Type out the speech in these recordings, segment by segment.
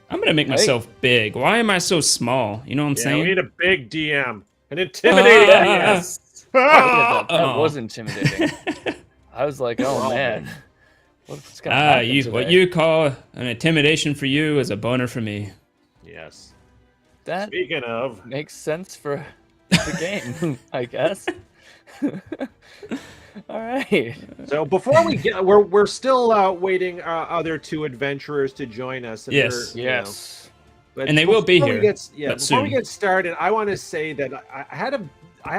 I'm gonna make myself big. Why am I so small? You know what I'm Yeah, we saying? need a big DM. An intimidating DM. Yes. Ah! That was intimidating. I was like, oh Well, man, what's gonna happen today? What you call an intimidation for you is a boner for me. Yes. That Speaking of, makes sense for the game, I guess. All right. so before we get, we're still waiting other two adventurers to join us. And Yes. they're, you know, Yes. but And they will be before we here, get- but before we soon. get started, I want to say that I had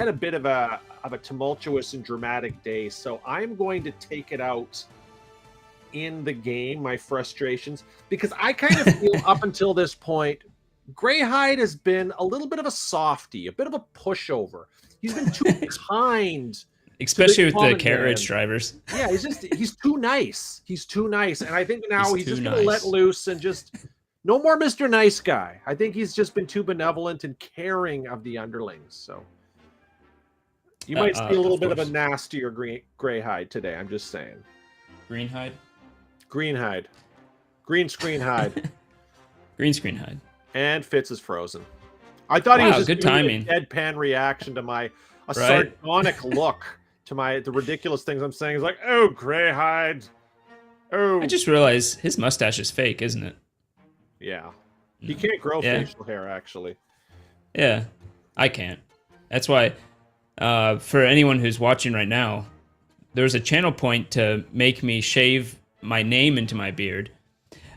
a bit of a tumultuous and dramatic day, so I'm going to take it out in the game, my frustrations, because I kind of feel up until this point, Greyhide has been a little bit of a softie, a bit of a pushover. He's been too kind. Especially with the common carriage man. drivers. Yeah, he's too nice. He's too nice. And I think now he's too just gonna let nice. loose and just no more Mr. Nice Guy. I think he's just been too benevolent and caring of the underlings. So you might see a little bit of a nastier Greyhide today. I'm just saying. Greenhide? Greenhide. Green screen hide. Green screen hide. And Fitz is frozen. I thought he Wow, was just good giving me timing. a deadpan reaction to my Right. sardonic look to the ridiculous things I'm saying. He's like, oh, Greyhide. Oh, I just realized his mustache is fake, isn't it? yeah. He can't grow Yeah. facial hair, actually. Yeah, I can't. That's why, for anyone who's watching right now, there's a channel point to make me shave my name into my beard.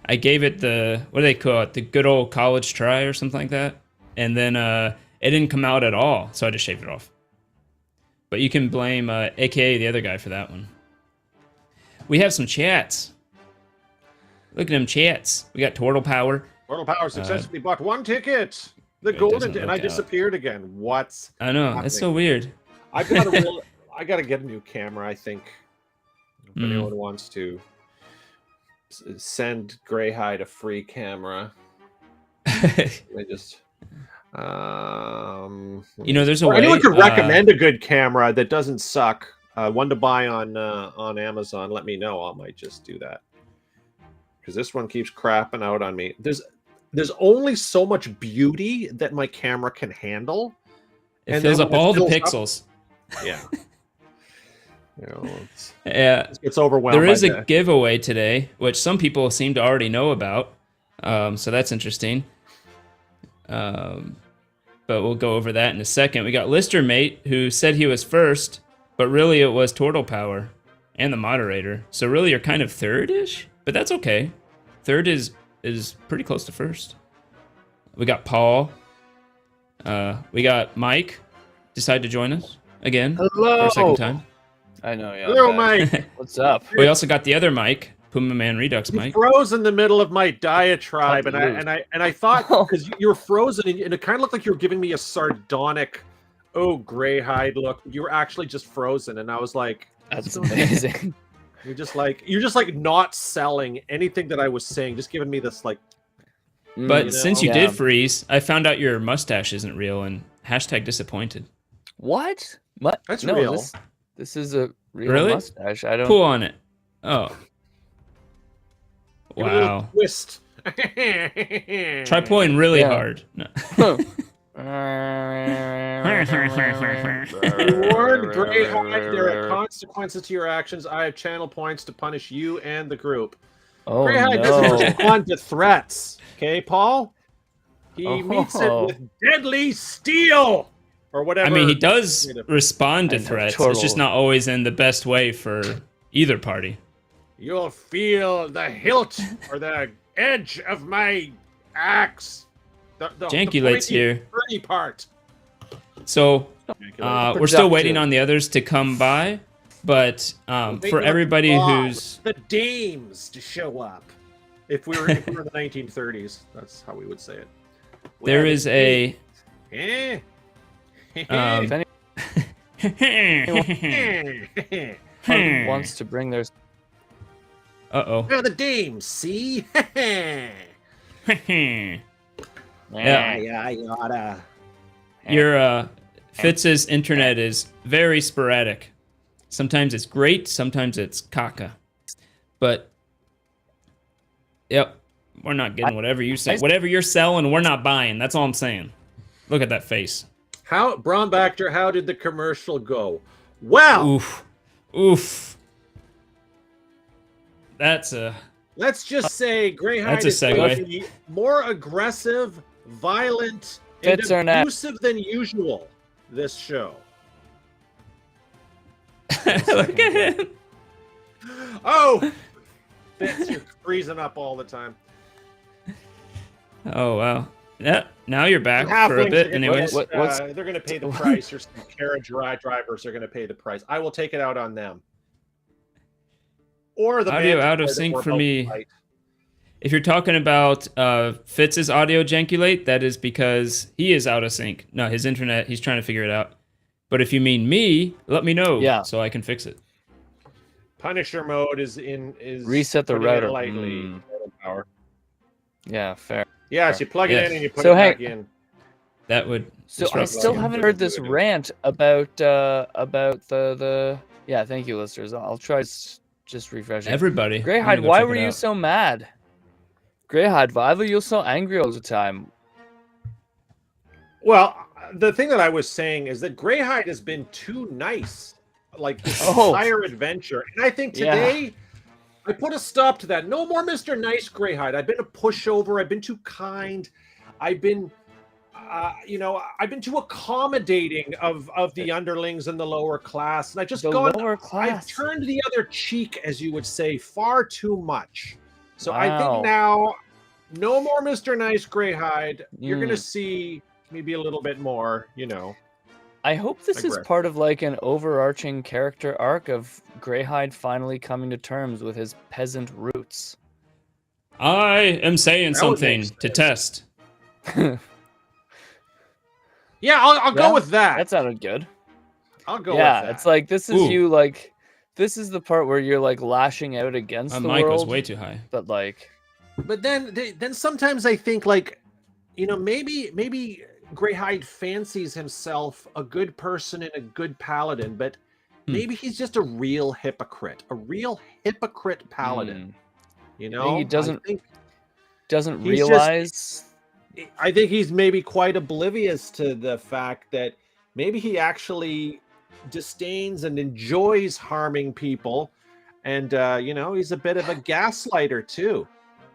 I gave it the, what do they call it? The good old college try or something like that. And then it didn't come out at all, so I just shaved it off. But you can blame AKA the other guy for that one. We have some chats. Look at them chats. We got Turtle Power. Portal Power successfully bought one ticket. The It golden doesn't and look I out. disappeared again. What's I know, happening? that's so weird. I gotta get a new camera, I think. If Hmm. anyone wants to send Greyhide a free camera. I just You know, there's a or way. anyone could recommend a good camera that doesn't suck. One to buy on Amazon. Let me know. I might just do that because this one keeps crapping out on me. There's only so much beauty that my camera can handle. It and fills then up when it all the fills up- pixels. Yeah. Yeah. It's overwhelmed. There is by a that. giveaway today, which some people seem to already know about. So that's interesting. But we'll go over that in a second. We got Lister Mate, who said he was first, but really it was Turtle Power and the moderator. So really you're kind of third-ish, but that's okay. Third is pretty close to first. We got Paul. We got Mike, decided to join us again Hello. for a second time. I know. Yeah. Hello, I'm back. Mike. What's up? We also got the other Mike, Puma Man Redux You Mike. froze in the middle of my diatribe, Cut and loose. I thought because you were frozen and it kind of looked like you were giving me a sardonic, oh, Greyhide look. You were actually just frozen, and I was like, That's amazing. you're just like not selling anything that I was saying, just giving me this like. But You since know? you Yeah. did freeze, I found out your mustache isn't real and hashtag disappointed. What? What? That's no, real. This is a real Really? mustache. I don't. Pull on it. Oh. Give it a little Wow. twist. Try pulling really Yeah. hard. No. You warned Greyhide there are consequences to your actions. I have channel points to punish you and the group. Oh Greyhide doesn't no! respond to threats. Okay, Paul? He meets it Oh. with deadly steel or whatever. I mean, he does Kind of- respond to I know, threats. It's Turtle. just not always in the best way for either party. You'll feel the hilt or the edge of my axe. The Jankulate's pointy, here. pretty part. So Jankulate. we're still waiting Productive. on the others to come by. But Waiting for on everybody Bob, who's... the dames to show up. If we were in the 1930s, that's how we would say it. There is a... Eh? If anyone wants to bring their Uh-oh. We're the dames, see? Yeah. Yada. Your Fitz's internet is very sporadic. Sometimes it's great, sometimes it's caca. But yep, We're not getting whatever you say. Whatever you're selling, we're not buying. That's all I'm saying. Look at that face. How, Brombacher, how did the commercial go? Well, Oof. Oof. That's a... let's just say Greyhide That's a is going segue. to be more aggressive, violent, Fits and or not. abusive than usual this show. Look at him. Oh! Fitz, you're freezing up all the time. Oh, wow. Yeah, now you're back for a Halflings bit are anyways. they're going to pay the price, or some carriage ride drivers are going to pay the price. I will take it out on them. Or the Audio band out of that sync we're for about to me. fight. If you're talking about Fitz's audio jankulate, that is because he is out of sync. No, his internet, he's trying to figure it out. But if you mean me, let me know so I can fix it. Punisher mode is Reset the putting it router. lightly. Power. Yeah, fair. Yes, you plug it in and you put So, it hey, back in. That would. So I disrupt still the- haven't heard this rant about the. Yeah, thank you, listeners. I'll try just refreshing. Everybody. I'm Greyhide, gonna go why check were it you out. so mad? Greyhide, why were you so angry all the time? Well, the thing that I was saying is that Greyhide has been too nice, like this Oh. entire adventure, and I think today I put a stop to that. No more Mr. Nice Greyhide. I've been a pushover. I've been too kind. I've been, I've been too accommodating of the underlings and the lower class, and I've just The gone. lower I've class. turned the other cheek, as you would say, far too much. So I Wow. think now, no more Mr. Nice Greyhide. You're Mm. gonna see maybe a little bit more, I hope this is Digress. part of like an overarching character arc of Greyhide finally coming to terms with his peasant roots. I am saying That would something make to sense. test. Yeah, I'll go Yeah, with that. That sounded good. I'll go Yeah, with that. it's like this is Ooh. you like this is the part where you're like lashing out against My the mic was world, way too high. but like But then sometimes I think like, maybe Greyhide fancies himself a good person and a good paladin, but maybe he's just a real hypocrite paladin. He doesn't- doesn't he's just- realize I think he's maybe quite oblivious to the fact that maybe he actually disdains and enjoys harming people, and he's a bit of a gaslighter too.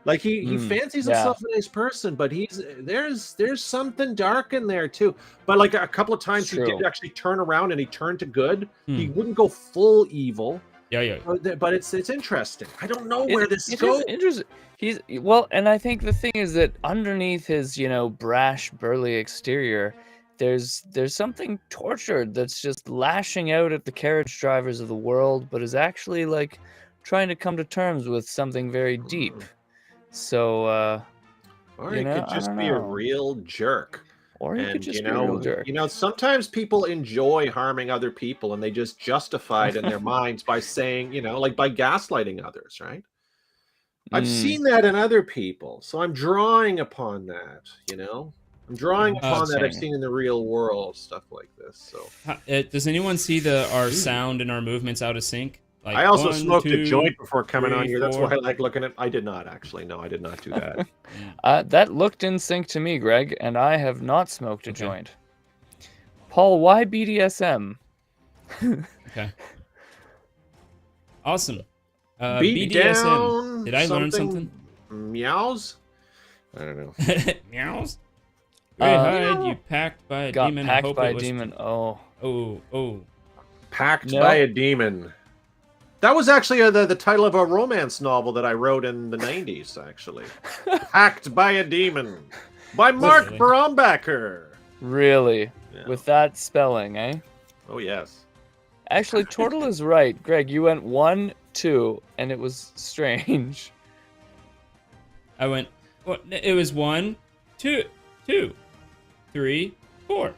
Like he fancies yeah. himself a nice person, but there's something dark in there too. But like a couple of times he True. did actually turn around and he turned to good. He wouldn't go full evil. Yeah. But it's interesting. I don't know It- where this it goes. is interesting. He's well, and I think the thing is that underneath his, brash, burly exterior, there's something tortured that's just lashing out at the carriage drivers of the world, but is actually like trying to come to terms with something very deep. So, Or you he know, could I just don't be a know. real jerk. or he And could just be a real jerk. sometimes people enjoy harming other people, and they just justify it in their minds by saying, like by gaslighting others, right? I've seen that in other people, so I'm drawing upon that. I'm drawing upon that I've Interesting. seen in the real world, stuff like this. So Does anyone see our sound and our movements out of sync? Like I also 1, smoked 2, a joint before coming 3, on here. That's 4. why I like looking at. I did not actually. No, I did not do that. That looked in sync to me, Greg, and I have not smoked a Okay. joint. Paul, why BDSM? Okay. Awesome. Beat BDSM. down. Did I learn something? Meows. I don't know. Meows. Greyhide, you packed by a Got demon. I packed hope by it a was... demon. Oh. Oh. Packed No. by a demon. That was actually the title of a romance novel that I wrote in the 90s, actually. Packed by a Demon by Mark Really? Brombacher. Really? Yeah. With that spelling, eh? Oh, yes. Actually, Turtle is right. Greg, you went 1, 2, and it was strange. I went. What? It was 1, 2, 3, 4.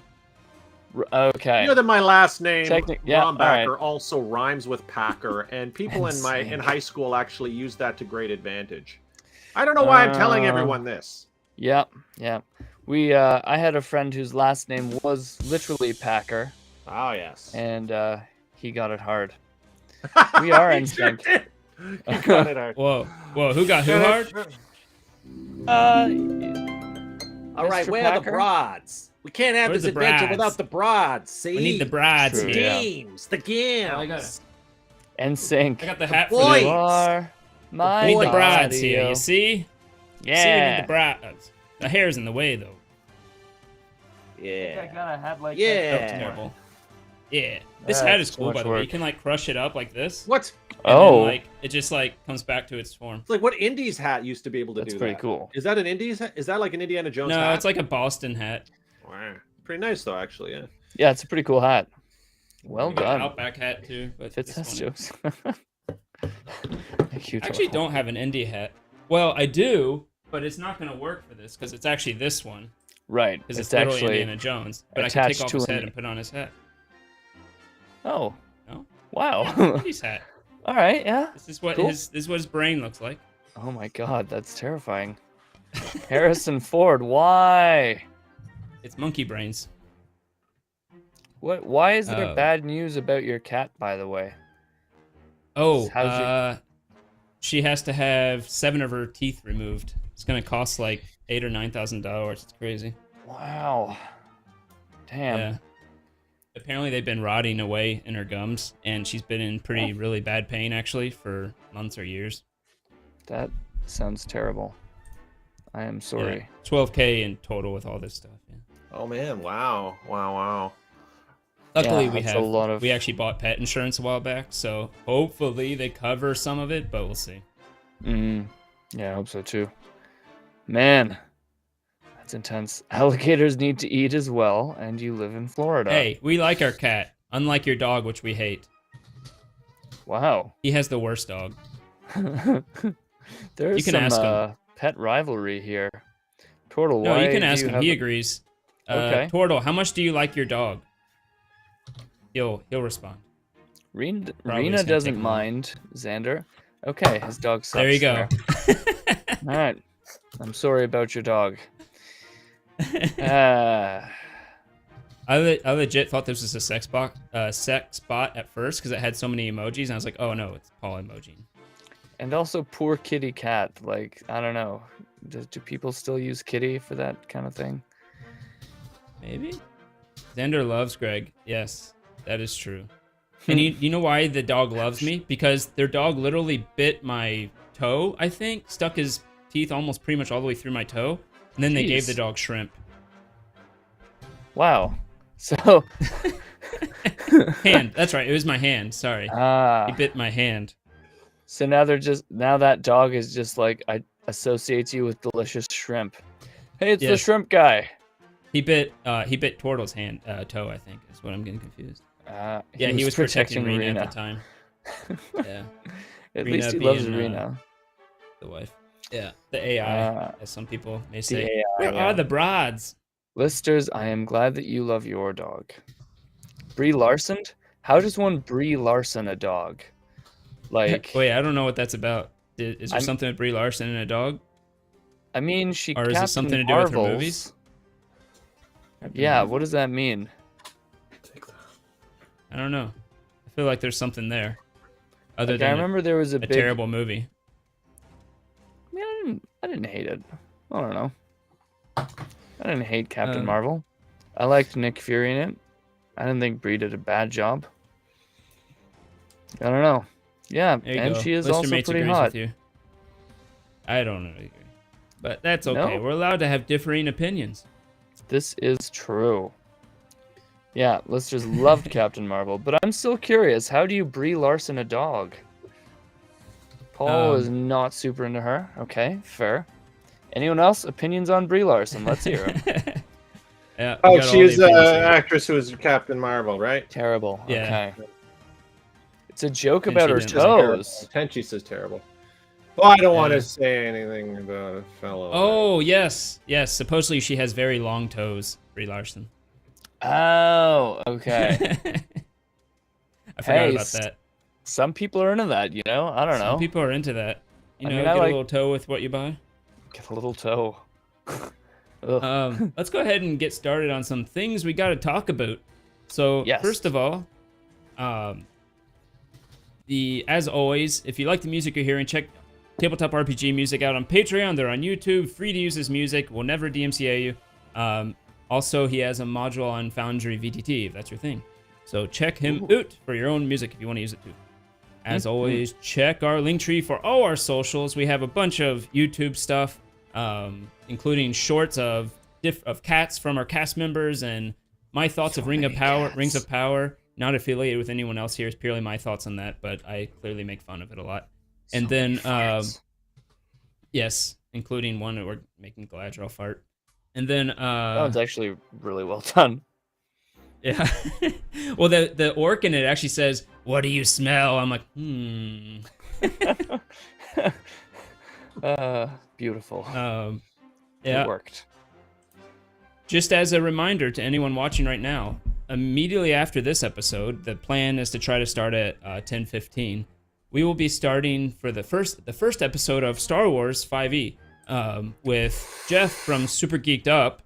Okay. You know that my last name, Yeah, Brombacher, alright. also rhymes with Packer, and people in Insane. high school actually use that to great advantage. I don't know why I'm telling everyone this. Yeah. We I had a friend whose last name was literally Packer, Oh, yes. and he got it hard. We are in He sure sync. did. He got it hard. Whoa. Who got who hard? Uh, All right, Mr. where are the Packer? broads? We can't have Where's this the adventure brads? without the broads. See, We need the brides True, here. yeah. games, the games. Oh, I got it. NSYNC. I got the hat for boys. you. You are my We need the boys. brides here. audio. You see? Yeah. See, we need the brides. The hair's in the way though. Yeah. got a hat like Yeah. That's terrible. Yeah. This Ah, hat is so cool, much by the way. You work. can like crush it up like this. What? And Oh, then, like it just like comes back to its form. It's like what Indies hat used to be able to that's do. pretty that. cool. Is that an Indies hat? Is that like an Indiana Jones No, hat? it's like a Boston hat. Wow. Pretty nice though, actually. Yeah. Yeah, it's a pretty cool hat. Well We got an done. Outback hat too. But Fits this us one- jokes. Thank you. I actually don't have an indie hat. Well, I do, but it's not going to work for this because it's actually this one. Right. Because It's it's literally actually Indiana Jones. But I can attached take off to his an- head and put on his hat. Oh. No? Wow. His hat. All right. Yeah. This is what Cool. this is what his brain looks like. Oh my God, that's terrifying. Harrison Ford, why? It's monkey brains. What? Why is there Oh. bad news about your cat, by the way? Oh, How's she has to have 7 of her teeth removed. It's gonna cost like $8,000 or $9,000. It's crazy. Wow. Damn. Yeah. Apparently they've been rotting away in her gums, and she's been in really bad pain actually for months or years. That sounds terrible. I am sorry. Yeah. 12K in total with all this stuff. Yeah. Oh man! Wow! Wow! Wow! Luckily, Yeah, we that's have a lot of- we actually bought pet insurance a while back, so hopefully they cover some of it, but we'll see. Yeah, I hope so too. Man, that's intense. Alligators need to eat as well, and you live in Florida. Hey, we like our cat, unlike your dog, which we hate. Wow. He has the worst dog. There's You can some ask him. pet rivalry here. Turtle, No, why you can do ask him. have He a- agrees. Okay. Tortle, how much do you like your dog? He'll respond. Rena Probably just gonna doesn't take him. mind, Xander. Okay, his dog sucks. There you go. All right. I'm sorry about your dog. Uh, I legit thought this was a sex bot at first because it had so many emojis, and I was like, oh no, it's Paul emoji. and also, poor kitty cat. Like, I don't know. Do people still use kitty for that kind of thing? Maybe. Xander loves Greg. Yes, that is true. And you know why the dog loves me? Because their dog literally bit my toe, I think, stuck his teeth almost pretty much all the way through my toe, and then they gave Jeez. the dog shrimp. Wow. So, Hand. That's right. It was my hand. Sorry. He bit my hand. so now that dog is just like associates you with delicious shrimp. Hey, it's the Yes. shrimp guy. He bit Tortle's hand toe, I think, is what I'm getting confused. Yeah, he was protecting Rena at the time. Yeah, At Rena least he loves being, Rena. the wife. Yeah, the AI, Uh, as some people may the say. AI, Where yeah. are the broads? Listers, I am glad that you love your dog. Brie Larson? How does one Brie Larson a dog? Like, Wait, I don't know what that's about. Is there I'm- something with Brie Larson and a dog? I mean, she Or is this Captain something to do with her Marvels. movies? Yeah, what does that mean? I don't know. I feel like there's something there. Other Like, I than remember there was a a big. terrible movie. I mean, I didn't hate it. I don't know. I didn't hate Captain Um, Marvel. I liked Nick Fury in it. I didn't think Brie did a bad job. I don't know. Yeah, There you and go. she is Lister also Mates pretty agrees hot. with you. I don't really agree. But that's okay. No. We're allowed to have differing opinions. This is true. Yeah, listeners loved Captain Marvel, but I'm still curious. How do you Brie Larson a dog? Paul is not super into her. Okay, fair. Anyone else? Opinions on Brie Larson? Let's hear 'em. Yeah, we Oh, got all she the is the opinions here. actress who was Captain Marvel, right? Terrible. Yeah. Okay. It's a joke And about she her didn't- toes. Tenchi says terrible. Well, I don't want Yeah. to say anything about a fellow. Oh, yes. Yes, supposedly she has very long toes, Brie Larson. Oh, okay. I forgot Hey, about that. Some people are into that, you know? I don't know. Some people are into that. You I know, mean, get I a like- little toe with what you buy. Get a little toe. Ugh. Let's go ahead and get started on some things we got to talk about. So, Yes. first of all, as always, if you like the music you're hearing, check tabletop RPG music out on Patreon. They're on YouTube, free to use his music. We'll never DMCA you. Also, he has a module on Foundry VTT, if that's your thing. So check him out for your own music if you want to use it too. As always, check our link tree for all our socials. We have a bunch of YouTube stuff, including shorts of cats from our cast members and my thoughts of Rings of Power. Not affiliated with anyone else here. It's purely my thoughts on that, but I clearly make fun of it a lot. And then, yes, including one that we're making Galadriel fart. And then, that one's actually really well done. Yeah. Well, the orc in it actually says, "What do you smell?" I'm like, Beautiful. Yeah. It worked. Just as a reminder to anyone watching right now, immediately after this episode, the plan is to try to start at 10:15. We will be starting for the first episode of Star Wars 5e with Jeff from Super Geeked Up.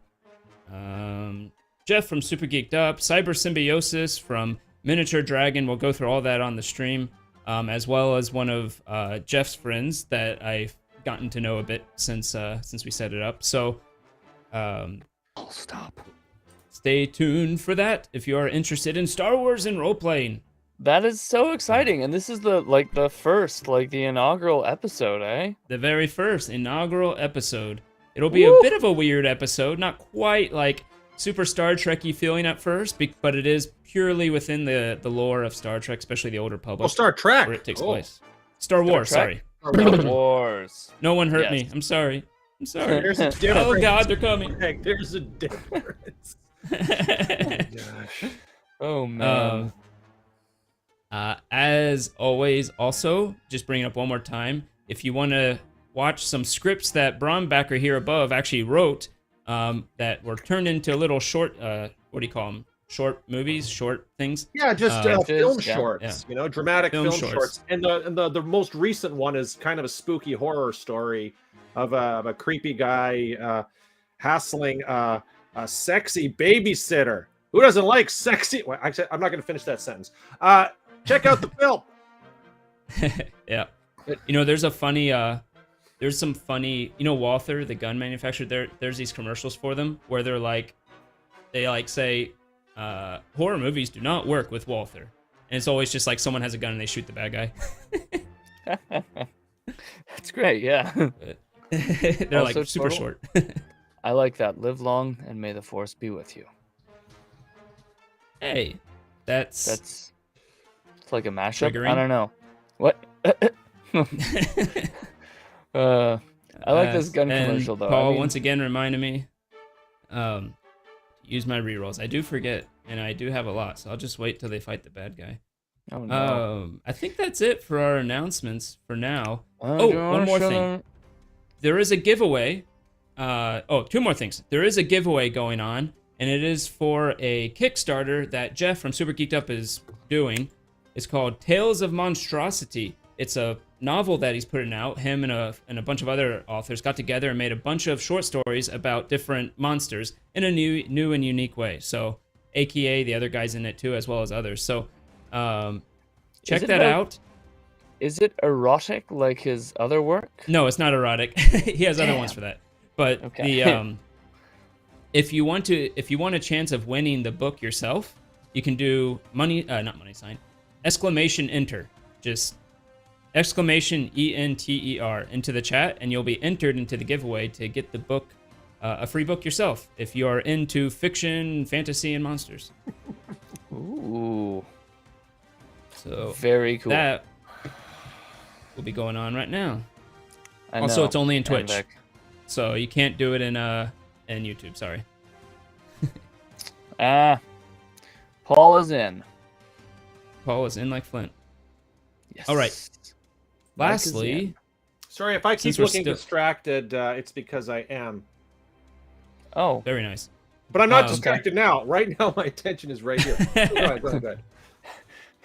Cyber Symbiosis from Miniature Dragon. We'll go through all that on the stream, as well as one of Jeff's friends that I've gotten to know a bit since we set it up. So, I'll stop. Stay tuned for that if you are interested in Star Wars and role playing. That is so exciting, and this is the first, the inaugural episode, eh? The very first inaugural episode. It'll be a bit of a weird episode, not quite like super Star Trek-y feeling at first, but it is purely within the lore of Star Trek, especially the older Republic. Oh, Star Trek! Where it takes place. Star Wars, sorry. Star Wars. No one hurt me. I'm sorry. There's a difference. Oh God, they're coming. Heck, there's a difference. Gosh. Oh man. As always, also, just bringing up one more time, if you want to watch some scripts that Brombacker here above actually wrote, that were turned into little short, what do you call them? Short movies, short things. Yeah, just film shorts. Yeah. Dramatic film shorts. And the most recent one is kind of a spooky horror story of a creepy guy hassling a sexy babysitter. Who doesn't like sexy? Well, I'm not going to finish that sentence. Check out the film. Yeah. There's a funny. There's some funny. Walther, the gun manufacturer. There's these commercials for them where they say, horror movies do not work with Walther, and it's always just like someone has a gun and they shoot the bad guy. That's great. Yeah. They're Also like super total- short. I like that. Live long and may the force be with you. Hey, that's It's like a mashup. Triggering. I don't know. What? I like this gun and commercial though. Paul once again reminded me to use my rerolls. I do forget, and I do have a lot, so I'll just wait till they fight the bad guy. Oh no. I think that's it for our announcements for now. One more thing. There is a giveaway. Two more things. There is a giveaway going on, and it is for a Kickstarter that Jeff from Super Geeked Up is doing. It's called Tales of Monstrosity. It's a novel that he's putting out. Him and a bunch of other authors got together and made a bunch of short stories about different monsters in a new and unique way. So, AKA the other guys in it too, as well as others. So, check that out. Is it erotic like his other work? No, it's not erotic. He has other ones for that. But Okay. if you want a chance of winning the book yourself, you can do exclamation enter. Just exclamation ENTER into the chat, and you'll be entered into the giveaway to get the book, a free book yourself, if you are into fiction, fantasy, and monsters. Ooh. So Very cool. that will be going on right now. I Also, know. it's only in And Twitch, Vic. so you can't do it in YouTube. Sorry. Paul is in. Paul is in like Flint. Yes. All right. Mike is Lastly, in. Sorry, if I keep Since we're looking still- distracted, it's because I am. Oh. very nice. But I'm not Okay. distracted now. Right now, my attention is right here. Go ahead.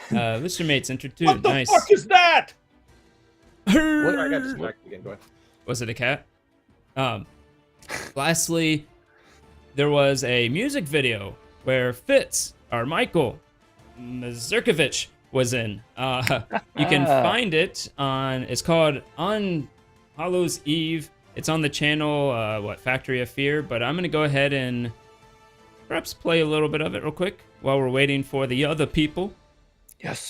Mr. Mate's entered too. What the Nice. fuck is that? What? I got distracted again. Go ahead. Was it a cat? Lastly, there was a music video where Fitz, or Michael Mazurkovich, was in. You can find it on. It's called Hallows Eve. It's on the channel, Factory of Fear, but I'm going to go ahead and perhaps play a little bit of it real quick while we're waiting for the other people. Yes.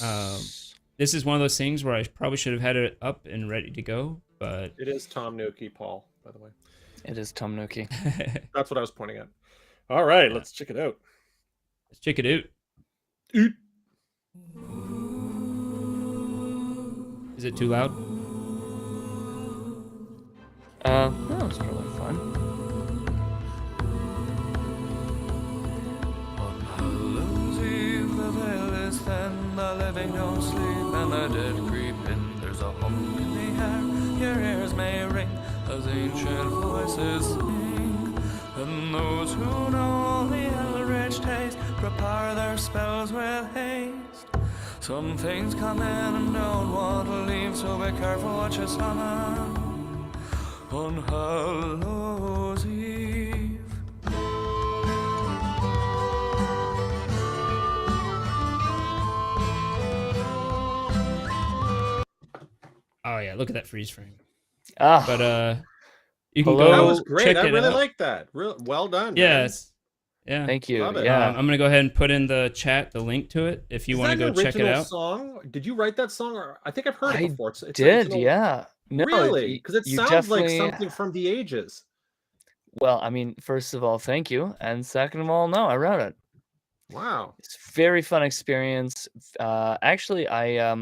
This is one of those things where I probably should have had it up and ready to go, but... It is Tom Noki, Paul, by the way. It is Tom Noki. That's what I was pointing at. All right, let's check it out. Let's check it out. Is it too loud? No, it's probably fine. On Hallows Eve, the veil is thin, the living don't sleep, and the dead creep in. There's a hum in the air, your ears may ring, as ancient voices sing. And those who know the eldritch taste prepare their spells with haste. Some things come in and don't want to leave, so be careful what you summon on Hallows Eve. Oh yeah, look at that freeze frame. Ah, But you can Hello. go That was great. check I it really out. like that. Well done. man. Yes. Yeah. thank you. Love it. Yeah. I'm gonna go ahead and put in the chat the link to it if you Is want to that go an check it original out. Song? Did you write that song? Or I think I've heard I it before. It's an Did original- yeah. No, Really? Because it you sounds like definitely- something from the ages. Well, I mean, first of all, thank you, and second of all, no, I wrote it. Wow. It's a very fun experience. Actually, I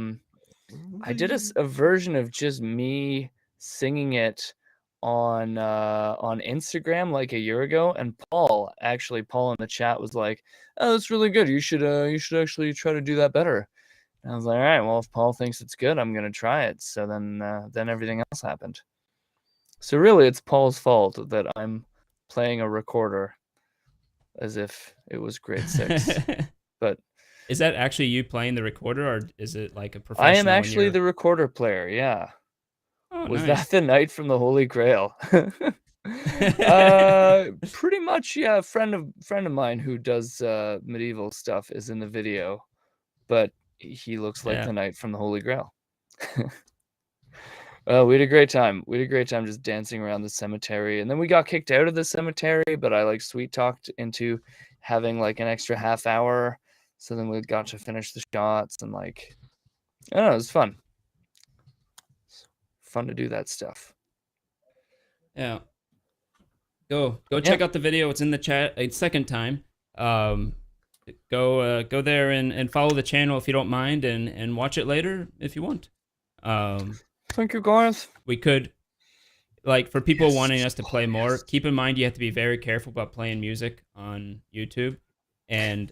did a version of just me singing it on Instagram like a year ago, and Paul in the chat was like, "Oh, that's really good. You should actually try to do that better." And I was like, "All right, well, if Paul thinks it's good, I'm gonna try it." So then everything else happened. So really, it's Paul's fault that I'm playing a recorder as if it was grade 6. But Is that actually you playing the recorder, or is it like a professional? I am when actually you're- the recorder player. Yeah. Oh, Was nice. that the Knight from the Holy Grail? Pretty much, yeah. A friend of mine who does medieval stuff is in the video, but he looks like Yeah. the Knight from the Holy Grail. We had a great time. We had a great time just dancing around the cemetery, and then we got kicked out of the cemetery. But I like sweet talked into having like an extra half hour, so then we got to finish the shots and like, I don't know, it was fun. Fun to do that stuff. Yeah. Go check out the video. It's in the chat a second time. Go there and follow the channel if you don't mind, and watch it later if you want. Thank you, guys. We could, like, for people wanting us to play more, keep in mind you have to be very careful about playing music on YouTube, and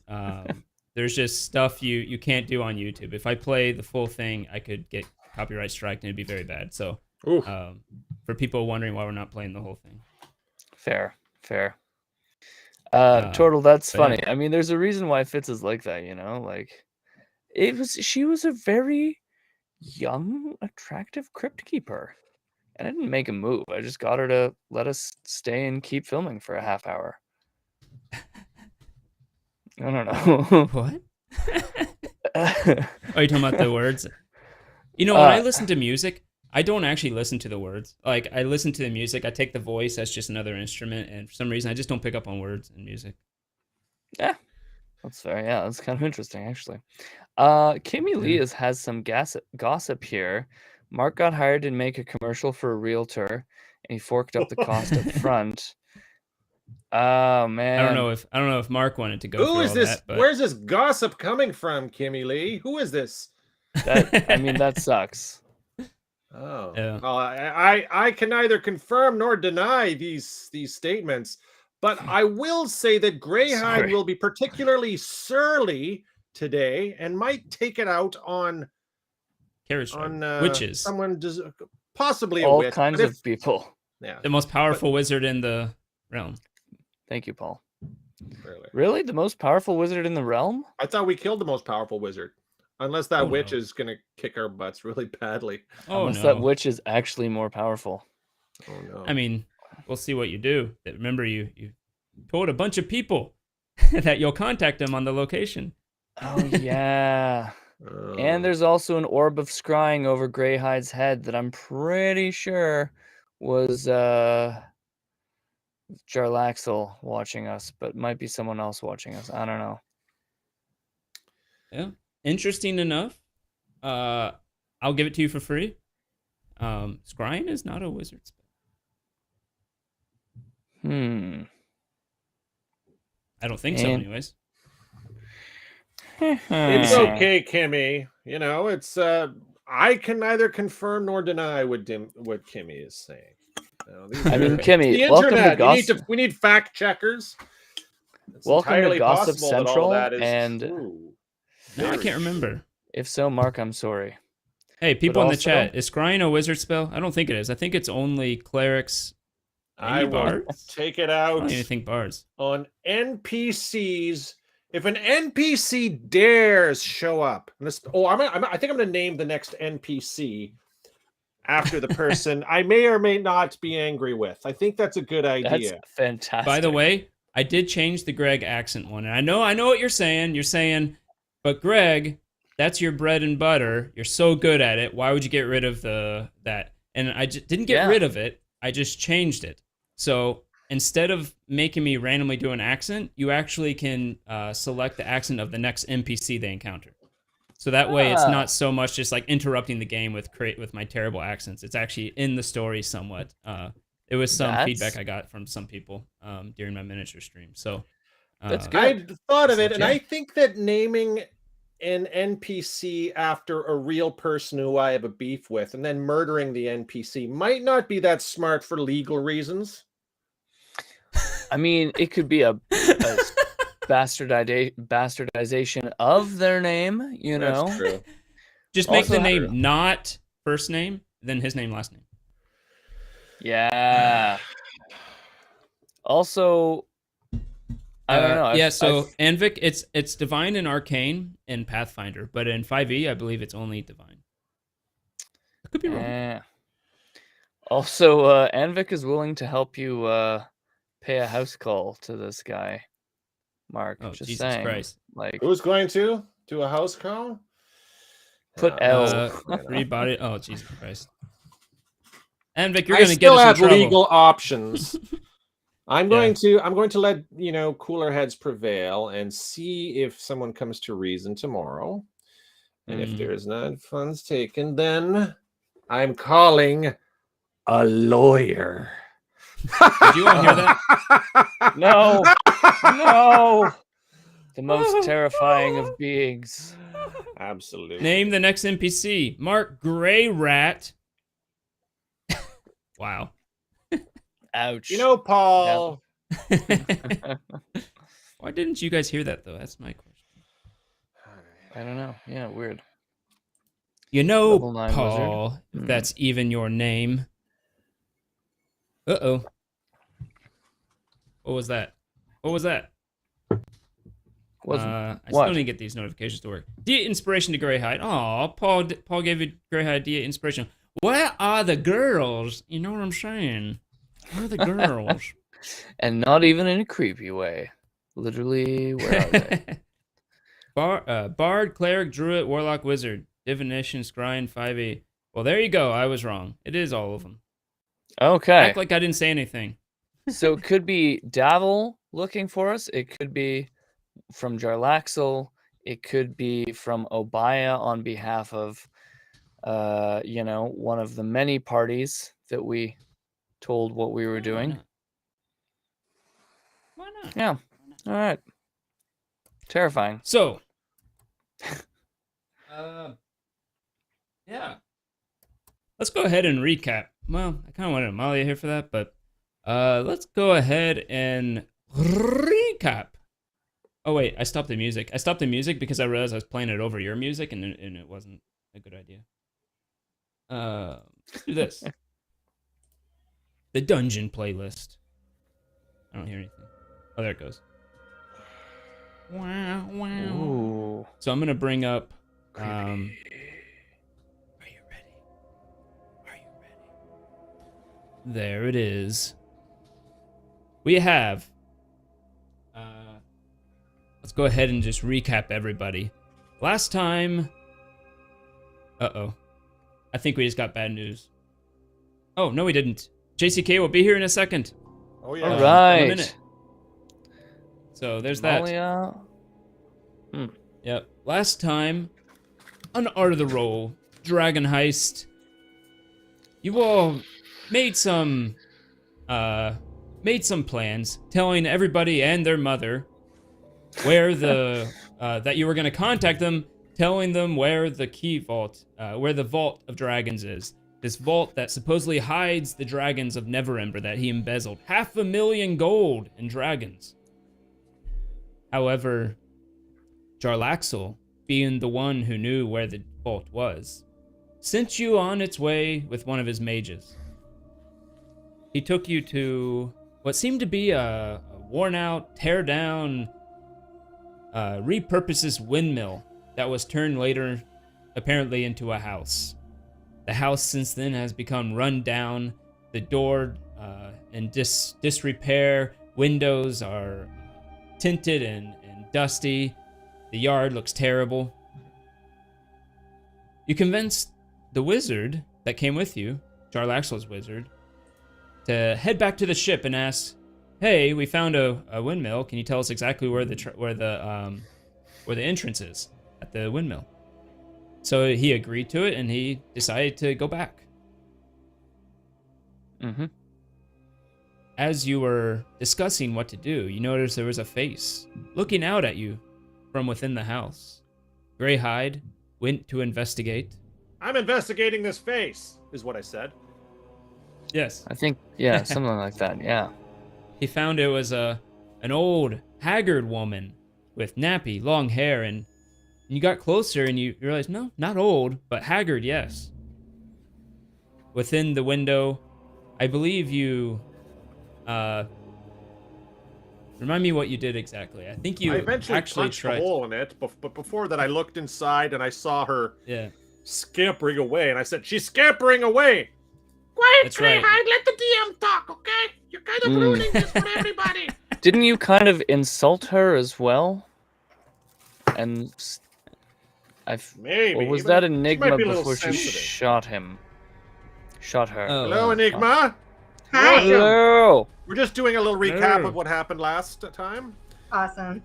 there's just stuff you can't do on YouTube. If I play the full thing, I could get copyright striked and it'd be very bad. So for people wondering why we're not playing the whole thing. Fair. Total, that's but funny. yeah. I mean, there's a reason why Fitz is like that, you know? Like, she was a very young, attractive crypt keeper. And I didn't make a move. I just got her to let us stay and keep filming for a half hour. I don't know. What? Are you talking about the words? You know, when I listen to music, I don't actually listen to the words. Like, I listen to the music, I take the voice as just another instrument, and for some reason, I just don't pick up on words in music. Yeah, that's fair. Yeah, that's kind of interesting, actually. Kimmy Lee has some gossip here. Mark got hired to make a commercial for a realtor, and he forked up the cost up front. Oh man, I don't know if Mark wanted to go. Who through is all this? That, but... Where's this gossip coming from, Kimmy Lee? Who is this? I mean, that sucks. Oh, Yeah. well, I can neither confirm nor deny these statements, but I will say that Greyhide Sorry. will be particularly surly today and might take it out on Carriage on witches, someone possibly a All witch, kinds but of people. yeah, the most powerful wizard in the realm. Thank you, Paul. really. Really, the most powerful wizard in the realm? I thought we killed the most powerful wizard, unless that Oh, witch no. is gonna kick our butts really badly. Oh Unless no! that witch is actually more powerful. Oh no! I mean, we'll see what you do. Remember, you told a bunch of people that you'll contact them on the location. Oh yeah. Oh. And there's also an orb of scrying over Greyhide's head that I'm pretty sure was Jarlaxle watching us, but might be someone else watching us. I don't know. Yeah. Interesting enough. I'll give it to you for free. Scrying is not a wizard spell. I don't think so, anyways. It's okay, Kimmy. You know, it's I can neither confirm nor deny what Kimmy is saying. You know, I mean, Kimmy, the welcome internet. to Gossip. We need fact checkers. It's Welcome to entirely Gossip possible that all Central, that is and true. No, I can't remember. If so, Mark, I'm sorry. Hey, people in the also- chat, is scrying a wizard spell? I don't think it is. I think it's only clerics. I Maybe will bards? take it I out don't even think bards. on NPCs. If an NPC dares show up, I think I'm going to name the next NPC after the person I may or may not be angry with. I think that's a good idea. That's fantastic. By the way, I did change the Greg accent one. And I know what you're saying. You're saying, but Greg, that's your bread and butter. You're so good at it. Why would you get rid of that? And I just didn't get rid of it. I just changed it. So instead of making me randomly do an accent, you actually can select the accent of the next NPC they encounter. So that way, it's not so much just like interrupting the game with my terrible accents. It's actually in the story somewhat. It was some feedback I got from some people during my miniature stream. So that's good. I thought of it, and I think that naming an NPC after a real person who I have a beef with, and then murdering the NPC might not be that smart for legal reasons. I mean, it could be a bastardization of their name, you know? That's true. Just make the name not first name, then his name, last name. Yeah. Also, I don't know. Yeah, so Anvik, it's divine and arcane in Pathfinder, but in 5e, I believe it's only divine. I could be wrong. Also, Anvik is willing to help you pay a house call to this guy, Mark. Oh, just Jesus saying. Christ. Like, who's going to do a house call? Put L. Free body. Oh, Jesus Christ. Anvik, you're I going to get still us in have trouble. legal options. I'm going to let cooler heads prevail and see if someone comes to reason tomorrow. And if there is not funds taken, then I'm calling a lawyer. Did you all hear that? No. No. The most terrifying of beings. Absolutely. Name the next NPC. Mark Grey Rat. Wow. Ouch. Paul. Why didn't you guys hear that, though? That's my question. I don't know. Yeah, weird. Paul, if that's even your name. Uh-oh. What was that? I still need to get these notifications to work. D8 inspiration to Greyhide. Aw, Paul gave you Greyhide D8 inspiration. Where are the girls? You know what I'm saying? Where are the girls? And not even in a creepy way. Literally, where are they? Bard, Cleric, Druid, Warlock, Wizard. Divination, Scrying, 5e. Well, there you go. I was wrong. It is all of them. Okay. Act like I didn't say anything. So it could be Davil looking for us. It could be from Jarlaxle. It could be from Obaya on behalf of, one of the many parties that we told what we were doing. Why not? Yeah. All right. Terrifying. So, yeah. Let's go ahead and recap. Well, I kind of wanted Amalia here for that, but let's go ahead and recap. Oh, wait, I stopped the music. I stopped the music because I realized I was playing it over your music, and it wasn't a good idea. Let's do this. The dungeon playlist. I don't hear anything. Oh, there it goes. Wow, wow. Ooh. So I'm going to bring up... Are you ready? There it is. We have... let's go ahead and just recap everybody. Last time... Uh-oh. I think we just got bad news. Oh, no we didn't. JCK will be here in a second. Oh yeah. All in a right. minute. So there's that. Malia. Yep. Last time on Art of the Roll, Dragon Heist, you all made some plans, telling everybody and their mother where the that you were going to contact them, telling them where the key vault, where the vault of dragons is. This vault that supposedly hides the dragons of Neverember that he embezzled. 500,000 gold in dragons. However, Jarlaxle, being the one who knew where the vault was, sent you on its way with one of his mages. He took you to what seemed to be a worn-out, tear-down, repurposes windmill that was turned later, apparently, into a house. The house since then has become run down, the door in disrepair, windows are tinted and dusty, the yard looks terrible. You convinced the wizard that came with you, Jarlaxle's wizard, to head back to the ship and ask, "Hey, we found a windmill. Can you tell us exactly where the entrance is at the windmill?" So he agreed to it, and he decided to go back. Mm-hmm. As you were discussing what to do, you noticed there was a face looking out at you from within the house. Greyhide went to investigate. I'm investigating this face, is what I said. Yes. I think, yeah, something like that, yeah. He found it was an old, haggard woman with nappy, long hair, and you got closer and you realized, no, not old, but haggard, yes. Within the window, I believe you, remind me what you did exactly. I think you I eventually actually punched tried. a hole in it, but before that I looked inside and I saw her Yeah, scampering away, and I said, "She's scampering away!" Quiet, That's right. Greyhide, let the DM talk, okay? You're kind of ruining this for everybody. Didn't you kind of insult her as well? And Maybe. or was but that she might Enigma be a little before she sensitive. shot him? Shot her. Oh. Hello, Enigma. Hi. Welcome. Hello! We're just doing a little recap Hello. of what happened last time. Awesome.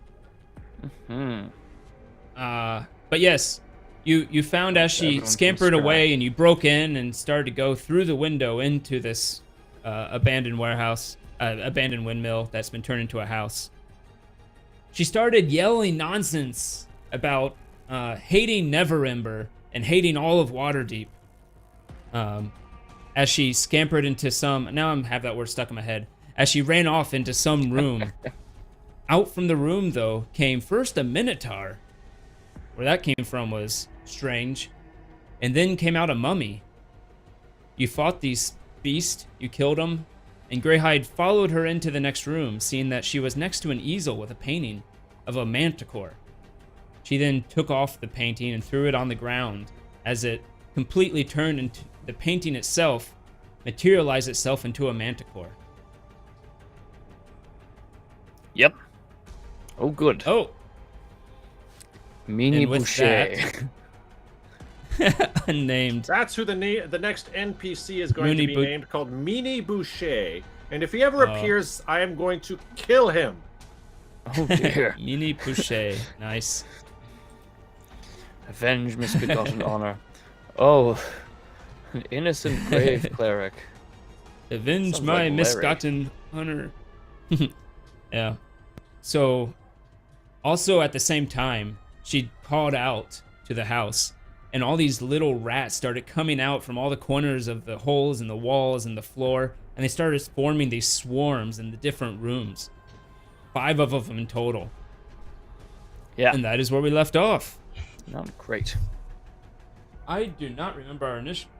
but yes, you found as she Everyone can scampered subscribe. away and you broke in and started to go through the window into this abandoned warehouse, abandoned windmill that's been turned into a house. She started yelling nonsense about hating Neverember and hating all of Waterdeep. As she scampered into some, now I have that word stuck in my head, as she ran off into some room. Out from the room, though, came first a Minotaur. Where that came from was strange. And then came out a mummy. You fought these beasts, you killed them, and Greyhide followed her into the next room, seeing that she was next to an easel with a painting of a manticore. She then took off the painting and threw it on the ground as it completely turned into the painting itself, materialized itself into a manticore. Yep. Oh, good. Oh, Mini and with Boucher. unnamed. That's who the next NPC is going Mooney to be Bou- named, called Meanie Boucher. And if he ever Oh. appears, I am going to kill him. Oh, dear. Mini Pouche. Nice. Avenge misbegotten honor. Oh, an innocent grave cleric. Avenge Sounds my like Larry. misgotten honor. Yeah. So, also at the same time, she called out to the house, and all these little rats started coming out from all the corners of the holes in the walls and the floor, and they started forming these swarms in the different rooms. 5 of them in total. Yeah. And that is where we left off. Not great. I do not remember our initial.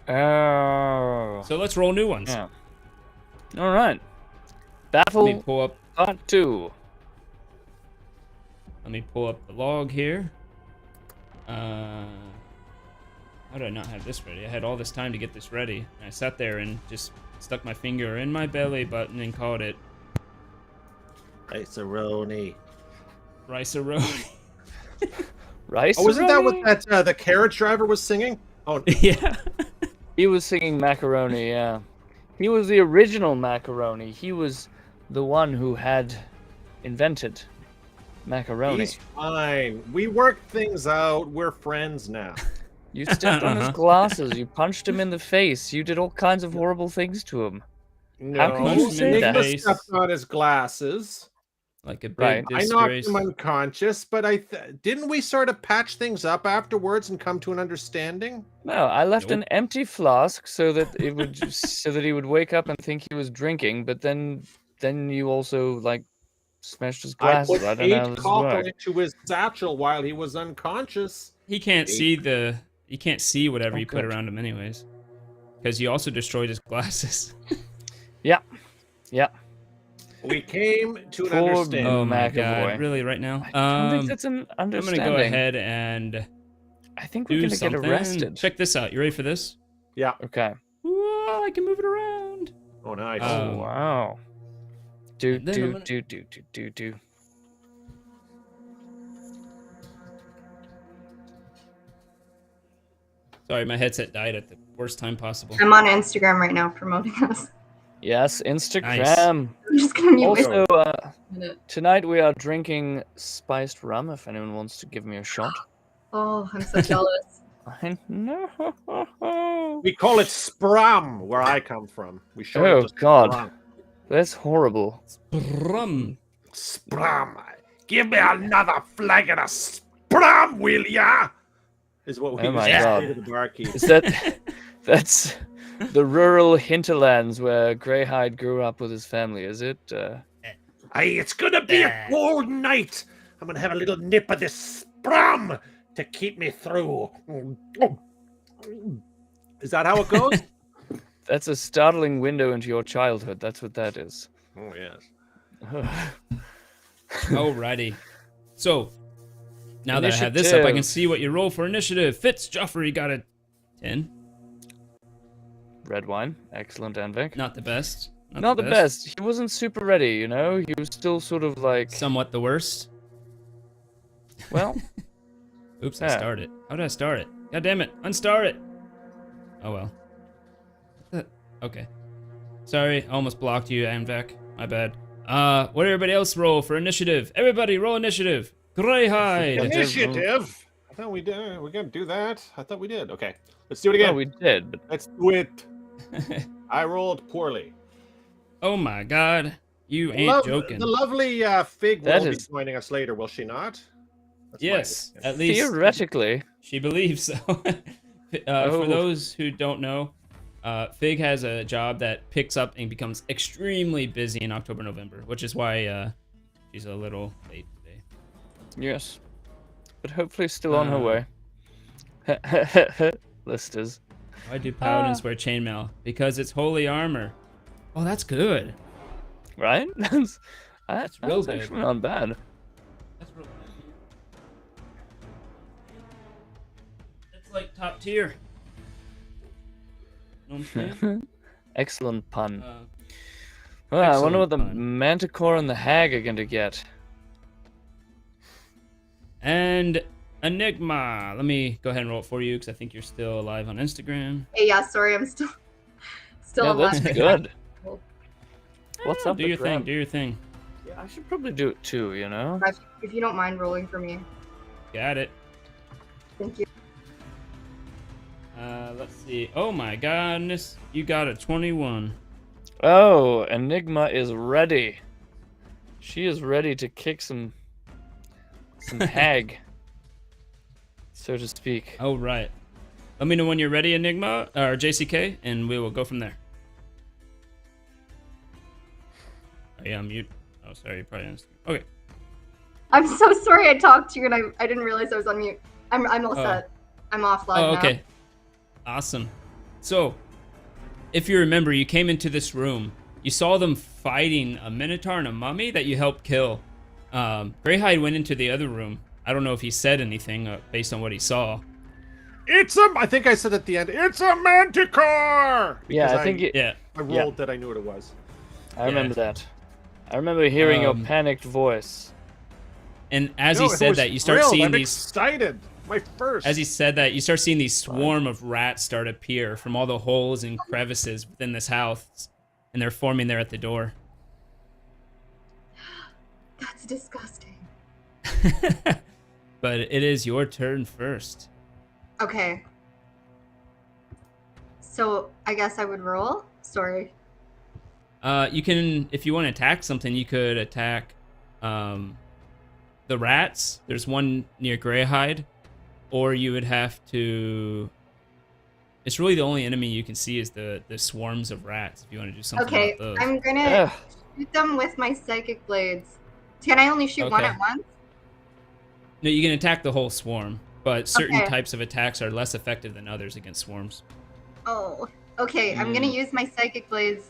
Oh. So let's roll new ones. Yeah. All right. Let Battle me pull up. Part 2. Let me pull up the log here. How did I not have this ready? I had all this time to get this ready. And I sat there and just stuck my finger in my belly button and called it Rice-a-roni. rice-a-roni. Rice. Oh, wasn't that what the carriage driver was singing? Oh, Yeah. He was singing Macaroni, yeah. He was the original Macaroni. He was the one who had invented macaroni. He's fine. We worked things out. We're friends now. You stepped on his glasses. You punched him in the face. You did all kinds of horrible things to him. No, How can you say that? Enigma stepped on his glasses. Like a big Right. I knocked disgrace. him unconscious, but didn't we sort of patch things up afterwards and come to an understanding? No, I left Nope. an empty flask so that it would so that he would wake up and think he was drinking. But then you also like smashed his I glasses. put I don't know how 8 this copper works. into his satchel while he was unconscious. He can't see he can't see whatever Oh, you put good. around him anyways. Because you also destroyed his glasses. Yeah. We came to an Poor understanding. Oh my McAvoy. god, really right now? I don't think that's an I'm understanding. gonna go ahead and I think we're do gonna something. get arrested. Check this out. You ready for this? Yeah. Okay. Whoa, I can move it around. Oh, nice. Oh wow. Do and then I'm do gonna- do do do do do. Sorry, my headset died at the worst time possible. I'm on Instagram right now promoting us. Yes, Instagram. I'm just gonna mute Also, myself. tonight we are drinking spiced rum. If anyone wants to give me a shot. Oh, I'm so jealous. I know. We call it Spram, where I come from. We show Oh, it to God. Spram. That's horrible. Rum. Spram. Give me another flagon of Spram, will ya? Is what we Oh used my to say God. to the barkeep. Is that's the rural hinterlands where Greyhide grew up with his family? Is it? Hey, it's gonna be a cold night. I'm gonna have a little nip of this Spram to keep me through. Is that how it goes? That's a startling window into your childhood. That's what that is. Oh, yes. Alrighty. So, now that I have this up, I can Initiative. see what you roll for initiative. Fitz Joffrey got a 10. Red wine, excellent, Anvik. Not the best. Not the best. He wasn't super ready, you know. He was still sort of like, Somewhat the worst. well, Oops, I Yeah. started. How did I start it? God damn it. Unstar it. Oh well. Okay. Sorry, I almost blocked you, Anvek. My bad. What did everybody else roll for initiative? Everybody roll initiative. Greyhide. Initiative. I thought we did. We're gonna do that. I thought we did. Okay, let's do it again. oh, we did. But Let's do it. I rolled poorly. Oh my god. You ain't joking. The lovely Fig That will is- be joining us later, will she not? That's my Yes, understanding. at least theoretically, she believes so. Oh. For those who don't know, Fig has a job that picks up and becomes extremely busy in October, November, which is why she's a little late today. yes, but hopefully still on her way. Listers. Why do paladins wear chainmail? Because it's holy armor. Oh, that's good. Right? That's real good. actually not bad. That's real good. That's like top tier. Know what I'm saying? Excellent pun. Uh, Well, I wonder what the excellent pun. Manticore and the Hag are going to get. and Enigma. Let me go ahead and roll it for you because I think you're still alive on Instagram. Hey, yeah, sorry, I'm still Yeah, alive. that's good. What's up Do with your thing. Graham? Do your thing. Yeah, I should probably do it too, you know? If you don't mind rolling for me, Got it. thank you. Let's see. Oh my goodness, you got a 21. Oh, Enigma is ready. She is ready to kick some hag, so to speak. Oh right. Let me know when you're ready, Enigma or JCK, and we will go from there. Oh, yeah, I'm mute. Oh, sorry, you're probably on. Okay. I'm so sorry I talked to you and I didn't realize I was on mute. I'm all Oh. set. I'm offline Oh, now. okay. Awesome. So, if you remember, you came into this room. You saw them fighting a minotaur and a mummy that you helped kill. Greyhide went into the other room. I don't know if he said anything based on what he saw. I think I said at the end, it's a manticore! Yeah, Because I think it, Yeah. I rolled that I knew what it was. I remember that. I remember hearing your Um, panicked voice. And as No, he it said was that, you start thrilled. seeing I'm these. excited. My first. As he said that, you start seeing these swarm of rats start to appear from all the holes and crevices within this house, and they're forming there at the door. That's disgusting. But it is your turn first. Okay. So I guess I would roll? Sorry. You can, if you want to attack something, you could attack the rats. There's one near Greyhide. Or you would have to... It's really the only enemy you can see is the swarms of rats, if you want to do something Okay, about those. I'm gonna shoot them with my psychic blades. Can I only shoot one Okay. at once? No, you can attack the whole swarm, but certain Okay. types of attacks are less effective than others against swarms. Oh, okay. I'm gonna use my psychic blades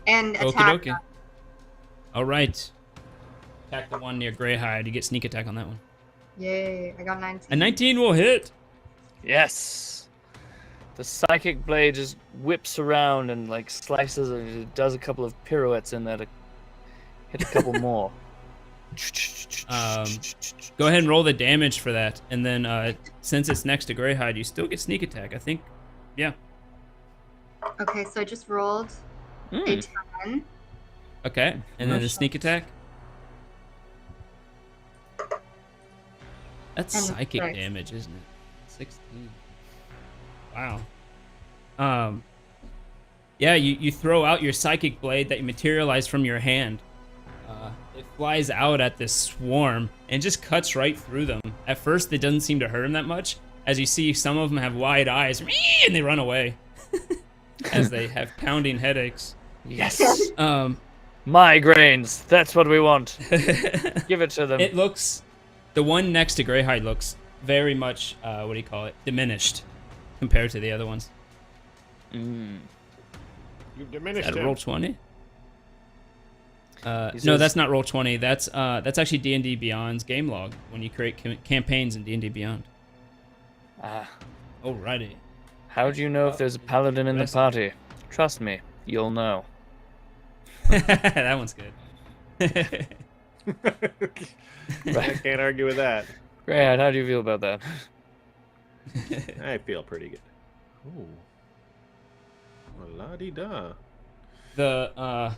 and Okie attack. dokie. All right. Attack the one near Greyhide. You get sneak attack on that one. Yay! I got 19. A 19 will hit. Yes. The psychic blade just whips around and like slices and it does a couple of pirouettes in there to hit a couple more. Go ahead and roll the damage for that, and then since it's next to Greyhide, you still get sneak attack. I think, yeah. Okay, so I just rolled a 10. Okay, and then the sneak attack. That's And psychic six. damage, isn't it? 16. Wow. Yeah, you throw out your psychic blade that you materialize from your hand. It flies out at this swarm and just cuts right through them. At first, it doesn't seem to hurt them that much. As you see, some of them have wide eyes, and they run away as they have pounding headaches. Yes. Migraines. That's what we want. Give it to them. It looks, the one next to Greyhide looks very much, what do you call it, diminished compared to the other ones. You've Is diminished that him. roll 20? No, says- that's not roll 20. That's actually D&D Beyond's game log when you create campaigns in D&D Beyond. Ah, Alrighty. how do you know if there's a paladin in the Rest- party? Trust me, you'll know. That one's good. I can't argue with that. Greyhound, how do you feel about that? I feel pretty good. Ooh. La-di-da. The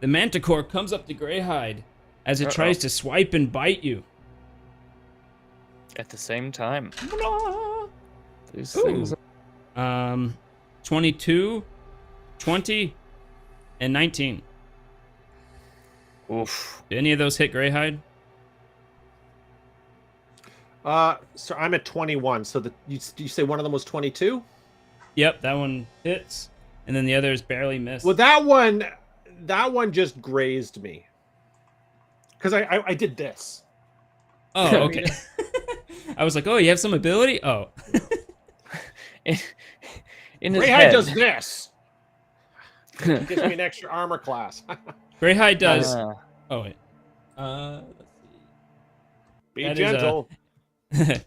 manticore comes up to Greyhide as it Uh-oh. tries to swipe and bite you. At the same time. These Ooh. things. 22, 20, and 19. Oof. Do any of those hit Greyhide? So I'm at 21. So you say one of them was 22? Yep, that one hits, and then the others barely miss. Well, that one just grazed me. Because I did this. Oh, okay. I was like, oh, you have some ability? Oh. In his Greyhide head. does this. It gives me an extra armor class. Greyhide does. Ah. Oh, wait. Let's Be That is, gentle. see.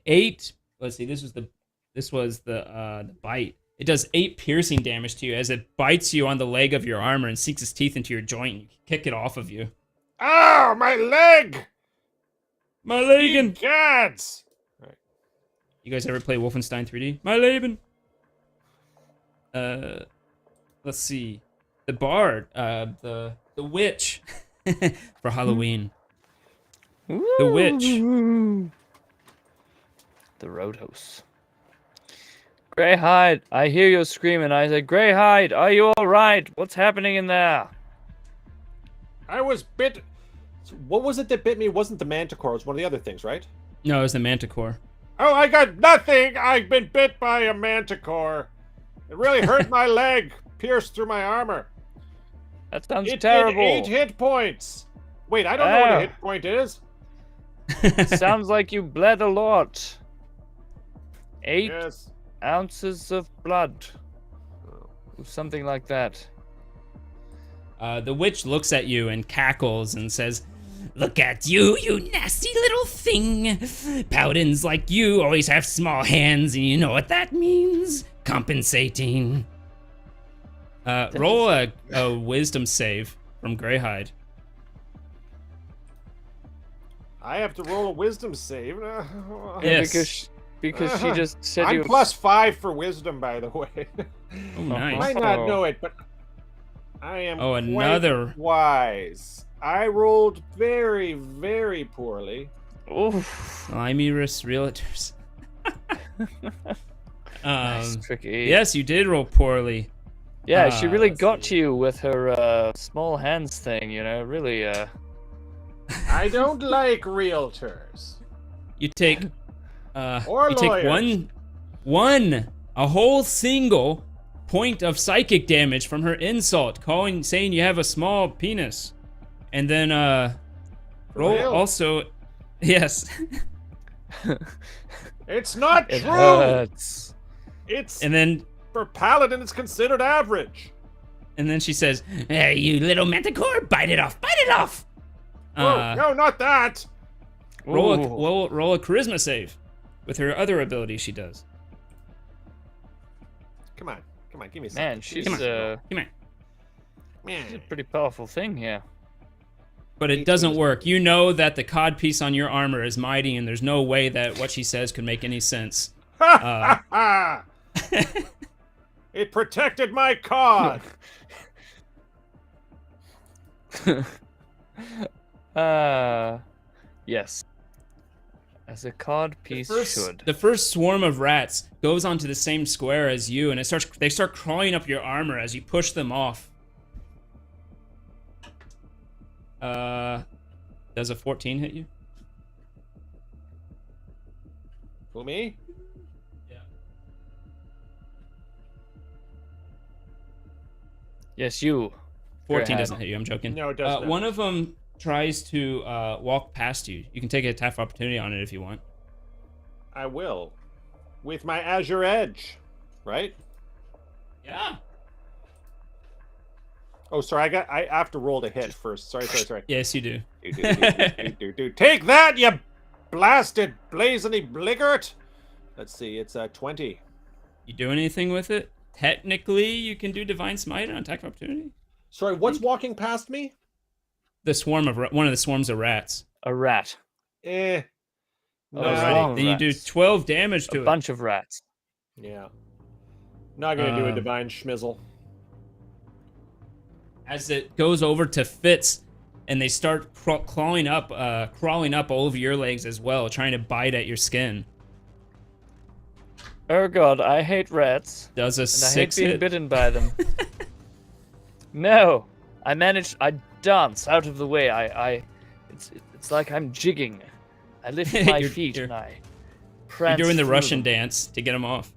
8. Let's see. This was the bite. It does 8 piercing damage to you as it bites you on the leg of your armor and sinks its teeth into your joint. And you kick it off of you. Ow, my leg! My Leben! Cats! You guys ever play Wolfenstein 3D? My Leben! Let's see. The bard, the witch for Halloween. The witch. The roadhouse. Greyhide, I hear you screaming. I said, Greyhide, are you all right? What's happening in there? I was bit. What was it that bit me? It wasn't the manticore. It was one of the other things, right? No, it was the manticore. Oh, I got nothing. I've been bit by a manticore. It really hurt my leg. Pierced through my armor. That sounds It terrible. did 8 hit points. Wait, I don't know what Ah. a hit point is. Sounds like you bled a lot. 8 Yes. ounces of blood. Something like that. The witch looks at you and cackles and says, "Look at you, you nasty little thing. Paladins like you always have small hands, and you know what that means. Compensating." Roll a wisdom save from Greyhide. I have to roll a wisdom save. Yeah, Yes. because she just said I'm you. +5 for wisdom, by the way. Oh, You nice. might not know it, but I am Oh, quite another. wise. I rolled very, very poorly. Oof. Limerus realtors. Nice, tricky. Yes, you did roll poorly. Yeah, she really let's got see. you with her small hands thing. You know, really. I don't like realtors. You take Or you take lawyers. a whole single point of psychic damage from her insult, saying you have a small penis. And then roll real? also yes. It's not It true. hurts. It's And then for paladin. It's considered average. she says, "Hey, you little manticore, bite it off, bite it off." No, not that. Roll Ooh. roll a charisma save with her other ability she does. Come on, give me a second. Man, she's Come on. a Come here. Man. pretty powerful thing here. But it doesn't work. You know that the cod piece on your armor is mighty, and there's no way that what she says could make any sense. Ha ha ha! It protected my cod. Yes. As a cod piece should. The first swarm of rats goes onto the same square as you, and they start crawling up your armor as you push them off. Does a 14 hit you? Who, me? Yes, you. 14 Greyhound. doesn't hit you, I'm joking. No, it does not. One of them tries to walk past you. You can take a attack of opportunity on it if you want. I will. With my Azure Edge. Right? Yeah. Oh, sorry, I have to roll to hit first. Sorry. Yes, you do. Do. Take that, you blasted blazony bliggert! Let's see, it's 20. You do anything with it? Technically, you can do Divine Smite on attack of opportunity. Sorry, what's walking past me? One of the swarms of rats. A rat. No. Alrighty. Then you do rats. 12 damage to A it. bunch of rats. Yeah. Not gonna do a Um, divine schmizzle. As it goes over to Fitz, and they start crawling up all over your legs as well, trying to bite at your skin. Oh god, I hate rats. Does a And I hate 6 being hit? bitten by them. No! I dance out of the way. It's like I'm jigging. I lift my You're- feet you're- and I You're prance doing the through Russian them. dance to get them off.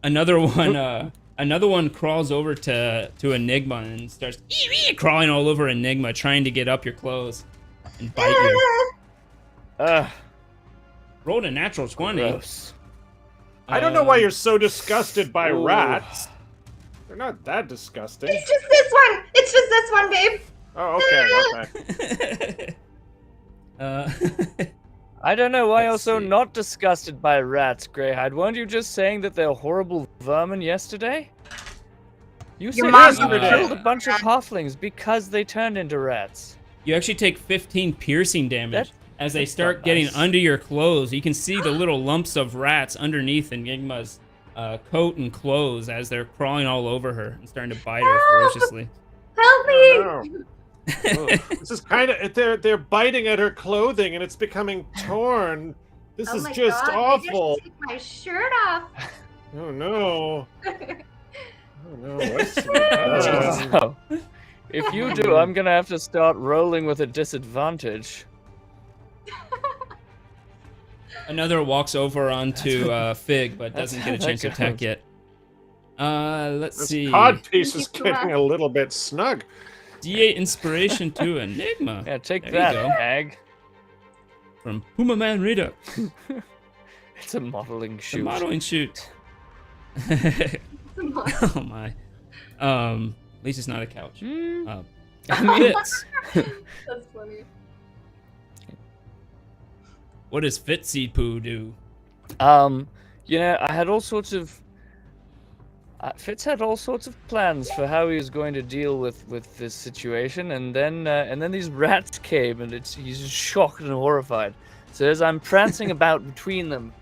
Another one crawls over to Enigma and starts crawling all over Enigma, trying to get up your clothes and bite you. Ugh, Rolled a natural 20. gross. I don't know why you're so disgusted by Ooh. rats. They're not that disgusting. It's just this one. It's just this one, babe. Oh, okay. I don't know why you're Let's so see. not disgusted by rats, Greyhide. Weren't you just saying that they're horrible vermin yesterday? You said mom you did. killed a bunch of halflings because they turned into rats. You actually take 15 piercing damage as they that's start not getting nice. under your clothes. You can see the little lumps of rats underneath Enigma's coat and clothes as they're crawling all over her and starting to bite her ferociously. Help me! Oh, no. This is kind of they're biting at her clothing and it's becoming torn. This Oh is my just God, awful. Maybe I should take my shirt off. Oh no. Oh no. What's So, if you do, I'm gonna have to start rolling with a disadvantage. Another walks over onto Fig, but that's doesn't how get a that chance to attack goes. yet. Let's This see. cod piece is Thank you so getting much. a little bit snug. D8 inspiration to Enigma. Yeah, take There you that, go. hag. From Puma Man Rita. It's a modeling The shoot. modeling shoot. Come on. Oh my. At least it's not a couch. Mm. Fitz. That's funny. What does Fitzy Poo do? You know, I had all sorts of Fitz had all sorts of plans for how he was going to deal with this situation, and then these rats came, and he's just shocked and horrified. So as I'm prancing about between them,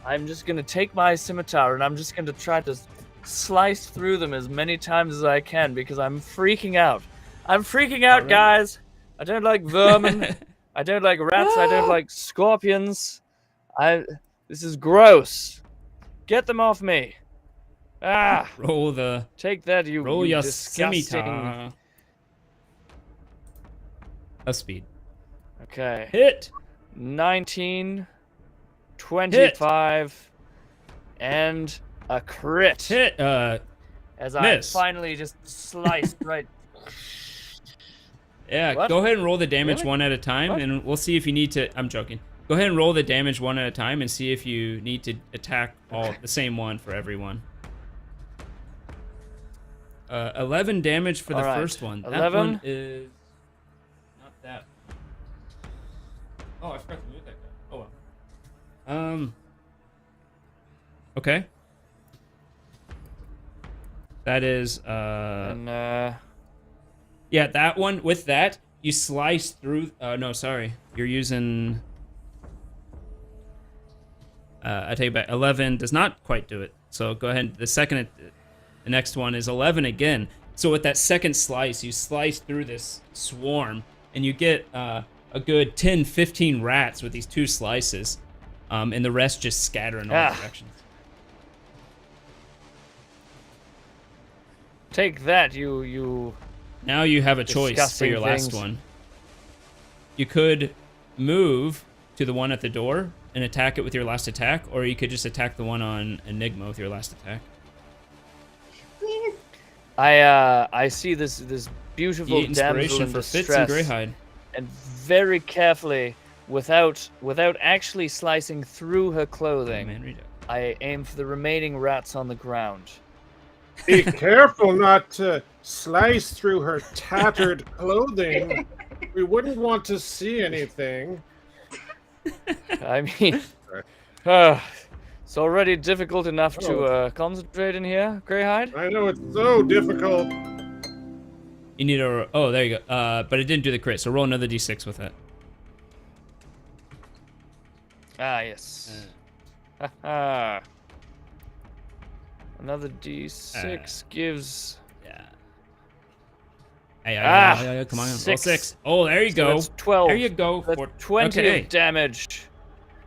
I'm just gonna take my scimitar and I'm just gonna try to slice through them as many times as I can because I'm freaking out. I'm freaking out, guys. I don't like vermin. I don't like rats. I don't like scorpions. This is gross. Get them off me. Ah! Take that, you roll your disgusting... scimitar. A speed. Okay. Hit. 19, 25, and a crit. Hit. As miss. I finally just sliced right. Yeah, What? go ahead and roll the damage Really? one at a time, What? and we'll see if you need to. I'm joking. Go ahead and roll the damage one at a time, and see if you need to attack the same one for everyone. 11 damage for the All right. first one. That 11? one is not that. Oh, I forgot to move that guy. Oh well. Okay. That is And yeah, that one. With that, you slice through. No, sorry. You're using. I take it back. 11 does not quite do it. So go ahead. The next one is 11 again. So with that second slice, you slice through this swarm, and you get a good 10, 15 rats with these 2 slices, and the rest just scatter in all directions. take that, you. Now you have a choice for Disgusting your last things. one. You could move to the one at the door and attack it with your last attack, or you could just attack the one on Enigma with your last attack. Please. I see this beautiful Get damsel inspiration in for Fitz and distress, Greyhide. and very carefully, without actually slicing through her clothing, Man, read it. I aim for the remaining rats on the ground. Be careful not to slice through her tattered clothing. We wouldn't want to see anything. I mean, it's already difficult enough to concentrate in here, Greyhide. I know it's so difficult. You need a. Oh, there you go. But it didn't do the crit, so roll another d6 with it. Ah, yes. Haha. Another d6 gives. Yeah. Hey, come on, roll 6. 6. Oh, there you So go. that's 12. There you go. That's 20 okay. of damage.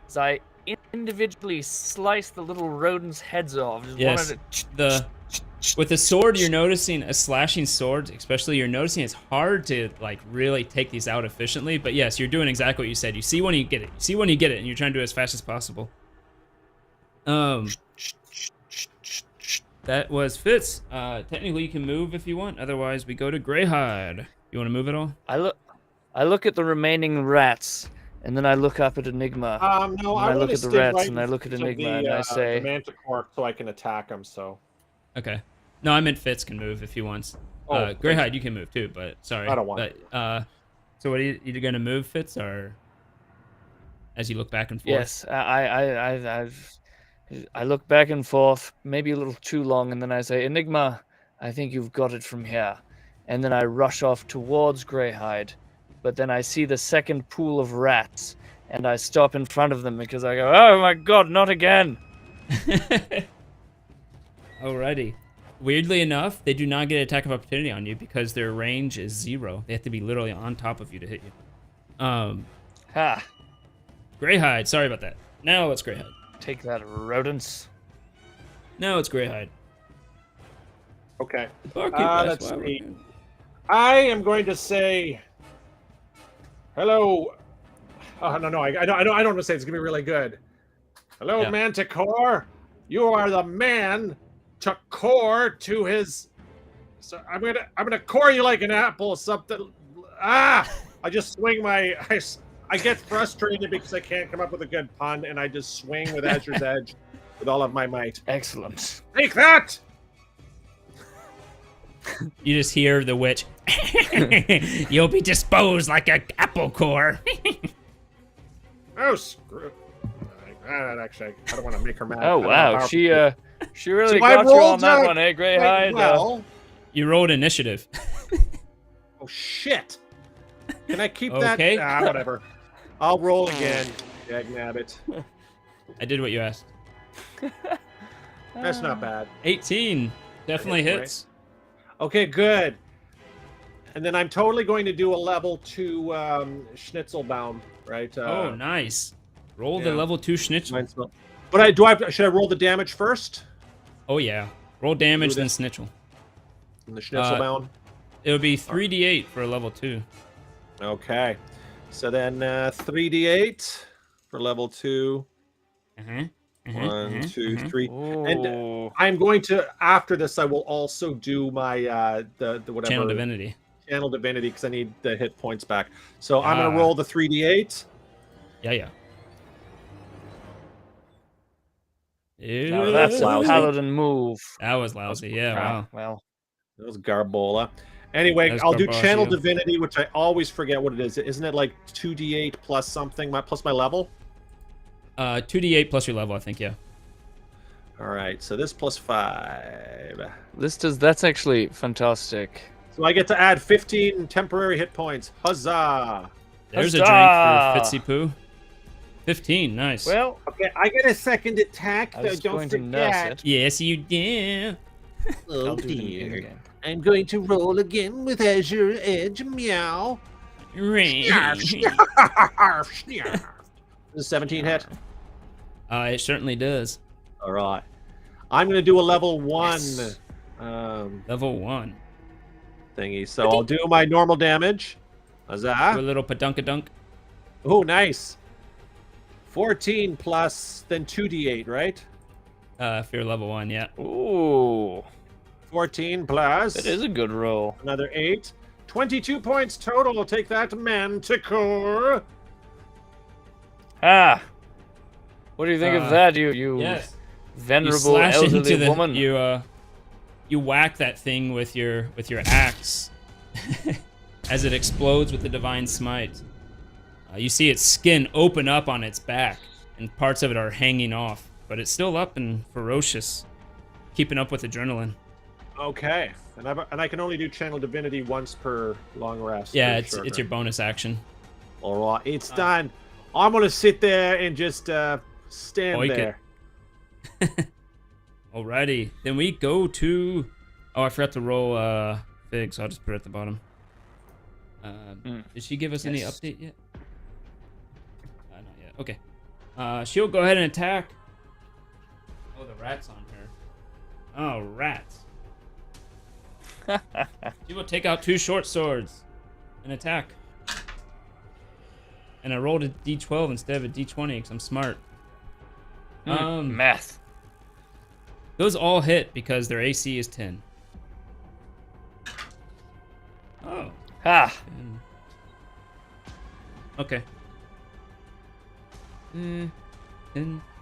As I individually slice the little rodents' heads off. Just Yes. With the sword, you're noticing a slashing sword, especially you're noticing it's hard to like really take these out efficiently. But yes, you're doing exactly what you said. You see when you get it. You see when you get it, and you're trying to do it as fast as possible. That was Fitz. Technically, you can move if you want. Otherwise, we go to Greyhide. You want to move at all? I look at the remaining rats, and then I look up at Enigma. No, And I look wanna at the stay rats, right and I in look at front of Enigma, and I say- the Manticore so I can attack him. So Okay. No, I meant Fitz can move if he wants. Oh, Greyhide, you can move too, but sorry. I don't want But, so what are you gonna move, Fitz, or as you look back and forth? Yes, I look back and forth, maybe a little too long, and then I say, Enigma, I think you've got it from here. And then I rush off towards Greyhide, but then I see the second pool of rats, and I stop in front of them because I go, oh my god, not again! Alrighty. Weirdly enough, they do not get attack of opportunity on you because their range is 0. They have to be literally on top of you to hit you. Ha! Greyhide, sorry about that. Now it's Greyhide. Take that, rodents. Now it's Greyhide. okay. Barkeep, Let's that's why see. we're- I am going to say, hello. Oh no, I don't want to say it's gonna be really good. Hello, Yeah. Manticore. You are the man to core to his. So I'm gonna core you like an apple or something. Ah! I just swing my. I get frustrated because I can't come up with a good pun, and I just swing with Azur's Edge with all of my might. Excellent. Take that! You just hear the witch. You'll be disposed like an apple core. Oh, screw. Actually, I don't want to make her mad. Oh I don't know wow, how she She really So I got you on rolled that out one, eh, Grey quite Hide? well. You rolled initiative. Oh shit! Can I keep Okay. that? Whatever. I'll roll again. Dagnabbit. I did what you asked. That's not bad. 18. Definitely hit, right? hits. Okay, good. And then I'm totally going to do a level 2 Schnitzelbaum, right? Oh, nice. Roll the yeah. level 2 schnitzel. Mine's not- But should I roll the damage first? Oh, yeah. Roll damage, Do then that. schnitzel. In the Schnitzelbaum? It would be 3d8 for level 2. Okay. So then 3d8 for level 2. One, two, three. And Ooh. I'm going to, after this, I will also do my, the whatever. Channel divinity. Channel divinity, because I need the hit points back. So I'm going to roll the 3d8. Yeah. Now that's a lousy. paladin move. That was lousy. Yeah, wow. Well, That was Garbola. Anyway, That's I'll do Garbaggio. channel divinity, which I always forget what it is. Isn't it like 2d8 plus something, plus my level? 2d8 plus your level, I think, yeah. All right, so this plus 5. that's actually fantastic. So I get to add 15 temporary hit points. Huzzah! There's a Huzzah! drink for Fitzy Poo. 15, nice. Well, Okay, I get a second attack, I though. was Don't going to nurse forget. it. Yes, you do. Oh I'll do them dear. again. I'm going to roll again with Azure Edge. Meow. Does 17 hit? It certainly does. All right. I'm going to do a level 1 Yes. um, Level 1. thingy. So I'll do my normal damage. Do a Huzzah. little padunkadunk. Oh, nice. 14 plus then 2d8, right? If you're level 1, yeah. Ooh, 14 plus that is a good roll. another 8. 22 points total. I'll take that Manticore. Ah, what do you think of that, you Yes. You venerable slash elderly into the woman? you whack that thing with your axe as it explodes with the divine smite. You see its skin open up on its back, and parts of it are hanging off, but it's still up and ferocious, keeping up with adrenaline. Okay. And I can only do Channel Divinity once per long rest. Yeah, or it's short your bonus action. All right, it's done. I'm gonna sit there and just stand Oink it. there. Alrighty, then we go to. Oh, I forgot to roll Fig, so I'll just put it at the bottom. Did she give us any Yes. update yet? Not yet. Okay. She'll go ahead and attack. Oh, the rat's on her. Oh, rats. She will take out 2 short swords and attack. And I rolled a d12 instead of a d20 because I'm smart. Math. Those all hit because their AC is 10. Oh. Ah, Okay. And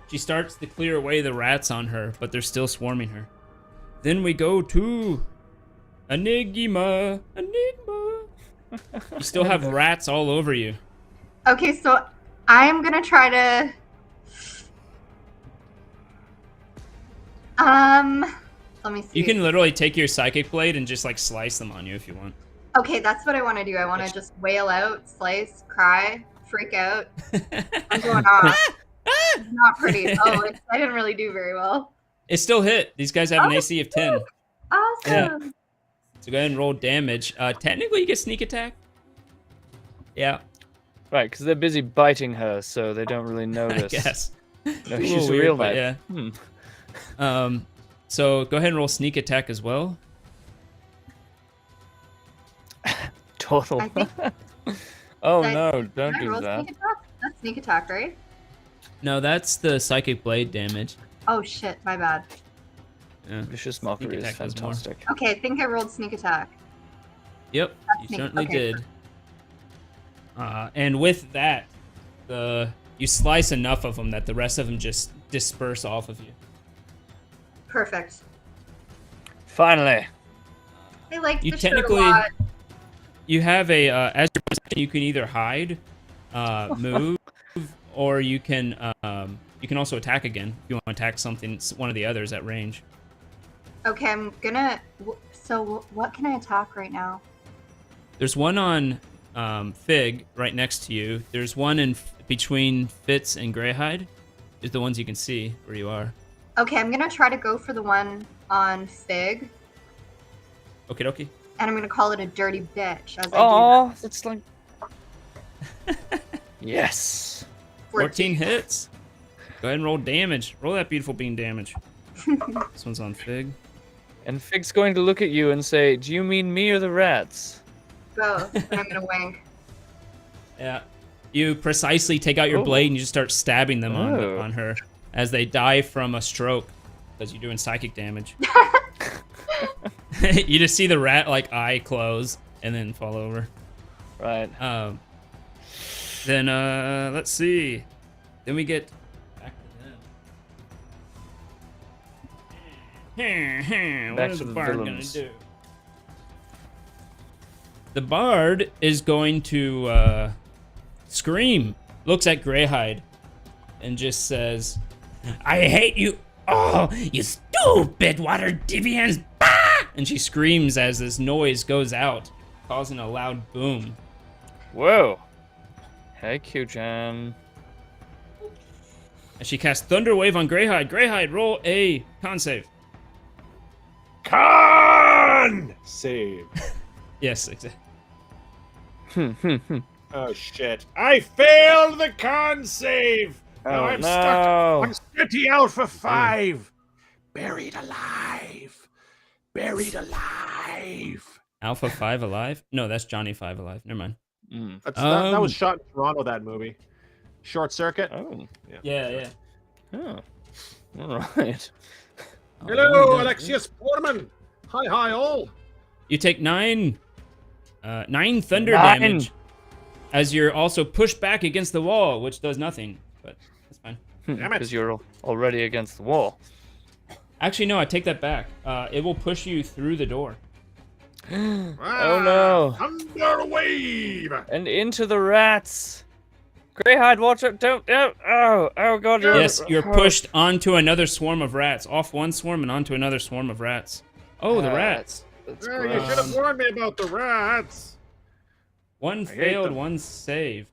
she starts to clear away the rats on her, but they're still swarming her. Then we go to Enigma. You still have rats all over you. Okay, so I'm gonna try to. Let me see. You can literally take your psychic blade and just like slice them on you if you want. Okay, that's what I want to do. I want to just wail out, slice, cry, freak out. I'm going off. It's not pretty. Oh, I didn't really do very well. It still hit. These guys have an Oh, AC of 10. Awesome. So go ahead and roll damage. Technically, you get sneak attack. Yeah, right, because they're busy biting her, so they don't really I notice. guess. No, It's a she's little a weird, real but knife. yeah. So go ahead and roll sneak attack as well. Total. I think- Oh Did I- no, Can don't I do roll that. sneak attack? That's sneak attack, right? No, that's the psychic blade damage. Oh shit, my bad. Yeah. Vicious mockery is attack does more. fantastic. Okay, I think I rolled sneak attack. Yep, That's you sneak- certainly okay. did. And with that, you slice enough of them that the rest of them just disperse off of you. Perfect. Finally. I like You the shirt a technically- lot. You have a as your position, you can either hide, move, or you can You can also attack again if you want to attack one of the others at range. Okay, I'm gonna. So what can I attack right now? There's one on Fig right next to you. There's one in between Fitz and Greyhide. Is the ones you can see where you are. Okay, I'm gonna try to go for the one on Fig, Okie dokie. and I'm gonna call it a dirty bitch as I Oh, that's like. Yes. do that. 14 hits. Go ahead and roll damage. Roll that beautiful bean damage. This one's on Fig. And Fig's going to look at you and say, "Do you mean me or the rats?" Both. And I'm gonna wink. Yeah. You precisely take out your blade and you just start stabbing them on her as they die from a stroke because you're doing psychic damage. You just see the rat like eye close and then fall over. Right. Then let's see. Then we get back to them. What is the bard gonna do? The bard is going to scream, looks at Greyhide, and just says, "I hate you all, you stupid water deviants!" Bah! And she screams as this noise goes out, causing a loud boom. Whoa. Hey, Q-Chan. And she casts Thunder Wave on Greyhide. Greyhide, roll a con save. Con save. Yes, exactly. Oh shit! I failed the con save. Now I'm stuck on City Alpha 5. Buried alive. Buried alive. Alpha 5 alive? No, that's Johnny 5 alive. Never mind. That was shot in Toronto, that movie. Short Circuit. Oh. Yeah. Oh. All right. Hello, Alexius Foreman. Hi, all. You take 9 thunder damage as you're also pushed back against the wall, which does nothing, but that's fine. Damn it. Because you're already against the wall. Actually, no, I take that back. It will push you through the door. Oh no. Thunder wave. And into the rats. Greyhide, watch it. Don't. Oh god. Yes, you're pushed onto another swarm of rats. Off one swarm and onto another swarm of rats. Oh, the rats. That's You should have warned me about the rats. One hate failed, them. one saved.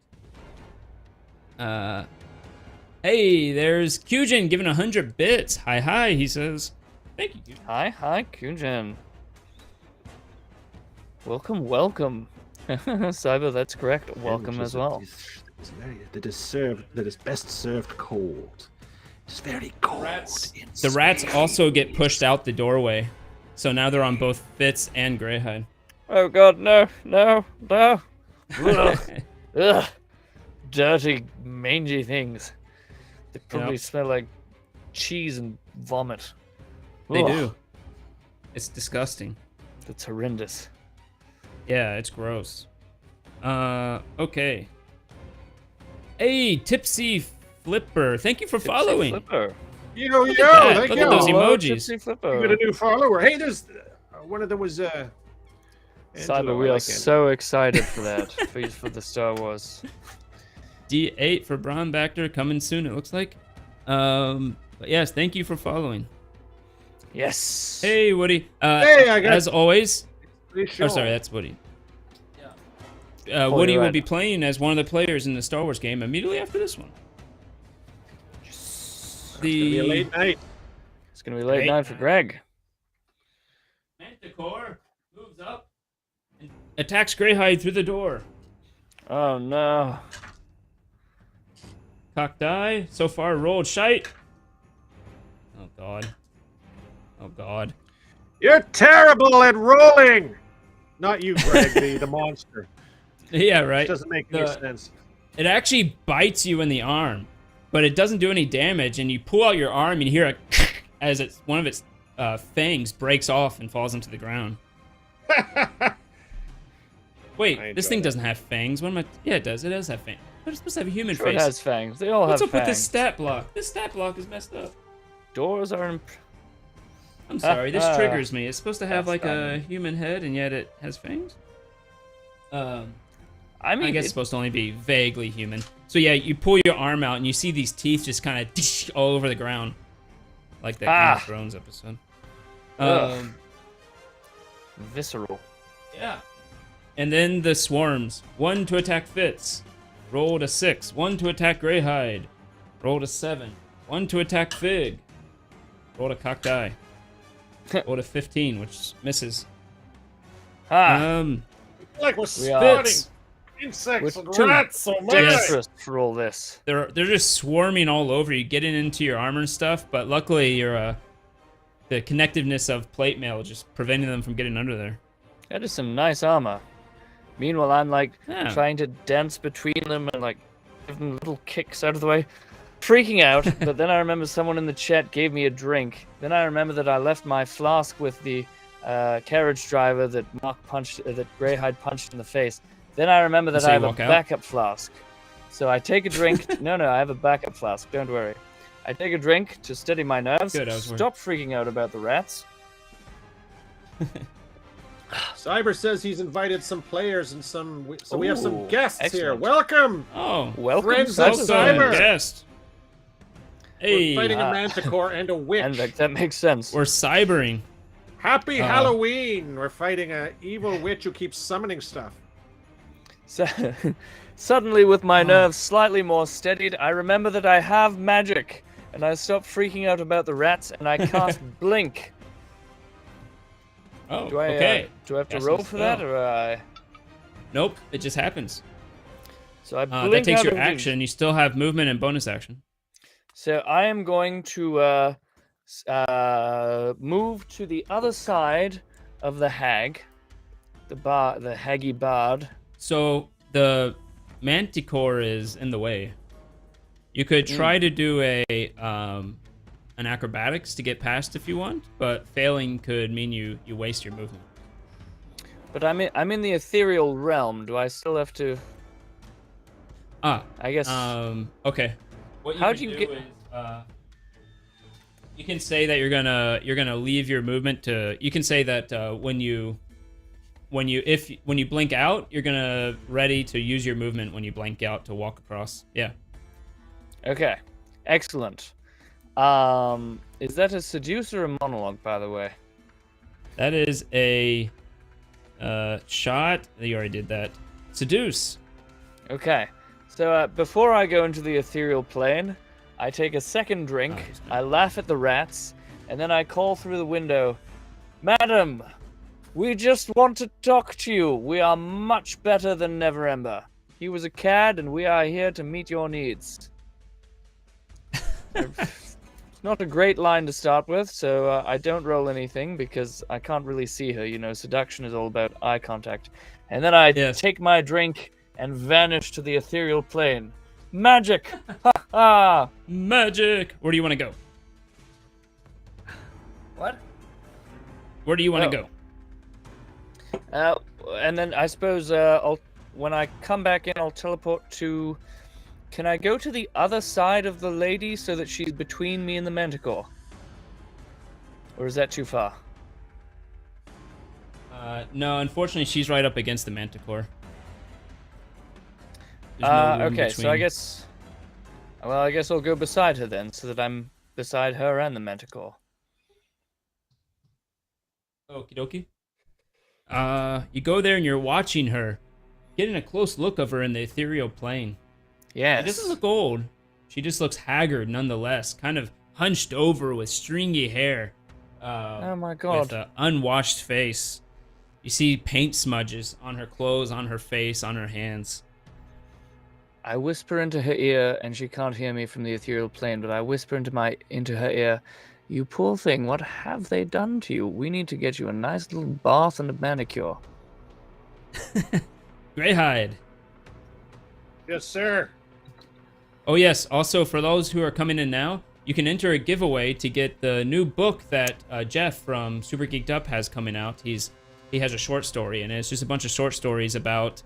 Hey, there's Kyujin giving 100 bits. Hi, he says. Thank you, Kyujin. Hi, Kunjan. Welcome. Cyber, that's correct. Welcome as well. That is best served cold. It's very cold. The rats also get pushed out the doorway. So now they're on both Fitz and Greyhide. Oh god, no. Ugh. Ugh. Dirty, mangy things. They probably smell like cheese and vomit. They Ugh. do. It's disgusting. That's horrendous. Yeah, it's gross. Okay. Hey, Tipsy Flipper, thank you for following. Flipper. Yo, Look at that. thank Look you. at those Hello, emojis. Tipsy Flipper. We got a new follower. Hey, there's one of them was Cyber, we are so excited for that. for the Star Wars. D8 for Braunbacter coming soon, it looks like. But yes, thank you for following. Yes. Hey, Woody. Hey, I got as always. pretty Oh, sure. sorry, that's Woody. Woody will be playing as one of the players in the Star Wars game immediately after this one. It's gonna be a late night. It's gonna be late night for Greg. Manticore moves up and attacks Greyhide through the door. Oh no. Cock die. So far rolled shite. Oh god. You're terrible at rolling. Not you, Greg, the monster. Yeah, It right. doesn't make any sense. It actually bites you in the arm, but it doesn't do any damage. And you pull out your arm and you hear a as one of its fangs breaks off and falls into the ground. Wait, this thing doesn't have fangs. What am I? Yeah, it does. It does have fangs. But it's supposed to have a human Sure, face. it has fangs. They all What's have up with fangs. this stat block? This stat block is messed up. Doors are. I'm sorry, this Ah. triggers me. It's supposed to have That's like a fine. human head, and yet it has fangs. I mean, I guess it's supposed to only be vaguely human. So yeah, you pull your arm out and you see these teeth just kind of all over the ground, like that Game of Thrones episode. Visceral. Yeah. And then the swarms. 1 to attack Fitz. Rolled a 6. 1 to attack Greyhide. Rolled a 7. 1 to attack Fig. Rolled a cocked eye. Rolled a 15, which misses. Like we're spotting insects and rats so much. Dexterous for all this. They're just swarming all over you, getting into your armor and stuff. But luckily, the connectiveness of plate mail is just preventing them from getting under there. That is some nice armor. Meanwhile, I'm like Yeah. trying to dance between them and like give them little kicks out of the way, freaking out. But then I remember someone in the chat gave me a drink. Then I remember that I left my flask with the carriage driver that that Greyhide punched in the face. Then I remember that So I you have a walk out? backup flask. So I take a drink. No, I have a backup flask. Don't worry. I take a drink to steady my nerves. Good, I was worried. Stop freaking out about the rats. Cyber says he's invited some players and so we have some Ooh, guests here. excellent. Welcome. Oh, Welcome, Friends of Cyber. Cyber. guest. Hey, We're fighting a manticore and a witch. And that makes sense. we're cybering. Happy Halloween. We're fighting a evil witch who keeps summoning stuff. So, suddenly, with my nerves slightly more steadied, I remember that I have magic, and I stop freaking out about the rats, and I cast blink. Oh, Do I okay. do I have to Guess roll it's for that, no. or Nope, it just happens. so I blink That takes out your of action. You still have movement and bonus action. So I am going to move to the other side of the hag, the haggy bard. So the manticore is in the way. You could try to do an acrobatics to get past if you want, but failing could mean you waste your movement. But I'm in the ethereal realm. Do I still have to? I guess. Okay. What How'd can you do get- is, you can say that you're gonna leave your movement to. You can say that when you blink out, you're gonna ready to use your movement when you blink out to walk across. Yeah. Okay, excellent. Is that a seduce or a monologue, by the way? That is a shot. You already did that. Seduce. Okay, so before I go into the ethereal plane, I take a second drink, he's good. I laugh at the rats, and then I call through the window, "Madam, we just want to talk to you. We are much better than Neverember. He was a cad, and we are here to meet your needs." It's not a great line to start with, so I don't roll anything because I can't really see her. You know, seduction is all about eye contact. And then I Yes. take my drink and vanish to the ethereal plane. Magic! Ha ha! Magic. Where do you want to go? What? Where do you want to Oh. go? And then I suppose when I come back in, I'll teleport to. Can I go to the other side of the lady so that she's between me and the manticore? Or is that too far? No, unfortunately, she's right up against the manticore. There's no room Okay, so I between. guess. Well, I guess I'll go beside her then, so that I'm beside her and the manticore. Okie dokie. You go there and you're watching her, getting a close look of her in the ethereal plane. Yes. She doesn't look old. She just looks haggard nonetheless, kind of hunched over with stringy hair. Oh my god. With an unwashed face. You see paint smudges on her clothes, on her face, on her hands. I whisper into her ear, and she can't hear me from the ethereal plane, but I whisper into her ear, "You poor thing, what have they done to you? We need to get you a nice little bath and a manicure." Greyhide. Yes, sir. Oh yes, also for those who are coming in now, you can enter a giveaway to get the new book that Jeff from Super Geeked Up has coming out. He has a short story, and it's just a bunch of short stories about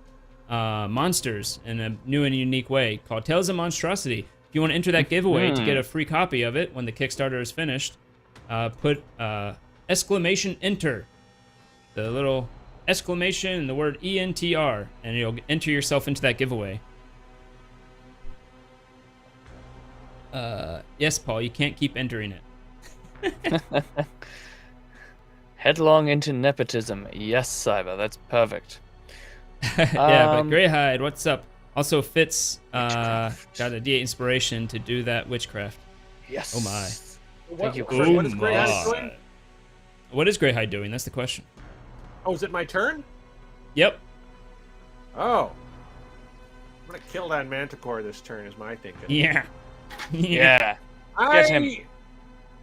monsters in a new and unique way called Tales of Monstrosity. If you want to enter that giveaway to get a free copy of it when the Kickstarter is finished, put exclamation enter, the little exclamation and the word ENTR, and you'll enter yourself into that giveaway. Yes, Paul, you can't keep entering it. Headlong into nepotism. Yes, Cyber, that's perfect. Yeah, but Greyhide, what's up? Also, Fitz got a D8 inspiration to do that witchcraft. Yes. Oh my. Thank you. What is Greyhide doing? What is Greyhide doing? That's the question. Oh, is it my turn? Yep. Oh. I'm gonna kill that Manticore this turn, is my thinking. Yeah. Yeah. I him.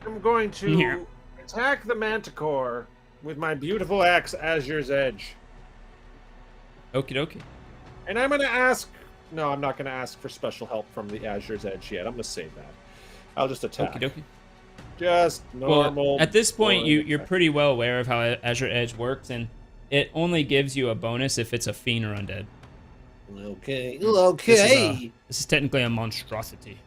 am going to attack the Manticore with my beautiful axe, Azure's Edge. Okie dokie. And I'm gonna ask... No, I'm not gonna ask for special help from the Azure's Edge yet. I'm gonna save that. I'll just attack. Okie dokie. Just normal... Well, at this point, boring you're attack. pretty well aware of how Azure Edge works, and it only gives you a bonus if it's a fiend or undead. Okay. This is technically a monstrosity.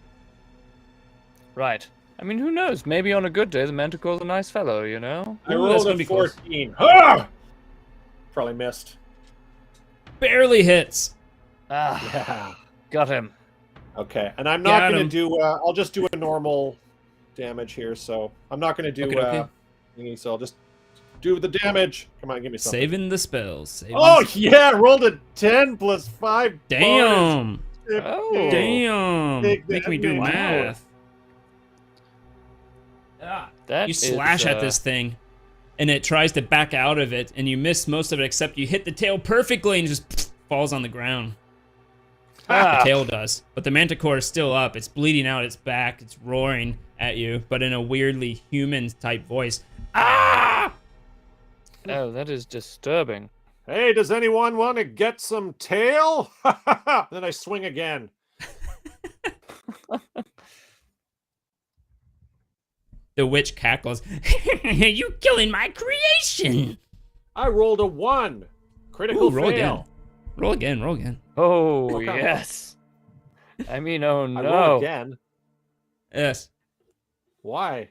Right. I mean, who knows? Maybe on a good day, the Manticore's a nice fellow, you know? I Ooh, rolled that's a gonna be close. 14. Ah! Probably missed. Barely hits. Ah, Yeah. got him. Okay, and I'm not Got gonna him. do... I'll just do a normal damage here, so... I'm not gonna do... Okay. Thingy, so I'll just do the damage. Come on, give me something. Saving the spells. Saving Oh, the... yeah! Rolled a 10 plus 5 Damn. Oh. Damn. Big Make me do damage. math. That You is, slash at this thing, and it tries to back out of it, and you miss most of it, except you hit the tail perfectly and it just falls on the ground. Ah, The tail does. But the Manticore is still up. It's bleeding out its back. It's roaring at you, but in a weirdly human-type voice. Ah! oh, that is disturbing. Hey, does anyone want to get some tail? Then I swing again. The witch cackles. You killing my creation! I rolled a 1. Critical Ooh, roll fail. again. Roll again. Roll again. Oh, come on. yes. I mean, oh I roll no. again. Yes. Why?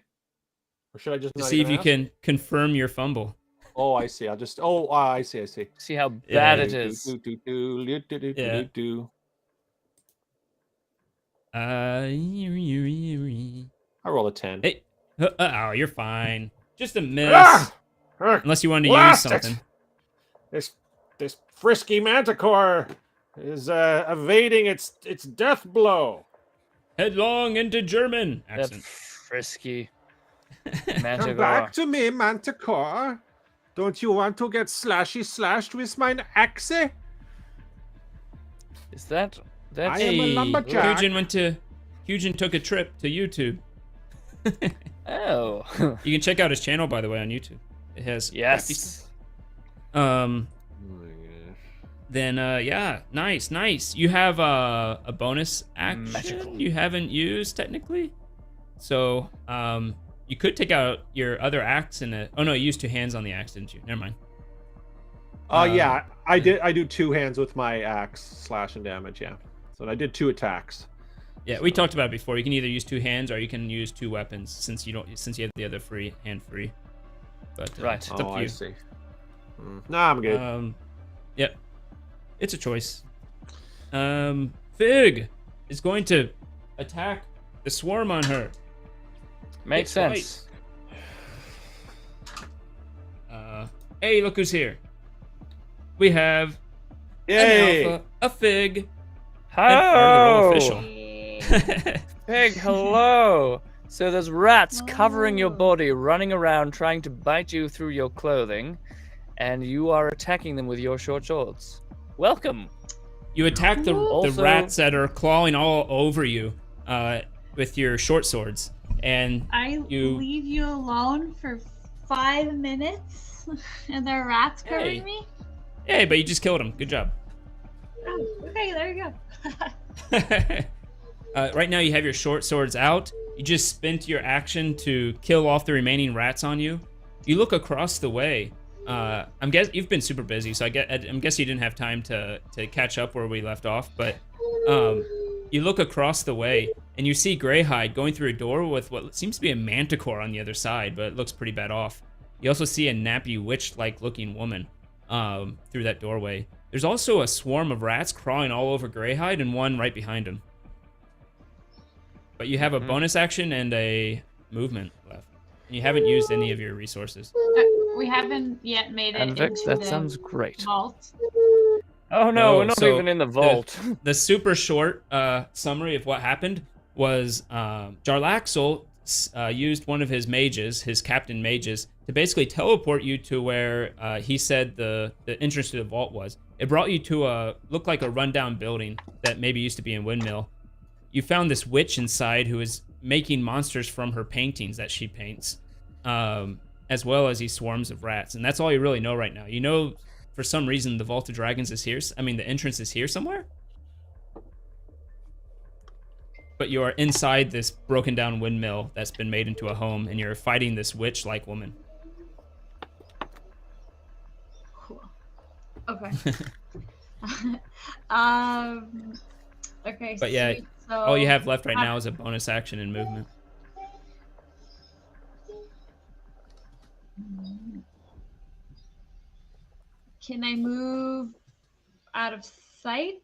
Or should I just To not see if even you ask? can confirm your fumble. Oh, I see. I'll just... Oh, I see. See how Yeah, bad it is. Yeah. I roll a 10. Hey. Oh, you're fine. Just a miss. Ah! Unless you wanted to use Blast it! something. This frisky Manticore is evading its death blow. Headlong into German That accent. frisky Come Manticore. back to me, Manticore. Don't you want to get slashed with mine axe? Is that I am a lumberjack. Hugin took a trip to YouTube. Oh. You can check out his channel, by the way, on YouTube. It has crappy Yes. stuff. Then yeah, nice. You have a bonus action Magical. you haven't used technically, so you could take out your other axe and oh no, you used 2 hands on the axe, didn't you? Never mind. Yeah, I did. I do 2 hands with my axe, slash and damage. Yeah, so I did 2 attacks. Yeah, we talked about it before. You can either use 2 hands or you can use 2 weapons since you have the other hand free. But Right. it's up to I you. see. Nah, I'm good. Yep. It's a choice. Fig is going to attack the swarm on her. Makes Hit sense. twice. Hey, look who's here. We have Yay! an alpha, a fig, and our little official. Pig, hello. So there's rats covering your body, running around trying to bite you through your clothing, and you are attacking them with your short swords. Welcome. You attack the Also- rats that are clawing all over you with your short swords, and I You- leave you alone for 5 minutes, and there are rats covering Hey. me. hey, but you just killed him. Good job. Oh, okay, there you go. Right now you have your short swords out. You just spent your action to kill off the remaining rats on you. You look across the way. I'm guess you've been super busy, so I'm guessing you didn't have time to catch up where we left off. But you look across the way and you see Greyhide going through a door with what seems to be a manticore on the other side, but it looks pretty bad off. You also see a nappy witch-like looking woman. through that doorway. There's also a swarm of rats crawling all over Greyhide and one right behind him. But you have a bonus action and a movement left. And you haven't used any of your resources. We haven't yet made it And Vex, into that the sounds great. vault. Oh no, we're not so even in the vault. The super short summary of what happened was Jarlaxle used one of his mages, his captain mages, to basically teleport you to where he said the entrance to the vault was. It brought you to looked like a rundown building that maybe used to be in Windmill. You found this witch inside who is making monsters from her paintings that she paints, as well as these swarms of rats. And that's all you really know right now. You know, for some reason, the Vault of Dragons is here. I mean, the entrance is here somewhere. But you are inside this broken down windmill that's been made into a home, and you're fighting this witch-like woman. Cool. Okay. Okay. But yeah, sweet. So all you have left right now is a bonus action and movement. Can I move out of sight?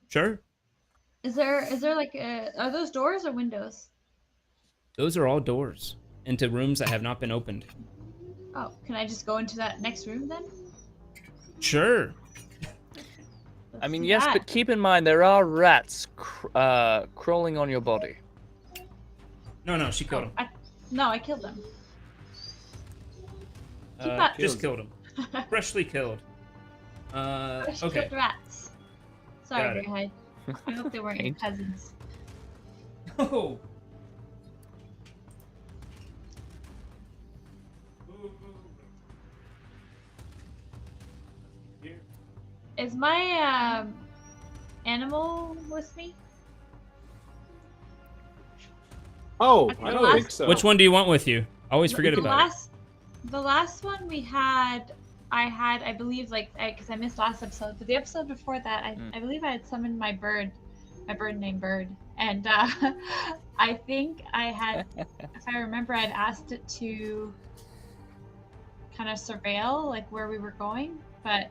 Sure. Is there like are those doors or windows? Those are all doors into rooms that have not been opened. Oh, can I just go into that next room then? Sure. I mean, do yes, that. but keep in mind there are rats crawling on your body. No, she killed him. No, I killed them. Keep Uh, that. just killed him. Freshly killed. Fresh Okay. killed rats. Got Sorry, it. Greyhide. I hope they weren't your Ain't. cousins. Oh. Is my animal with me? Oh, Okay, I the don't think last- so. Which one do you want with you? I always forget The about it. last one we had, I believe, like, because I missed last episode, but the episode before that, I believe I had summoned my bird named Bird, and I think I had, if I remember, I'd asked it to kind of surveil like where we were going, but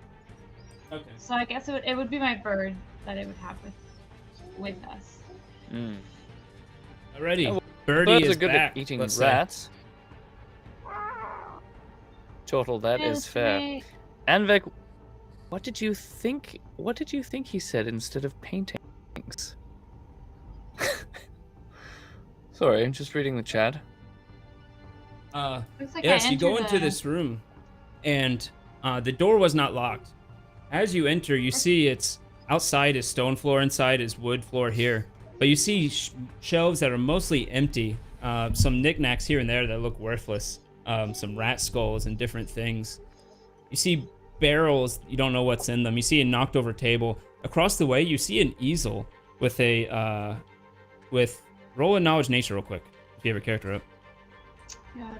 Okay. so I guess it would be my bird that it would have with us. Mm. Alrighty. Oh, Birdie Birds is are good back. at eating let's say. rats. Total, that is Yes, fair. mate. Anvek, what did you think? What did you think he said instead of paintings? Sorry, I'm just reading the chat. Looks like I Yes, you go entered into this room, and the door was not locked. As you enter, you see it's outside is stone floor, inside is wood floor here. But you see shelves that are mostly empty. Some knickknacks here and there that look worthless. Some rat skulls and different things. You see barrels, you don't know what's in them. You see a knocked over table. Across the way, you see an easel with a roll a knowledge nature real quick if you have a character up. Got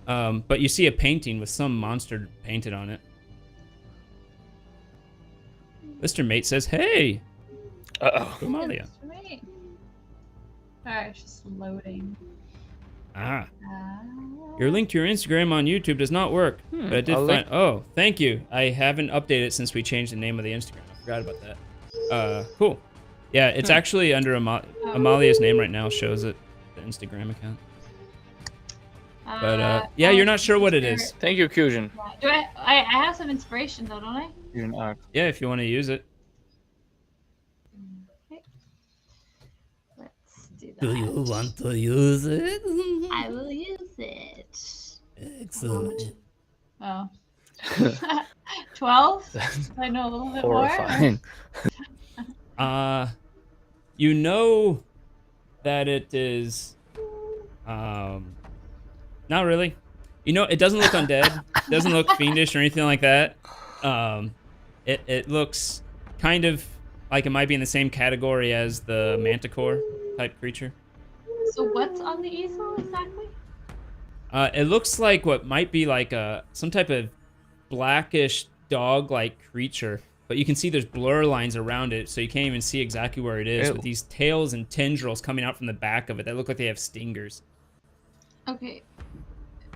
it. But you see a painting with some monster painted on it. Mr. Mate says, "Hey, Uh-oh. Amalia." Sweet. Alright, it's just loading. Ah, your link to your Instagram on YouTube does not work. But I did I'll find. link- Oh, thank you. I haven't updated since we changed the name of the Instagram. I forgot about that. Cool. Yeah, it's actually under Amalia's name right now. Shows it the Instagram account. But yeah, you're not sure what it is. Thank you, Kyujin. Do I have some inspiration though, don't I? Kyujin Arc. Yeah, if you want to use it. Okay. Let's do that. Do you want to use it? I will use it. Excellent. Oh. 12? I know a little bit more. Horrifying. You know that it is not really. You know, it doesn't look undead. It doesn't look fiendish or anything like that. It looks kind of like it might be in the same category as the manticore type creature. So what's on the easel exactly? It looks like what might be like some type of blackish dog-like creature, but you can see there's blur lines around it, so you can't even see exactly where it is, Ew. with these tails and tendrils coming out from the back of it that look like they have stingers. Okay.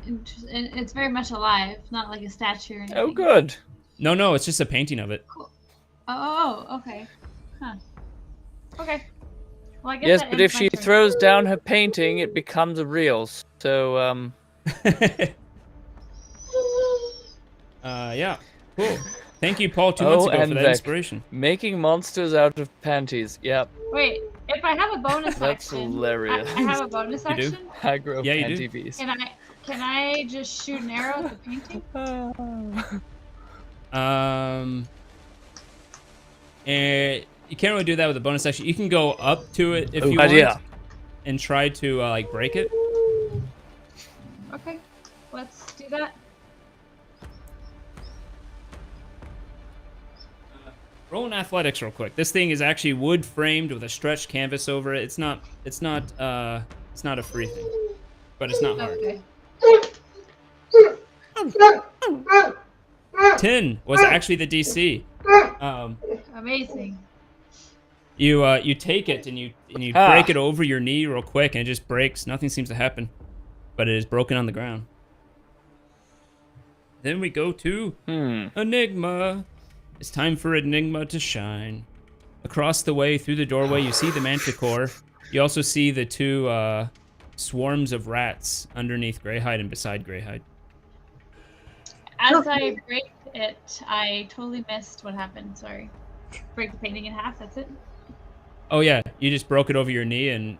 It's very much alive, not like a statue or anything. Oh, good. No, it's just a painting of it. Cool. Oh, okay. Huh. Okay. Well, I guess Yes, that but ends if my she turn. throws down her painting, it becomes a reels. So, Yeah, cool. Thank you, Paul, 2 months Oh, ago for and that Vec. inspiration. Making monsters out of panties. Yep, Wait, if I have a bonus that's action, hilarious. I have a bonus You do? action. Aggro Yeah, you do. panty beast. Can I just shoot an arrow at the painting? You can't really do that with a bonus action. You can go up to it if Oh, you want, idea. and try to like break it. Okay, let's do that. Roll an athletics real quick. This thing is actually wood framed with a stretched canvas over it. It's not a free thing, but it's not hard. Okay. 10 was actually the DC. Amazing. You take it and you break it over your knee real quick, and it just breaks. Nothing seems to happen, but it is broken on the ground. Then we go to Enigma. It's time for Enigma to shine. Across the way through the doorway, you see the manticore. You also see the two swarms of rats underneath Greyhide and beside Greyhide. As I break it, I totally missed what happened. Sorry. Break the painting in half. That's it. Oh yeah, you just broke it over your knee and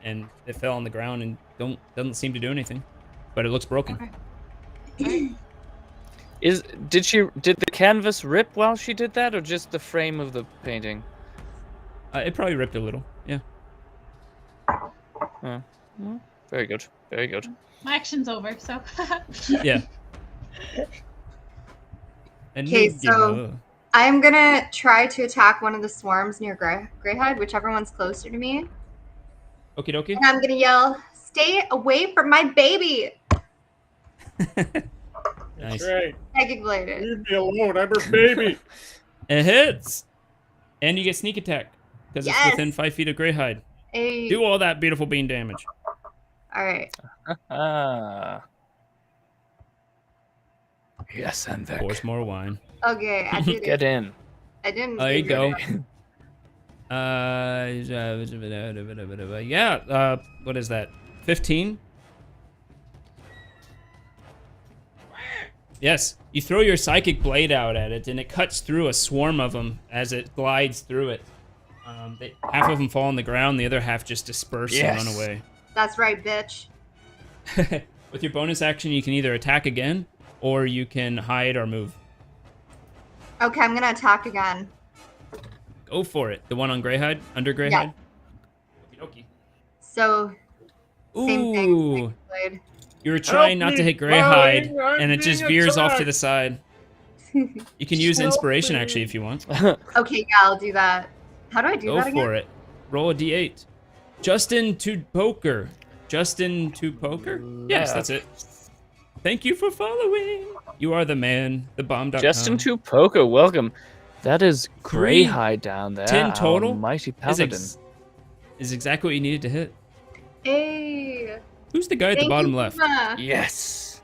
it fell on the ground and doesn't seem to do anything, but it looks broken. Okay. Did the canvas rip while she did that, or just the frame of the painting? It probably ripped a little. Yeah. Well, very good. Very good. My action's over, so. Yeah. Okay, so I'm gonna try to attack one of the swarms near Greyhide, whichever one's closer to me. Okie dokie. And I'm gonna yell, "Stay away from my baby!" Nice. That's right. Psychic bladed. Leave me alone. I'm her baby. It hits, and you get sneak attack because Yes. it's within 5 feet of Greyhide. Hey. Do all that beautiful bean damage. All right. Yes, and Vec. Pour some more wine. Okay, I did Get it. in. I didn't. There you figure go. it out. Yeah. What is that? 15. Yes. You throw your psychic blade out at it, and it cuts through a swarm of them as it glides through it. Half of them fall on the ground, the other half just disperse and run away. That's right, bitch. With your bonus action, you can either attack again, or you can hide or move. Okay, I'm gonna attack again. Go for it. The one on Greyhide? Under Greyhide? Yeah. Okie So, same Ooh. thing. Psychic blade. You were trying not to hit Greyhide, darling, I'm and it just being veers off to attacked. the side. You can use Help inspiration, me. actually, if you want. Okay, yeah, I'll do that. How do I do Go that again? for it. Roll a d8. Justin to poker. Justin to poker? Yes, that's it. Thank you for following. You are the man, the bomb.com. Justin to Poco, welcome. That is Three, Greyhide down there. 10 total. Mighty is, paladin. is exactly what you needed to hit. Hey. Who's the guy at the Thank bottom you, left? Puma. Yes.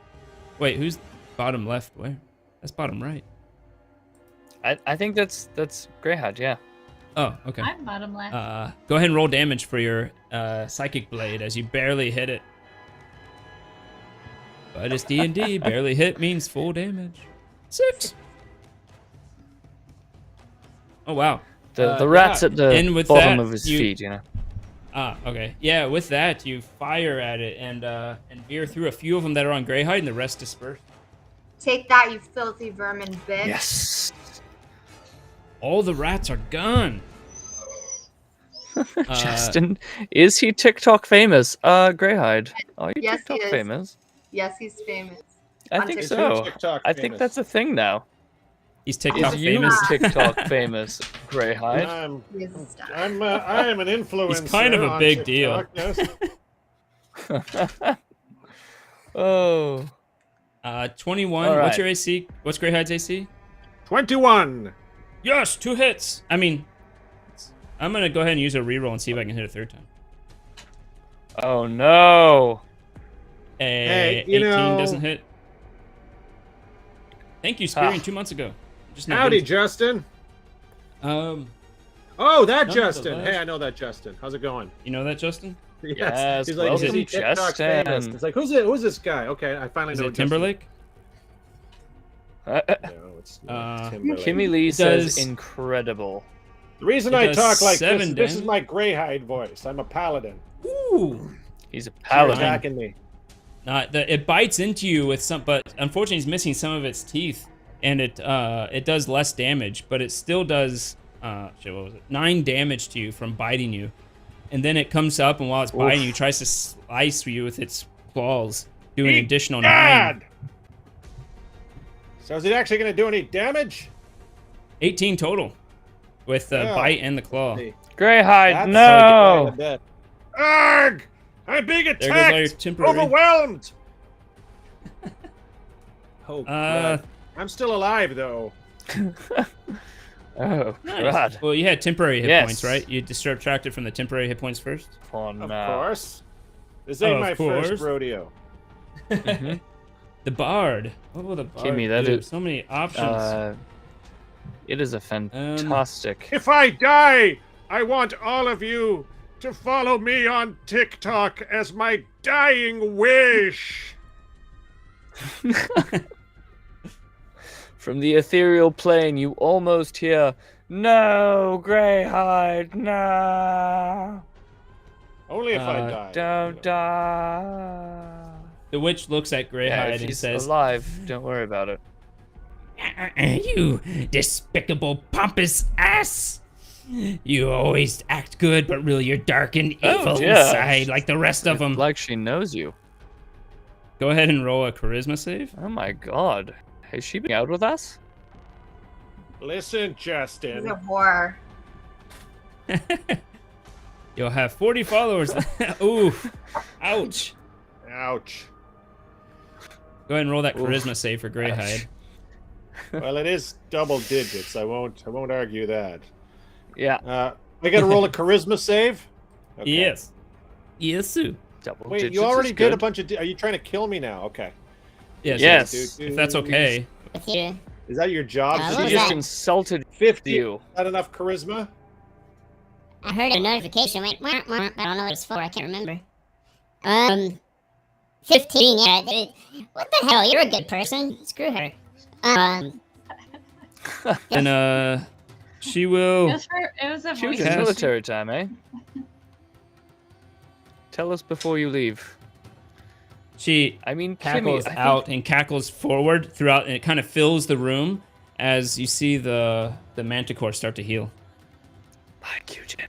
Wait, who's bottom left? Where? That's bottom right. I think that's Greyhide, yeah. Oh, okay. I'm bottom left. Go ahead and roll damage for your psychic blade as you barely hit it. But it's D&D. Barely hit means full damage. 6. Oh wow. The rat's yeah. at the And with bottom that, of his you- feet, you know. Ah, okay. Yeah, with that you fire at it and veer through a few of them that are on Greyhide, and the rest disperse. Take that, you filthy vermin, bitch. Yes. All the rats are gone. Justin, is he TikTok famous? Greyhide, are you Yes, he TikTok is. famous? Yes, he's famous. I On think TikTok. so. TikTok I think famous. that's a thing now. He's TikTok Is you famous. TikTok famous, Greyhide? He is a star. I am an influencer. He's kind of a on big TikTok, deal. Yes. Oh. 21. All What's right. your AC? What's Greyhide's AC? 21. Yes, 2 hits. I mean, I'm gonna go ahead and use a reroll and see if I can hit a third time. Oh no. Hey, you 18 know- doesn't hit. Thank you, Spearing, 2 months ago. Just not Howdy, been- Justin. Um, Oh, that None Justin. of the Hey, I know that Justin. How's it going? you know that, Justin? Yes, He's like, welcome, "Isn't he TikTok's famous?" Justin. It's like, who's this guy? Okay, I finally Is know it Timberlake? No, it's not Timberlake. Kimmy Lee It says does- incredible. The reason It I does talk like 7 this is damage. my Greyhide voice. I'm a paladin. Ooh. He's a You're paladin. attacking me. It bites into you with some, but unfortunately, it's missing some of its teeth, and it does less damage, but it still does. Shit, what was it? 9 damage to you from biting you, and then it comes up, and while it's biting you, tries to slice you with its claws, doing an additional 9. Dad! So is it actually going to do any damage? 18 total, with the Yeah. bite and the claw. See, Greyhide, that's no! quite a bit. Arg! I'm being There goes all your attacked! temporary. Overwhelmed! Oh, Uh, God. I'm still alive, though. Oh, Nice. God. Well, you had temporary hit Yes. points, right? You subtracted from the temporary hit points first. Oh, Of no. course. This ain't Of my course. first rodeo. Mhm. The Bard. What will the Bard Kimmy, that do? is- So many options. It is a fantastic. If I die, I want all of you to follow me on TikTok as my dying wish. From the ethereal plane, you almost hear, "No, Greyhide, no! Only if I Uh, die. Don't die!" The witch looks at Yeah, Greyhide if and he's says, alive, don't worry about it. "You despicable, pompous ass! You always act good, but really you're dark and evil yeah. inside, like the rest of It's them." like she knows you. Go ahead and roll a charisma save. Oh my god. Has she been out with us? Listen, He's Justin. a whore. You'll have 40 followers. Ooh, ouch. Ouch. Go ahead and roll that Oof. charisma save for Greyhide. Well, it is double digits. I won't argue that. Yeah, I got to roll a charisma save. Okay. Yes. Yes, sir. double Wait, digits you already is did a good. bunch of. Are you trying to kill me now? Okay. Yes. Yes. If that's okay. Here. Is that your job? What She was Steve? just that? insulted 50. you. Is that enough charisma? I heard a notification went wah, wah. I don't know what it's for. I can't remember. 15. Yeah. What the hell? You're a good person. Screw her. And she It will. was, it was a She was voice. in Yes. military time, eh? Tell us before you leave. She I mean, Kimmy, cackles I think- out and cackles forward throughout, and it kind of fills the room as you see the manticore start to heal. Bye, Kyujin.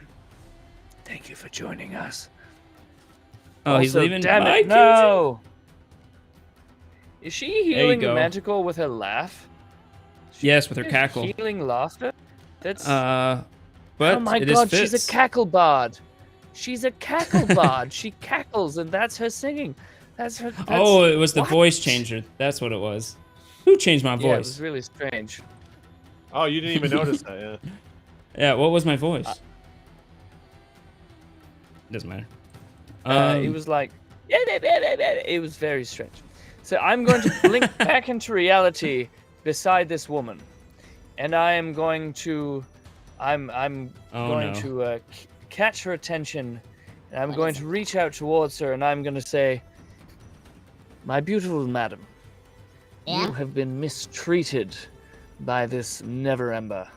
Thank you for joining us. Oh, he's Also, leaving. Damn Bye, it, no! Is she you healing the go. manticore with her laugh? Yes, with her She's cackle. Healing laughter? That's... But oh my it god, is she's a fits. cackle bard. She's a cackle bard. She cackles, and that's her singing. That's her. That's, Oh, it was the what? voice changer. That's what it was. Who changed my Yeah, it was voice? really strange. Oh, you didn't even notice that. Yeah. Yeah, what was my voice? Doesn't matter. It was like, it was very strange. So I'm going to blink back into reality beside this woman, and I am going to, I'm Oh, going no. to catch her attention, and I'm What going is to reach out towards her, and I'm going to say, "My beautiful madam, Yeah? you have been mistreated by this Never-Ember.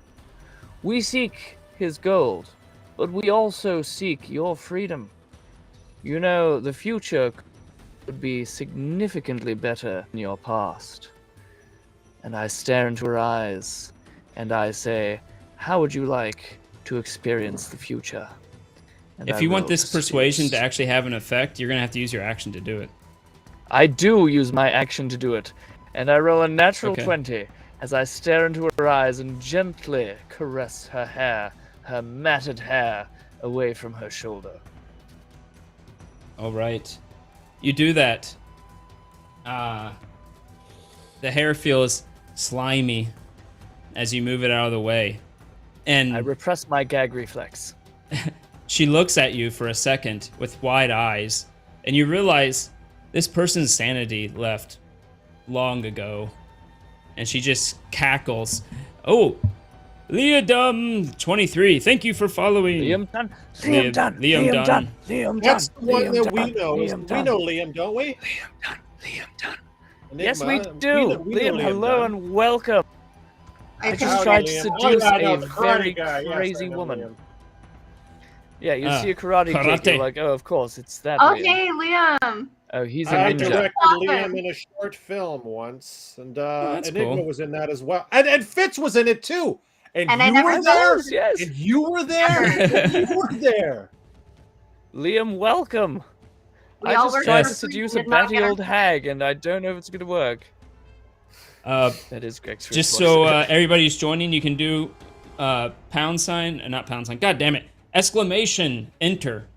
We seek his gold, but we also seek your freedom. You know, the future could be significantly better than your past." And I stare into her eyes, and I say, "How would you like to experience the future?" And If I you want roll this a persuasion six. to actually have an effect, you're gonna have to use your action to do it. I do use my action to do it, and I roll a natural Okay. 20 as I stare into her eyes and gently caress her hair, her matted hair, away from her shoulder. All right, you do that. The hair feels slimy as you move it out of the way, and I repress my gag reflex. she looks at you for a second with wide eyes, and you realize this person's sanity left long ago, and she just cackles. Oh, Leodum23, thank you for following. Liam Dunn. Liam Dunn. Liam That's Dunn. the one Liam that we Dunn. know. Liam We Dunn. know Liam, don't we? Liam Dunn. Enigma. Yes, we do. We know Liam, hello Dunn. and welcome. I I can just Howdy, tried to Liam. seduce I know, a the karate very guy. Yes, I crazy know woman. Liam. Yeah, you see a karate kid, karate. you're like, oh, of course, it's that Liam. Okay, Liam. Oh, he's a I ninja. directed Awesome. Liam in a short film once, and that's Enigma cool. was in that as well, and Fitz was in it too. And And I you never were there. was, yes. And you were there. And you were there. Liam, welcome. We I all just worked tried for to free, seduce we a did not batty get our old hag, and I don't know if it's going to work. That is Greg's Just response. so everybody's joining, you can do pound sign, not pound sign. God damn it! Exclamation enter,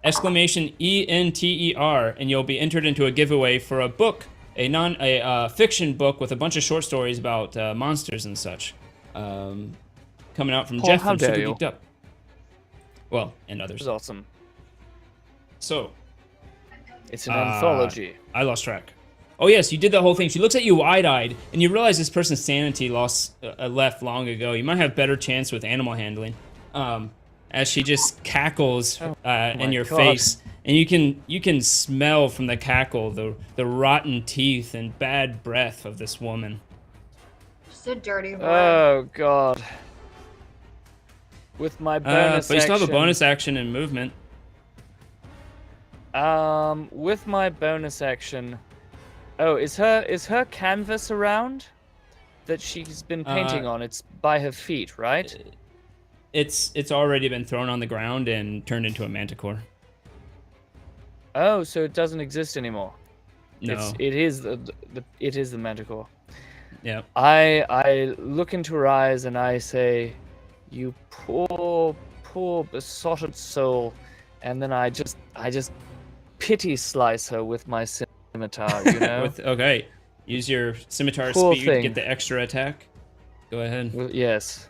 exclamation ENTER, and you'll be entered into a giveaway for a book, a fiction book with a bunch of short stories about monsters and such. Coming out from Paul, Jeff how from Super dare you. Geeked Up. Well, and This others. is awesome. So It's an anthology. I lost track. Oh yes, you did the whole thing. She looks at you wide-eyed, and you realize this person's sanity left long ago. You might have better chance with animal handling, as she just cackles in your God. face, and you can smell from the cackle the rotten teeth and bad breath of this woman. Just a dirty whore. Oh, God. With my bonus But you still have a action- bonus action and movement. With my bonus action... Oh, is her canvas around? That she's been painting on? It's by her feet, right? It's already been thrown on the ground and turned into a manticore. Oh, so it doesn't exist anymore. No. It is the manticore. Yeah. I look into her eyes and I say, "You poor besotted soul," and then I just pity slice her with my scimitar, you know. Okay. Use your scimitar Poor speed to thing. get the extra attack. Go ahead. Well, yes.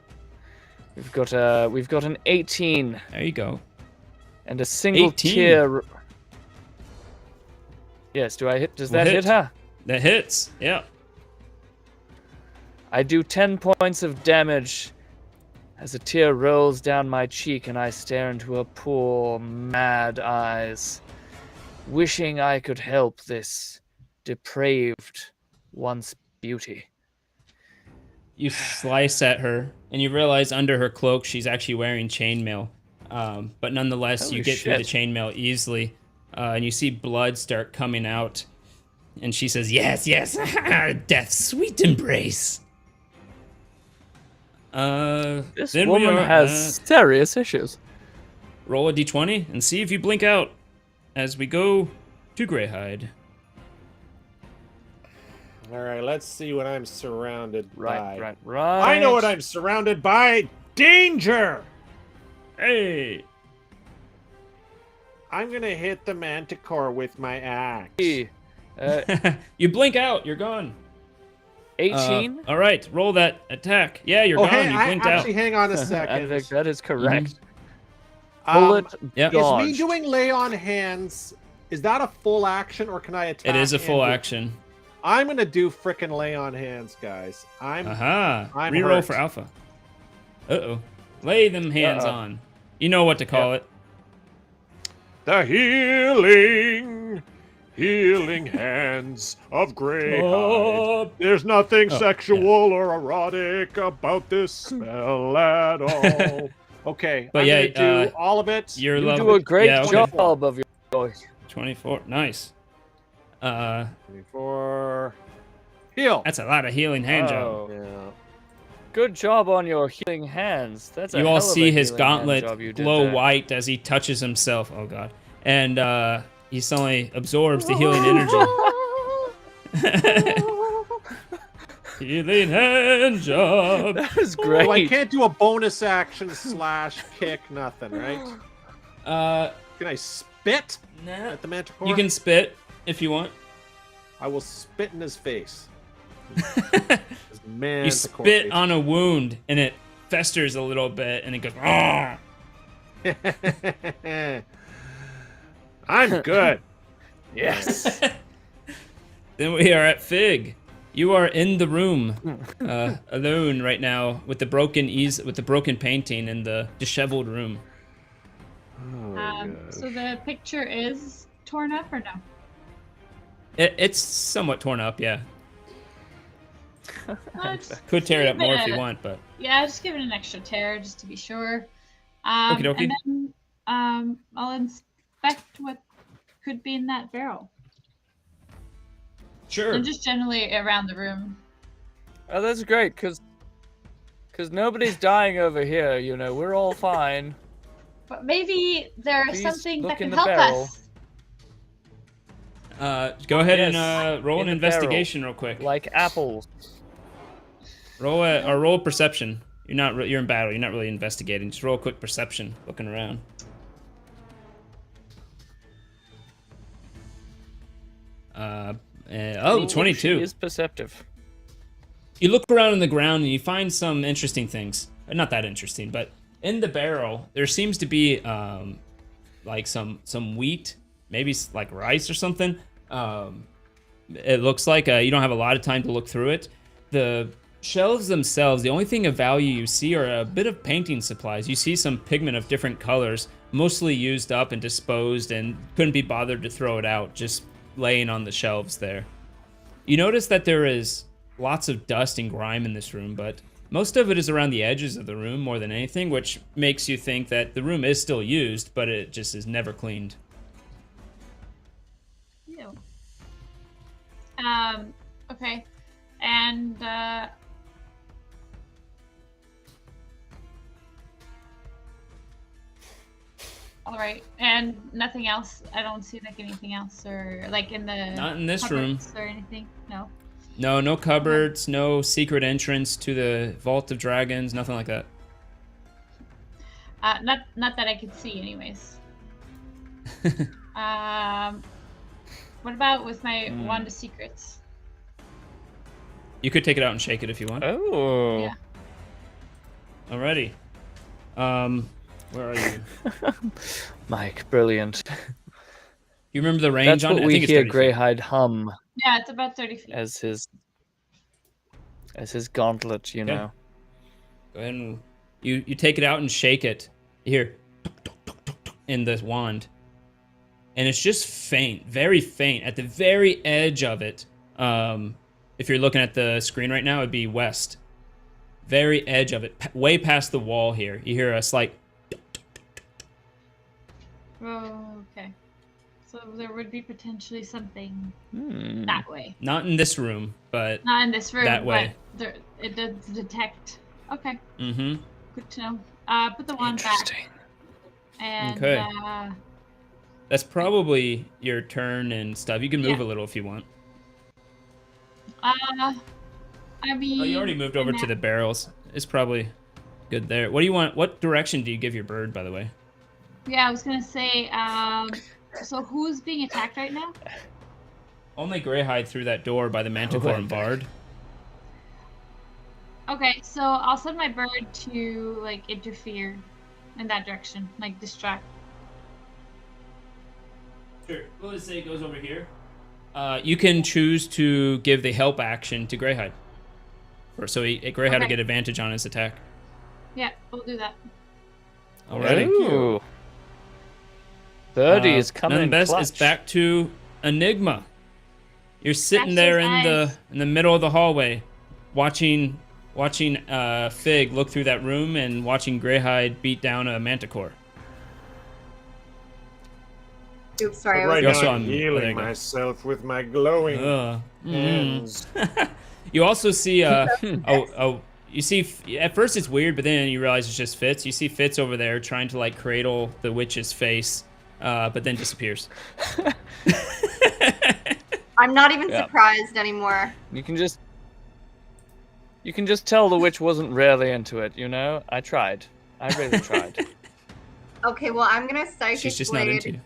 We've got an 18 There you go. and a single 18. tear. Yes, do I hit? Does that hit her? That hits. Yeah. I do 10 points of damage as a tear rolls down my cheek and I stare into her poor, mad eyes, wishing I could help this depraved once beauty. You slice at her, and you realize under her cloak she's actually wearing chainmail. But nonetheless, Holy you get through the shit. chainmail easily, and you see blood start coming out. And she says, "Yes, yes, death's sweet embrace." This then woman has serious issues. roll a d20 and see if you blink out as we go to Greyhide. All right, let's see what I'm surrounded by. Right. I know what I'm surrounded by. Danger! Hey! I'm gonna hit the manticore with my axe. You blink out, you're gone. 18? All right, roll that attack. Yeah, you're gone. Hey, you I, blinked actually, out. hang on a I second. think that is correct. Um, Bullet Yep. Is dodged. me doing lay on hands? Is that a full action, or can I attack? It is a full and- action. I'm gonna do frickin' lay on hands, guys. Aha. I'm Reroll hurt. for alpha. Uh-oh. Lay them hands Uh-oh. on. You know what to call it. The healing hands of Greyhide. There's nothing sexual or erotic about this spell at all. Okay, But I'm yeah, gonna do all of it. Your You level. do a great yeah, okay. job of your voice. 24. Nice. 24. Heal. That's a lot of healing hand job. Oh. Yeah. Good job on your healing hands. That's a You hell all of a see his healing hand gauntlet job you did glow there. white as he touches himself. Oh god. And he suddenly absorbs the healing energy. Healing hand job. That is So I great. can't do a bonus action / kick, nothing, right? Can I spit Nah. at the manticore? You can spit if you want. I will spit in his face. His You manticore spit face. on a wound and it festers a little bit and it goes. "Ah." I'm good. Yes. Then we are at Fig. You are in the room, alone right now with the broken painting in the disheveled room. So the picture is torn up or no? It's somewhat torn up, yeah. Could tear it up give more it if you a- want, but Yeah, just give it an extra tear just to be sure. Okie dokie. And then I'll inspect what could be in that barrel. sure. And just generally around the room. Oh, that's great, cause nobody's dying over here. You know, we're all fine. But maybe there's Please something look that can in the help barrel. us. Go ahead Yes, and roll an in the barrel. investigation real quick. Like apples. Roll perception. You're in battle. You're not really investigating. Just roll a quick perception, looking around. Ooh, 22. She is perceptive. You look around on the ground and you find some interesting things. Not that interesting, but in the barrel there seems to be like some wheat, maybe like rice or something. It looks like you don't have a lot of time to look through it. The shelves themselves, the only thing of value you see are a bit of painting supplies. You see some pigment of different colors, mostly used up and disposed, and couldn't be bothered to throw it out, just laying on the shelves there. You notice that there is lots of dust and grime in this room, but most of it is around the edges of the room more than anything, which makes you think that the room is still used, but it just is never cleaned. Ew. Okay. And all right. And nothing else. I don't see like anything else or like in the Not in this room. cupboards or anything. No. No cupboards, no secret entrance to the Vault of Dragons, nothing like that. Not that I could see, anyways. What about with my wand of secrets? You could take it out and shake it if you want. Oh. Yeah. Alrighty. Where are you? Mike, brilliant. You remember the range That's on what it? I we think it's hear 30 feet. Greyhide hum Yeah, it's about 30 feet. as his gauntlet, you know. Go ahead and you take it out and shake it. You hear tuk, tuk, tuk, tuk, tuk, in the wand. And it's just faint, very faint. At the very edge of it, if you're looking at the screen right now, it'd be west. Very edge of it, way past the wall here. You hear a slight tuk, tuk, tuk, tuk, tuk. Oh, okay. So there would be potentially something Hmm. that way. Not in this room, but Not in this room, That way. but there, it does detect. Okay, mm-hmm. good to know. Put the wand back. Interesting. And, Okay. That's probably your turn and stuff. You can move a little if you want. I mean... Oh, you already moved over in to the that- barrels. It's probably good there. What do you want? What direction do you give your bird, by the way? Yeah, I was gonna say, so who's being attacked right now? Only Greyhide through that door by the Manticore and Bard. Okay, so I'll send my bird to, like, interfere in that direction, like, distract. Sure. We'll just say it goes over here. You can choose to give the help action to Greyhide. So Greyhide will Okay. get advantage on his attack. Yeah, we'll do that. Alrighty. Ooh. Birdie is coming in Nonetheless, clutch. it's back to Enigma. You're sitting That's there so in nice. the middle of the hallway, watching Fig look through that room and watching Greyhide beat down a Manticore. Oops, sorry. I But right You was also now I'm on- there healing you go. myself with my glowing hands. You also see you see at first it's weird, but then you realize it's just Fitz. You see Fitz over there trying to like cradle the witch's face, but then disappears. I'm not even Yeah. surprised anymore. You can just tell the witch wasn't really into it, you know? I tried. I really tried. Okay, well I'm gonna psychic She's just not blade. into you.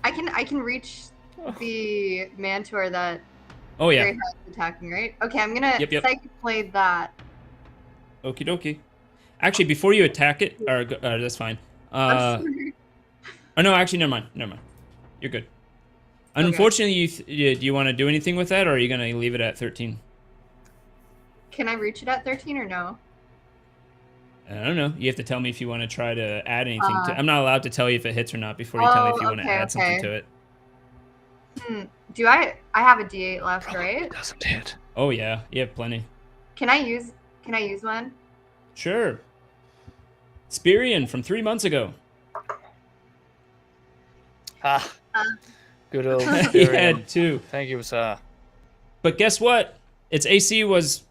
I can reach the Mantor that Oh yeah. Greyhound's attacking, right? Okay, I'm gonna Yep. psychic blade that. Okie dokie. Actually, before you attack it, or that's fine. I'm sorry. Oh no, actually, never mind. Never mind. You're good. Unfortunately, do you want to do anything with that, or are you gonna leave it at 13? Can I reach it at 13 or no? I don't know. You have to tell me if you want to try to add anything to. I'm not allowed to tell you if it hits or not before you tell me if you want to add something to it. Do I have a D8 left, right? Doesn't hit. Oh yeah, you have plenty. Can I use one? Sure. Spirian from 3 months ago. Ah. Good old He Spirian. had 2. Thank you, sir. But guess what? Its AC was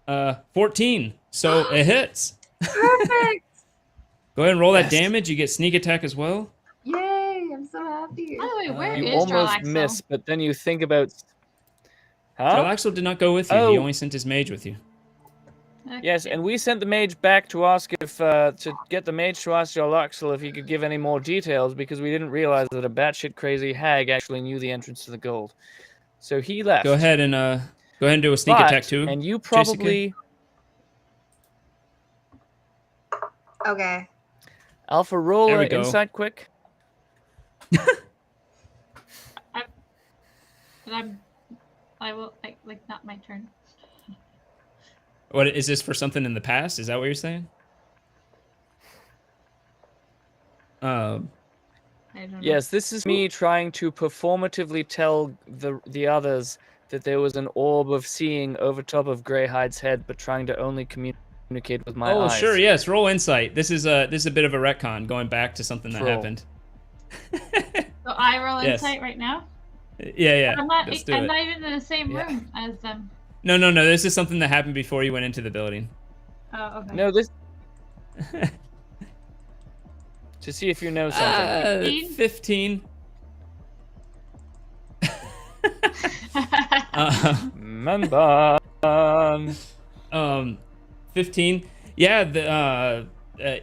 14, so it hits. Perfect! Go ahead and roll that Yes. damage. You get sneak attack as well. Yay! I'm so happy. By the way, where You is almost Jarlaxle? miss, but then you think about... Huh? Jarlaxle did not go with you. Oh. He only sent his mage with you. Okay. Yes, and we sent the mage back to ask if, to get the mage to ask Jarlaxle if he could give any more details, because we didn't realize that a batshit crazy hag actually knew the entrance to the gold. So he left. Go ahead and do a sneak But- attack too. And you JCK. probably... Okay. Alpha, roll There we an go. insight quick. And I will like not my turn. What is this for? Something in the past? Is that what you're saying? I don't know. Yes, this is me trying to performatively tell the others that there was an orb of seeing over top of Greyhide's head, but trying to only communicate with my eyes. Sure, yes. Roll insight. This is a bit of a retcon, going back to something that Roll. happened. So I roll Yes. insight right now. Yeah. I'm not. Let's do I'm it. not even in the same Yeah. room as them. No. This is something that happened before you went into the building. Oh, okay. No, this... to see if you know something. 15. Memban. 15. Yeah,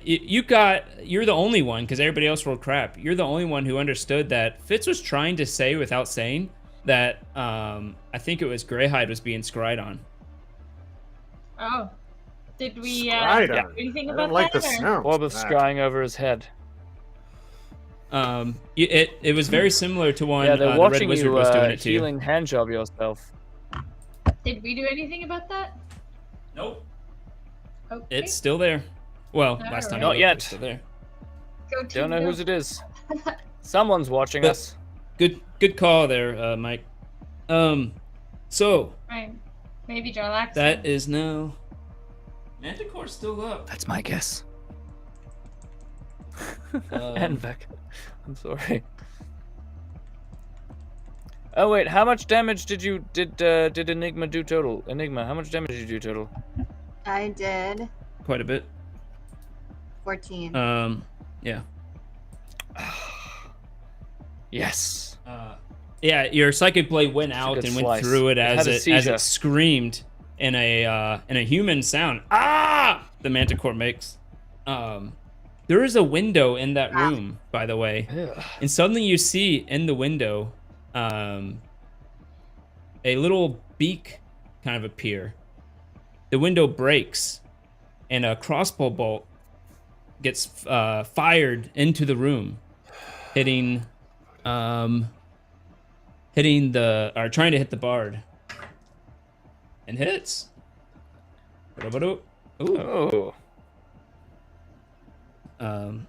you're the only one, because everybody else rolled crap. You're the only one who understood that Fitz was trying to say without saying that I think it was Greyhide was being scryed on. Oh. Did we Scryed do on. anything I about don't like the that? or- sound. Orb of scrying over his head. It was very similar to one Yeah, they're the Red watching Wizard you was doing it to you. healing handjob yourself. Did we do anything about that? Nope. Okay. It's still there. Well, last time. Not you looked, yet. it was Still there. Go team Don't know go. whose it is. Someone's watching But- us. Good call there, Mike. So Right. Maybe Jarlaxle. that is now. Manticore's still up. That's my guess. Um, And Vec. I'm sorry. Oh wait, how much damage did Enigma do total? Enigma, how much damage did you do total? I did quite a bit. 14. Yeah. Yes. Yeah, your psychic blade went a out good and went slice. through it It as had a it seizure. screamed in a human sound. Ah! The Manticore makes. There is a window in that room, by the way, Ugh. and suddenly you see in the window, a little beak kind of appear. The window breaks, and a crossbow bolt gets fired into the room, trying to hit the bard, and hits. Ooh. Oh.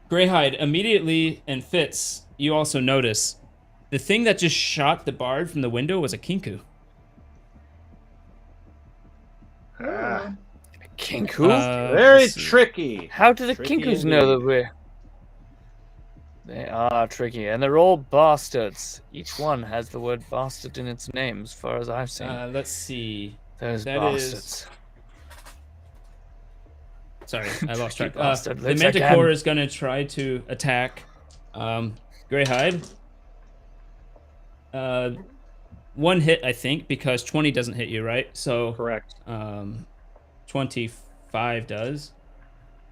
Greyhide immediately, and Fitz, you also notice the thing that just shot the bard from the window was a kinku. Ah, Kinku? very let's see. tricky. How do the tricky Kinkus know that indeed. we're... They are tricky, and they're all bastards. Each one has the word bastard in its name, as far as I've seen. Let's see. Those that bastards. Sorry, I lost track. Tricky bastard, The lives Manticore again. is gonna try to attack Greyhide. One hit, I think, because 20 doesn't hit you, right? So Correct. 25 does.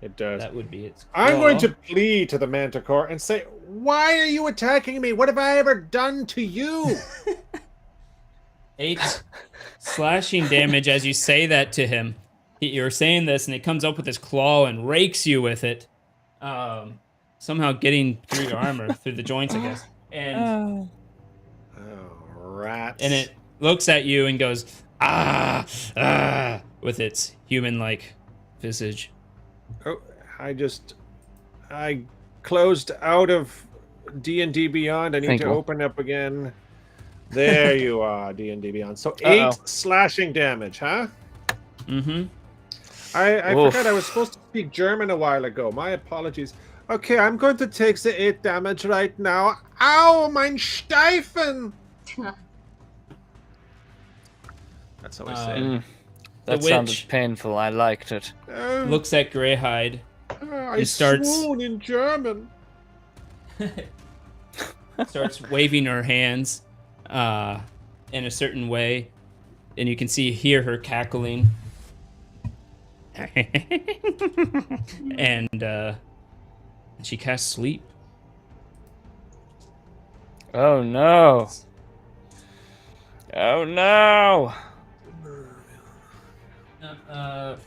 It does. That would be its. I'm going claw. to plead to the Manticore and say, why are you attacking me? What have I ever done to you? 8 slashing damage as you say that to him. You're saying this, and he comes up with his claw and rakes you with it, somehow getting through your armor, through the joints, I guess. and Rats. and it looks at you and goes ah with its human-like visage. Oh, I closed out of D&D Beyond. I need Thank to you. open up again. There you are, D&D Beyond. So Uh-oh. 8 slashing damage, huh? Mm-hmm. I Oof. forgot I was supposed to speak German a while ago. My apologies. Okay, I'm going to take the 8 damage right now. Ow, mein Steifen! That's how I say it. Mm, that The sounded witch painful. I liked it. looks at Greyhide. I and starts- swoon in German. Starts waving her hands in a certain way, and you can hear her cackling. and she casts sleep. Oh no! Oh no!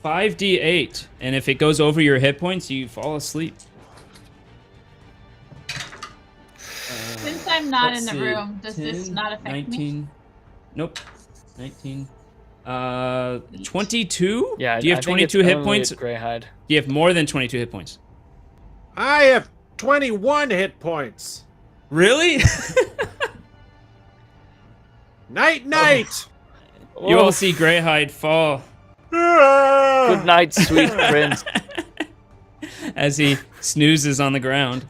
5d8, and if it goes over your hit points, you fall asleep. Since I'm not in the room, does this not affect 19. me? Nope. 19. 22? Yeah. Do you have I think it's 22 hit only points? at Greyhide. Do you have more than 22 hit points? I have 21 hit points. Really? Night, night! You all Oof. see Greyhide fall Good night, sweet prince. as he snoozes on the ground.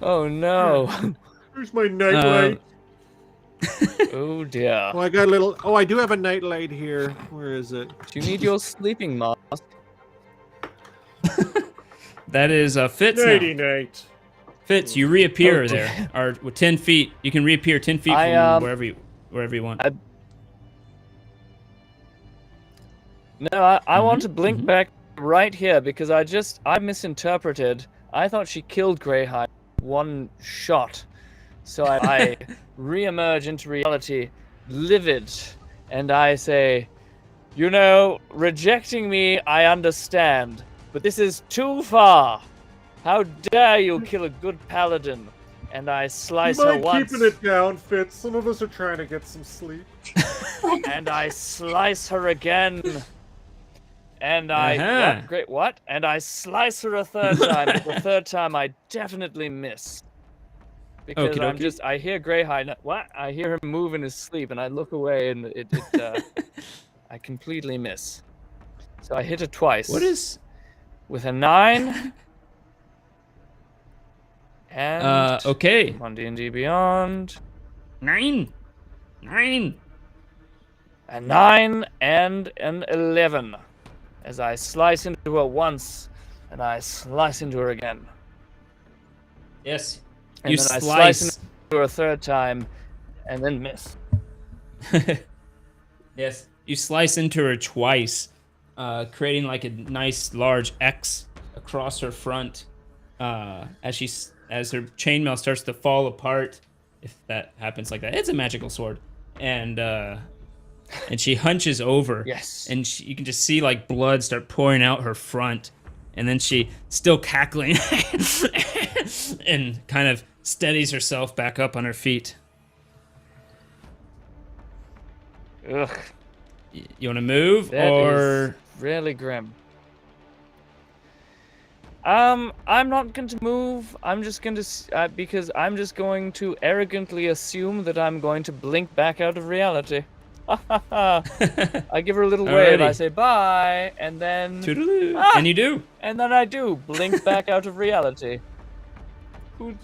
Oh no! Where's my nightlight? Oh dear. Oh, I got a little. Oh, I do have a nightlight here. Where is it? Do you need your sleeping mask? That is Fitz now. Nighty night. Fitz, you reappear Oh, dear. there. Or with 10 feet. You can reappear 10 feet I, from wherever you want. No, I want to Mhm, blink mhm. back right here because I misinterpreted. I thought she killed Greyhide one shot. So I re-emerge into reality, livid, and I say, you know, rejecting me, I understand, but this is too far. How dare you kill a good paladin? And I slice her once, keeping it down, Fitz? Some of us are trying to get some sleep. and I slice her again. And I Uh-huh. what? Great what? And I slice her a third time. But the third time I definitely miss. Because I'm Okie dokie. just I hear Greyhide. What? I hear him move in his sleep, and I look away, and I completely miss. So I hit it twice. What is... with a 9? And okay. on D&D Beyond, 9. a 9 and an 11. As I slice into her once, and I slice into her again. Yes. And You then I slice. slice into her a third time, and then miss. Yes. You slice into her twice, creating like a nice large X across her front as her chainmail starts to fall apart. If that happens like that, it's a magical sword, and she hunches over. Yes. And you can just see like blood start pouring out her front, and then she still cackling and kind of steadies herself back up on her feet. Ugh. You want to move That or? is really grim. I'm not going to move. I'm just going to because I'm just going to arrogantly assume that I'm going to blink back out of reality. I give her a little wave. I Alrighty. say bye, and then Toodaloo. Ah! And you do. and then I do blink back out of reality. Who'd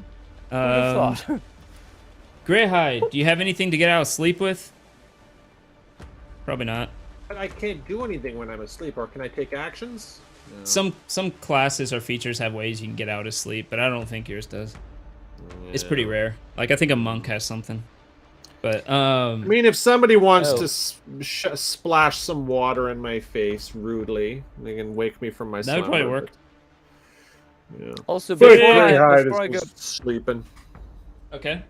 have thought? Greyhide, do you have anything to get out of sleep with? Probably not. But I can't do anything when I'm asleep, or can I take actions? No. Some classes or features have ways you can get out of sleep, but I don't think yours does. It's pretty rare. Like I think a monk has something. But I mean, if somebody wants Oh. to splash some water in my face rudely, they can wake me from my That would probably slumber, work. but- Yeah. Also, But before Greyhide I is go just sleeping. okay.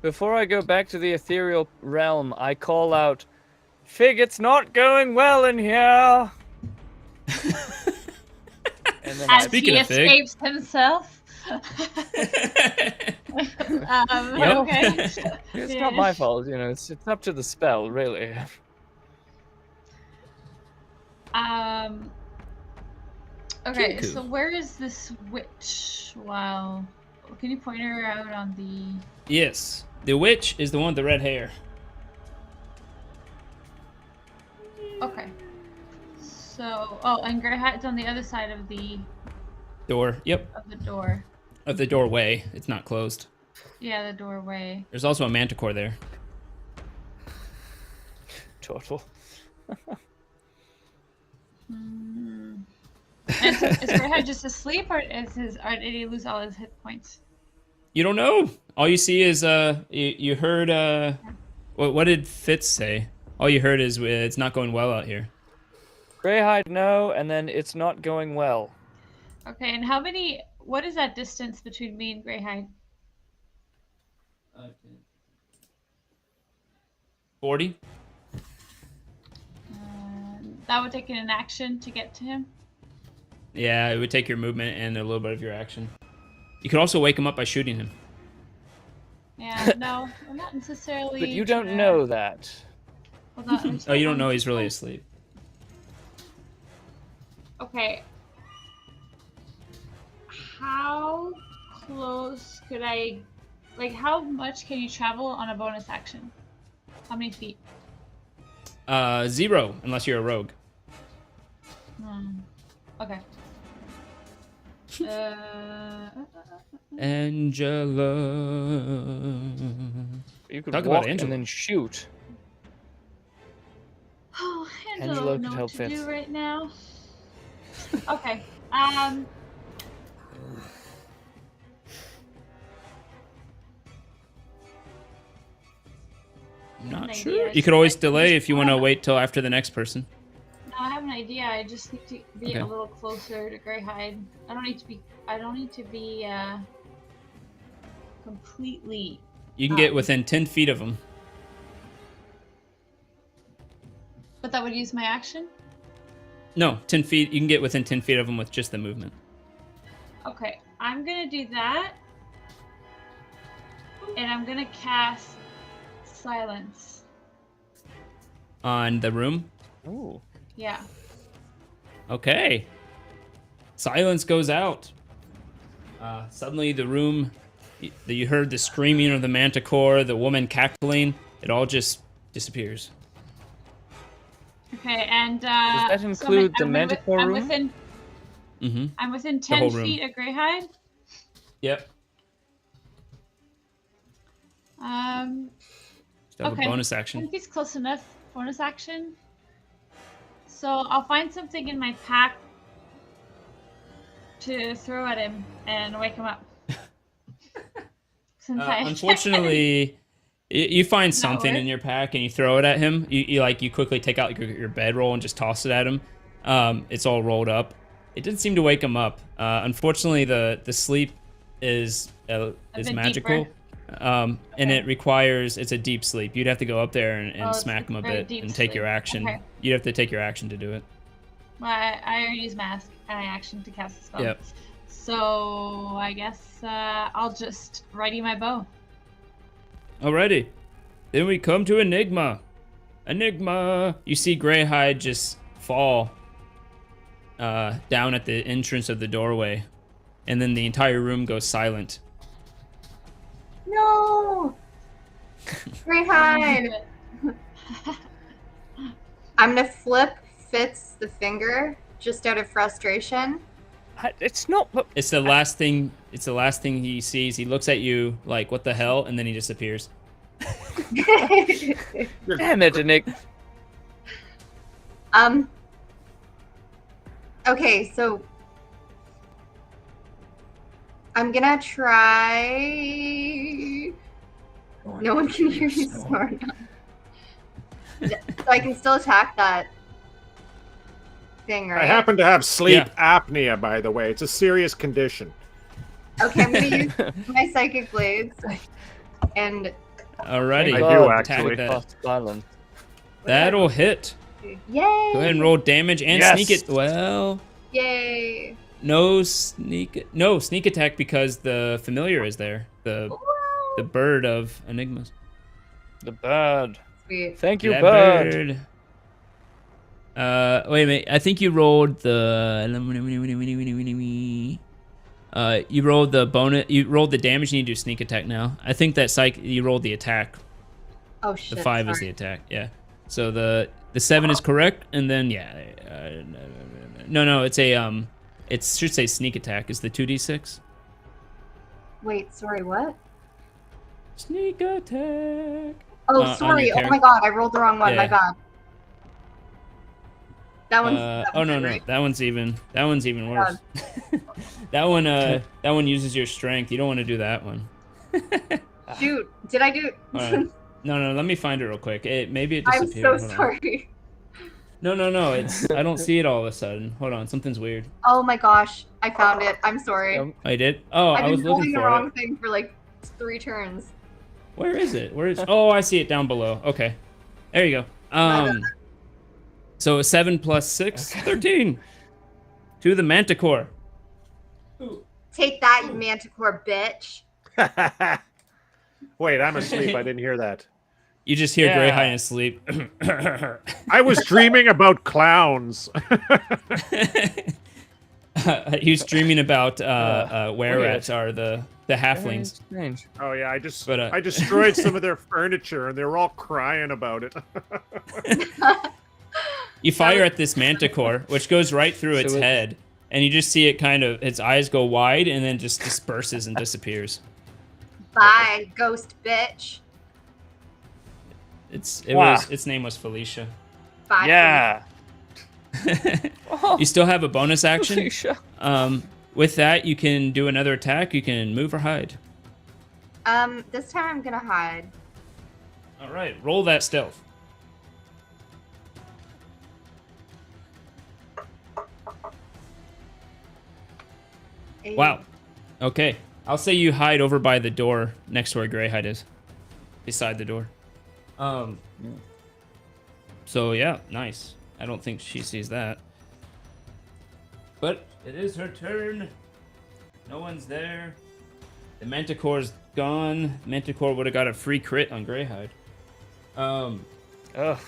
Before I go back to the ethereal realm, I call out, Fig, it's not going well in here! And then As Speaking he of Fig. escapes himself. Yep. Okay. It's not my fault, you know. It's up to the spell, really. Okay, Cuckoo. so where is this witch? Wow. Can you point her out on the... Yes. The witch is the one with the red hair. Okay. So, oh, and Grey Hat's on the other side of the Door. Yep. door. Of the doorway. It's not closed. Yeah, the doorway. There's also a manticore there. Total. Is Grey Hat just asleep, or did he lose all his hit points? You don't know. All you see is you heard what did Fitz say? All you heard is it's not going well out here. Greyhide, no, and then it's not going well. Okay, and what is that distance between me and Greyhide? 40. That would take an action to get to him. Yeah, it would take your movement and a little bit of your action. You could also wake him up by shooting him. Yeah, no, I'm not necessarily. But you don't know that. Hold on, Oh, you don't know he's really asleep. Okay. How close could I, like, how much can you travel on a bonus action? How many feet? 0, unless you're a rogue. Okay. Angela. You could Talk walk about Angela. and then shoot. Oh, Angelo Angelo could know help what to Fitz. do right now. Okay. I'm not An sure. idea. You could always I delay just if you want to wanna- wait till after the next person. No, I have an idea. I just need to be Okay. a little closer to Greyhide. I don't need to be completely. You can get within 10 feet of him. But that would use my action? No, 10 feet. You can get within 10 feet of him with just the movement. Okay, I'm gonna do that. And I'm gonna cast Silence. On the room. Ooh. Yeah. Okay. Silence goes out. Suddenly the room, you heard the screaming of the manticore, the woman cackling. It all just disappears. Okay, and Does that include the manticore I'm room? within Mm-hmm. I'm within whole 10 room. feet of Greyhide. Yep. Still have Okay. a bonus 10 action. feet's close enough. Bonus action. So I'll find something in my pack to throw at him and wake him up. Since Unfortunately, you find something work? in your pack and you throw it at him. You quickly take out your bedroll and just toss it at him. It's all rolled up. It didn't seem to wake him up. Unfortunately, the sleep is bit magical, deeper. and it requires it's a deep sleep. You'd have to go up there and it's smack him a very bit deep and take your sleep. action. Okay. You'd have to take your action to do it. Well, I already used mask and I action to cast the spell. Yep. So I guess I'll just ready my bow. Alrighty. Then we come to Enigma. Enigma. You see Greyhide just fall down at the entrance of the doorway. And then the entire room goes silent. No! Greyhide! I'm gonna flip Fitz the finger just out of frustration. It's not. It's the last thing he sees. He looks at you like, what the hell? And then he disappears. Damn it, Nick. Okay, so I'm gonna try. No one can hear me snore now. So I can still attack that thing, right? I happen to have sleep apnea, by the way. It's a serious condition. Okay, I'm gonna use my psychic blades and Alrighty. I do, Attack actually. that. Silence. That'll hit. yay! Go ahead and roll damage and Yes. sneak it. Well, Yay! No sneak attack because the familiar is there. The bird of enigmas. The bird. Sweet. Thank you, That bird. Wait a minute. I think you rolled the. You rolled the bonus. You rolled the damage. And you do sneak attack now. I think that you rolled the attack. Oh shit. The 5 is the attack. Yeah. So the 7 is correct, and then no, it's a it should say sneak attack. Is the 2d6? Wait, sorry, what? Sneak attack. Oh, on sorry. your Oh my god, I rolled the wrong one. Yeah. My bad. That one's. Oh no, right? that one's even worse. that one uses your strength. You don't want to do that one. Shoot, did I do? Alright. No, let me find it real quick. Maybe it I'm disappeared. so Hold on. sorry. No, I don't see it all of a sudden. Hold on, something's weird. Oh my gosh, I found it. I'm sorry. I did? Oh, I've I was been looking holding the for wrong it. thing for like 3 turns. Where is it? Oh, I see it down below. Okay. There you go. So 7 plus 6, 13. To the Manticore. Take that, you manticore bitch. Wait, I'm asleep. I didn't hear that. You just hear Grey Yeah. Highness sleep. I was dreaming about clowns. He was dreaming about where weird. rats are the halflings. Strange. Oh yeah, I But, destroyed some of their furniture, and they were all crying about it. You fire at this manticore, which goes right through its head, and you just see it its eyes go wide and then just disperses and disappears. Bye, ghost bitch. Its name was Felicia. Bye. Yeah. You still have a bonus action. Felicia. With that, you can do another attack. You can move or hide. This time I'm gonna hide. All right, roll that stealth. Wow. Okay. I'll say you hide over by the door next to where Greyhide is. Beside the door. So yeah, nice. I don't think she sees that. But it is her turn. No one's there. The Manticore's gone. Manticore would have got a free crit on Greyhide. Ugh.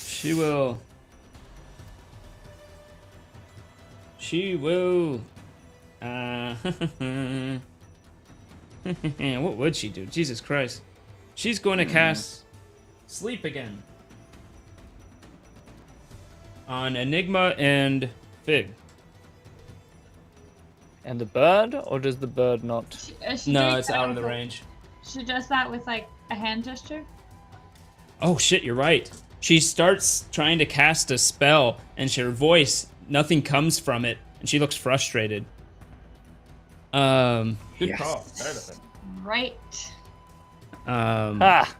She will. What would she do? Jesus Christ. She's going to cast Sleep again. On Enigma and Fig. And the bird, or does the bird not? No, it's out of the range. She does that with like a hand gesture. Oh shit, you're right. She starts trying to cast a spell, and her voice, nothing comes from it, and she looks frustrated. Good call. Right. Ha!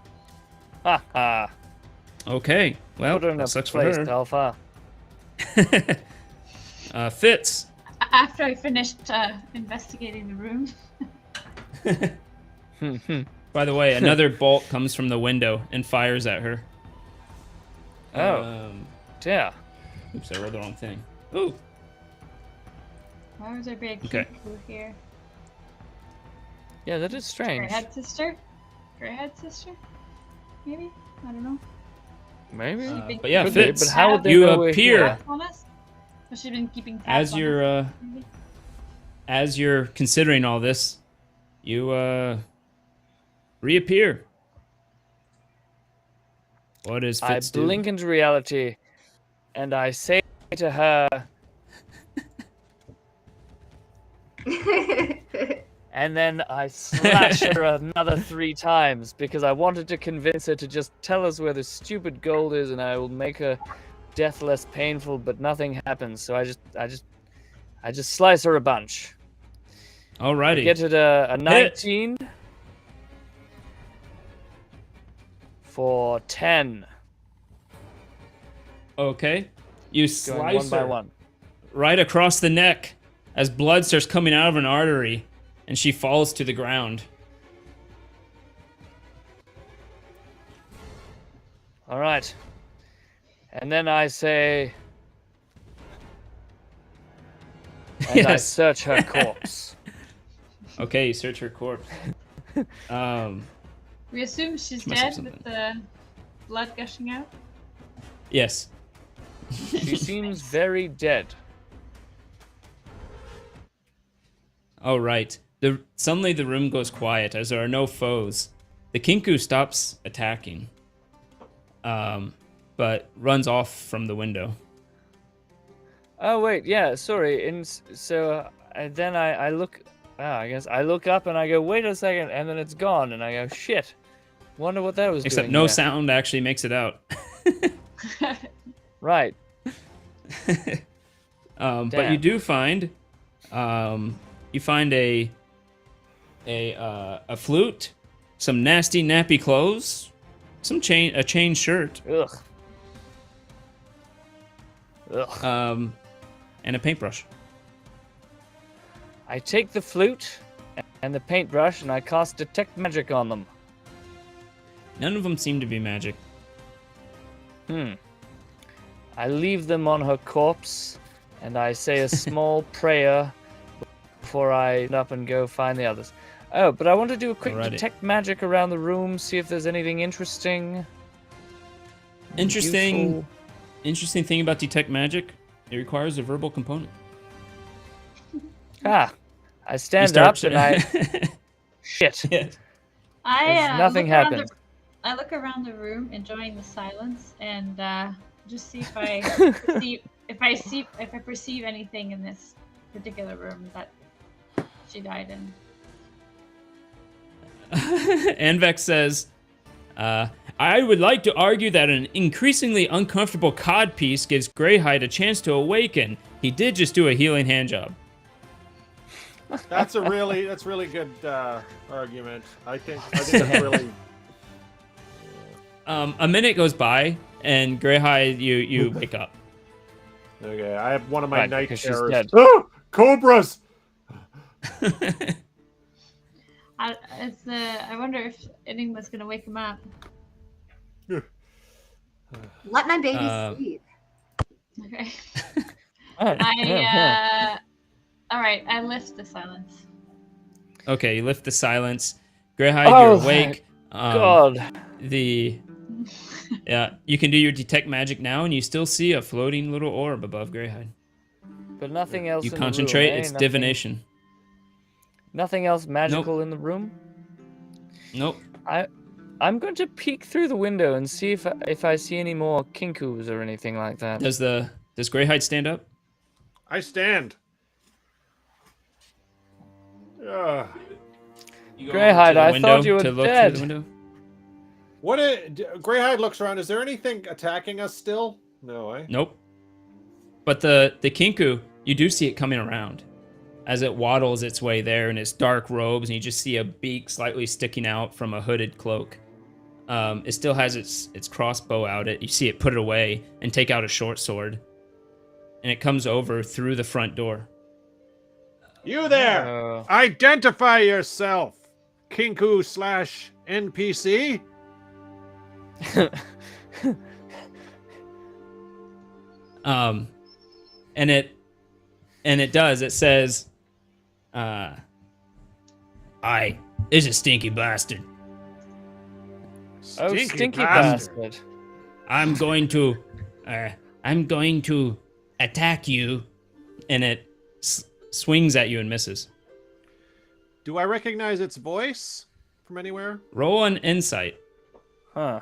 Ha ha! Okay, well, Put her in a that sucks for place, her. Alpha. Fitz. After I finished investigating the room. By the way, another bolt comes from the window and fires at her. Oh. Yeah. Oops, I rolled the wrong thing. Ooh. Why was there big Okay. cuckoo here? Yeah, that is strange. Greyhead sister? Greyhead sister? Maybe? I don't know. Maybe. But yeah, Could be, Fitz, but how would they you know we're appear here? On us? Has she been keeping tabs as on you're us, maybe? as you're considering all this, you reappear. What is I Fitz do? blink into reality, and I say to her, and then I slash her another 3 times because I wanted to convince her to just tell us where the stupid gold is, and I will make her death less painful. But nothing happens, so I just slice her a bunch. Alrighty. Get it a 19 for 10. Okay. You Going slice one by her one. right across the neck as blood starts coming out of an artery, and she falls to the ground. All right. And then I say, and I Yes. search her corpse. Okay, you search her corpse. We assume she's She must have dead with something. the blood gushing out. Yes. She seems very dead. Oh, right. Suddenly the room goes quiet as there are no foes. The Kinku stops attacking, but runs off from the window. Oh wait, yeah, sorry. And then I look. I guess I look up and I go, wait a second, and then it's gone, and I go, shit. Wonder what that was Except doing. no there. sound actually makes it out. Right. But you Damn. do find, you find a flute, some nasty nappy clothes, a chain shirt, Ugh. Ugh. and a paintbrush. I take the flute and the paintbrush and I cast detect magic on them. None of them seem to be magic. I leave them on her corpse and I say a small prayer before I get up and go find the others. Oh, but I want to do a quick Alrighty. detect magic around the room, see if there's anything interesting. Interesting Useful. thing about detect magic, it requires a verbal component. I stand start up to- and I... Shit. Yes. Nothing happened. I look around the room, enjoying the silence, and just see if I perceive anything in this particular room that she died in. Anvex says, I would like to argue that an increasingly uncomfortable codpiece gives Greyhide a chance to awaken. He did just do a healing hand job. That's really good argument. I think that's really. A minute goes by, and Greyhide, you wake up. Okay, I have one of my Right, night because she's terrors. dead. Oh, cobras! I wonder if Enigma's gonna wake him up. Let my baby Uh, sleep. Okay. Oh, All right. I lift the silence. Okay, you lift the silence. Greyhide, Oh, you're awake. God. Yeah, you can do your detect magic now, and you still see a floating little orb above Greyhide. But nothing else You in concentrate, the room, eh? it's Nothing- divination. Nothing else magical in the room? Nope. I'm going to peek through the window and see if I see any more kinkus or anything like that. Does Greyhide stand up? I stand. Greyhide, To the I window thought you were to look dead. through the window? Greyhide looks around. Is there anything attacking us still? No, eh? Nope. But the kinku, you do see it coming around as it waddles its way there in its dark robes, and you just see a beak slightly sticking out from a hooded cloak. It still has its crossbow out. You see it put it away and take out a short sword, and it comes over through the front door. You there! Identify yourself, Kinku/NPC. And it does. It says, "I is a stinky bastard. Oh, stinky bastard. I'm going to attack you," and it swings at you and misses. Do I recognize its voice from anywhere? Roll an insight. Huh.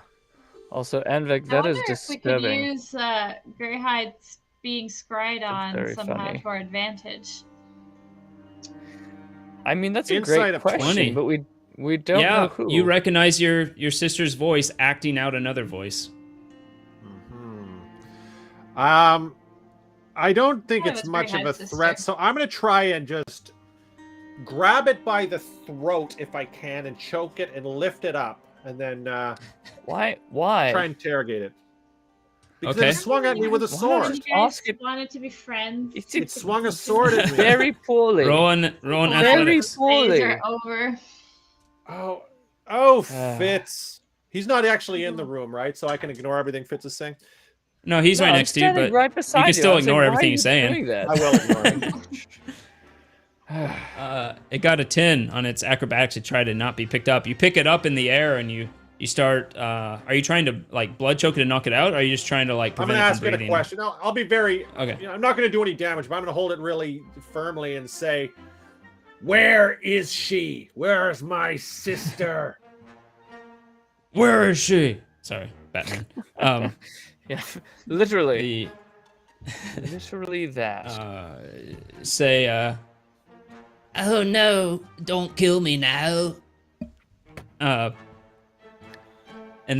Also, Envik, I that wonder is if we could disturbing. use Greyhide being scryed on very somehow funny. to our advantage. I mean, that's a Insight great of question, 20. but we don't know who. You recognize your sister's voice acting out another voice. I don't think Yeah, it's that's much of a Greyhide's sister. threat, so I'm gonna try and just grab it by the throat if I can and choke it and lift it up and then Why? try and interrogate it. Because Okay. it swung at me with a Why sword. not You guys Ask it- wanted to be friends. It swung a sword at me. Very poorly. Roll an Very athletics. poorly. Days are over. Oh, Fitz. He's not actually in the room, right? So I can ignore everything Fitz is saying. No, he's No, right I'm next to you, standing but right beside you can still I'm saying, ignore why everything are he's you saying. doing that? I will ignore it. It got a 10 on its acrobatics to try to not be picked up. You pick it up in the air and you start. Are you trying to like blood choke it and knock it out, or are you just trying to like I'm prevent gonna it ask from it a breathing? question. I'll be very. Okay. I'm not gonna do any damage, but I'm gonna hold it really firmly and say, "Where is she? Where's my sister?" Where is she? Sorry, Batman. Yeah, literally. The Literally that. say, oh no, don't kill me now. And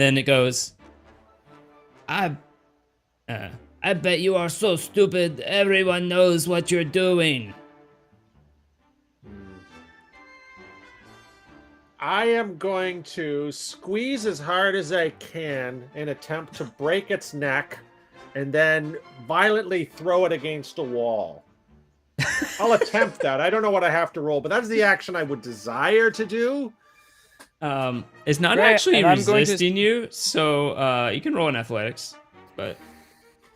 then it goes, I bet you are so stupid. Everyone knows what you're doing. I am going to squeeze as hard as I can and attempt to break its neck, and then violently throw it against a wall. I'll attempt that. I don't know what I have to roll, but that's the action I would desire to do. It's not Right, actually and I'm going to- resisting you, so you can roll in athletics, but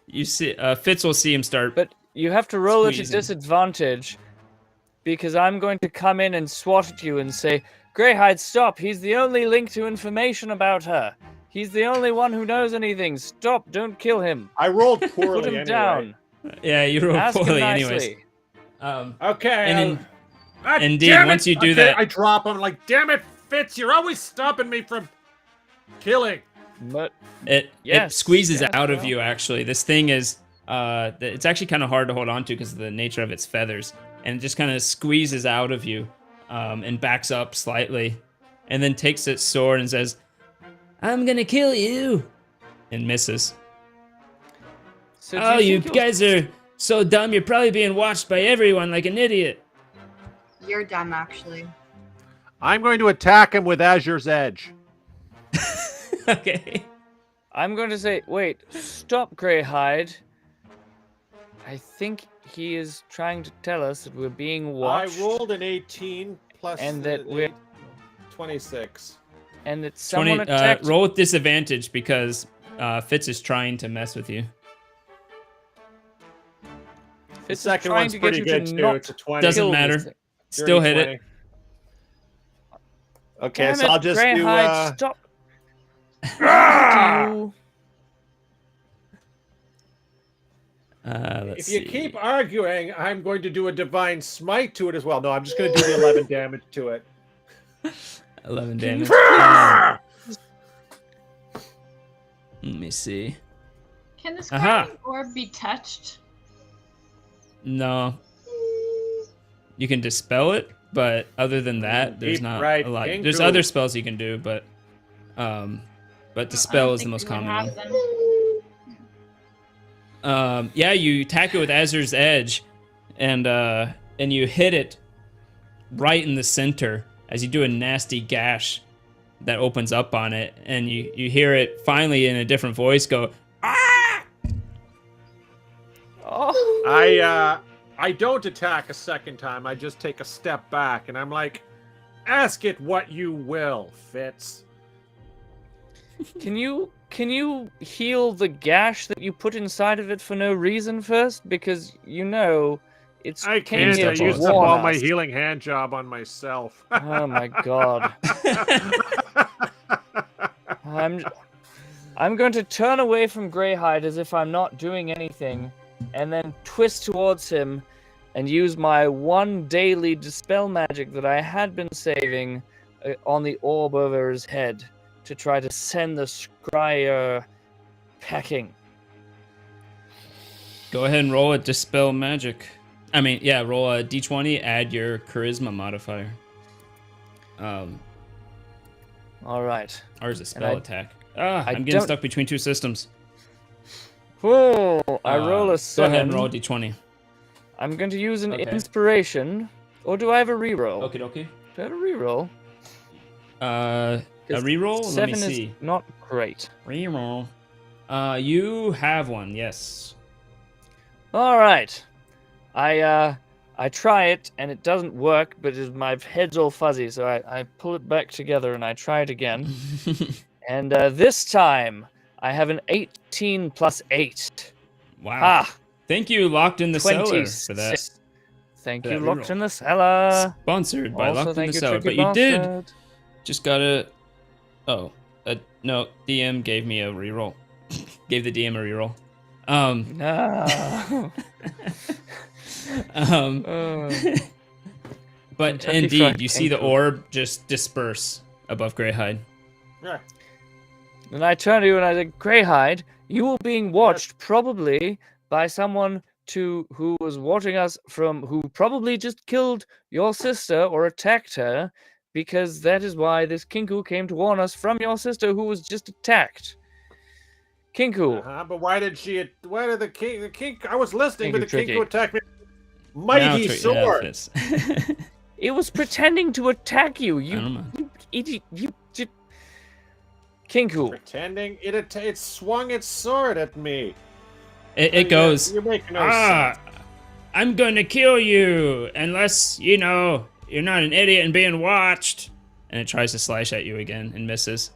you see, Fitz will see him start. But you have to roll at a Squeezing. disadvantage because I'm going to come in and swat at you and say, Greyhide, stop. He's the only link to information about her. He's the only one who knows anything. Stop. Don't kill him. I rolled poorly Put him anyway. down. Yeah, you rolled Ask him poorly, nicely. anyways. Okay. And Ah, indeed, damn it! once you do Okay, that- I drop him. Like, damn it, Fitz! You're always stopping me from killing. But It Yes, squeezes yes, out of well. you. Actually, this thing is it's actually kind of hard to hold on to because of the nature of its feathers, and it just kind of squeezes out of you and backs up slightly, and then takes its sword and says, "I'm gonna kill you," and misses. so do Oh, you think you'll- guys are so dumb. You're probably being watched by everyone like an idiot. You're dumb, actually. I'm going to attack him with Azure's Edge. Okay. I'm going to say, wait, stop, Greyhide. I think he is trying to tell us that we're being watched. I rolled an 18 plus And that we're- 26. And that someone 20. attacked. Roll with disadvantage because Fitz is trying to mess with you. The Fitz is second trying one's to get pretty you good to too. not It's a 20. Doesn't kill this matter. thing. Still hit 20. it. Okay, Damn so it, I'll just do. Greyhide, stop. Ah! You. Let's If you see. keep arguing, I'm going to do a divine smite to it as well. No, I'm just going to do the 11 damage to it. 11 damage. Ah! Let me see. Can this Aha. grinding orb be touched? No. You can dispel it, but other than that, there's Deep not right, a lot. King There's Cool. other spells you can do, but dispel is the most common one. Yeah, you attack it with Azur's Edge, and you hit it right in the center as you do a nasty gash that opens up on it, and you hear it finally in a different voice go, "Ah!" Oh. I don't attack a second time. I just take a step back, and I'm like, ask it what you will, Fitz. Can you heal the gash that you put inside of it for no reason first? Because you know it's I came can't. here I to used up warn all my us. healing hand job on myself. Oh my god. I'm going to turn away from Greyhide as if I'm not doing anything, and then twist towards him and use my one daily dispel magic that I had been saving on the orb over his head to try to send the scryer packing. Go ahead and roll a dispel magic. I mean, yeah, roll a d20, add your charisma modifier. All right. Ours is a spell I- attack. I I'm getting don't- stuck between two systems. Oh, I roll a Go 7. ahead and roll a d20. I'm going to use an Okay. inspiration. Or do I have a reroll? Okie dokie. Do I have a reroll? A 'Cause reroll? Let 7 me is see. not great. Reroll. You have one, yes. All right. I try it and it doesn't work, but my head's all fuzzy, so I pull it back together and I try it again. And this time I have an 18 plus 8. Wow. Ah, Thank you, Locked in the Cellar, for that. 26. Thank for you, that Locked reroll. in the Cellar. Sponsored by Also, Locked in thank the you, Cellar. Tricky But you did Bastard. just gotta. Oh, no. DM gave me a reroll. Gave the DM a reroll. No. But Kentucky indeed, Fried you see the Kenku. orb just disperse above Greyhide. Yeah. And I turned to you and I said, Greyhide, you were being watched probably by someone who was watching us who probably just killed your sister or attacked her, because that is why this Kinku came to warn us from your sister who was just attacked. Kinku. But why did the king? I was listening, Thank but the you, Tricky. Kinku attacked me. Mighty sword. It was pretending to attack you. I don't know. You idiot. You Kinku. Pretending it swung its sword at me. It goes, You make no sense. I'm gonna kill you unless, you're not an idiot and being watched. And it tries to slash at you again and misses.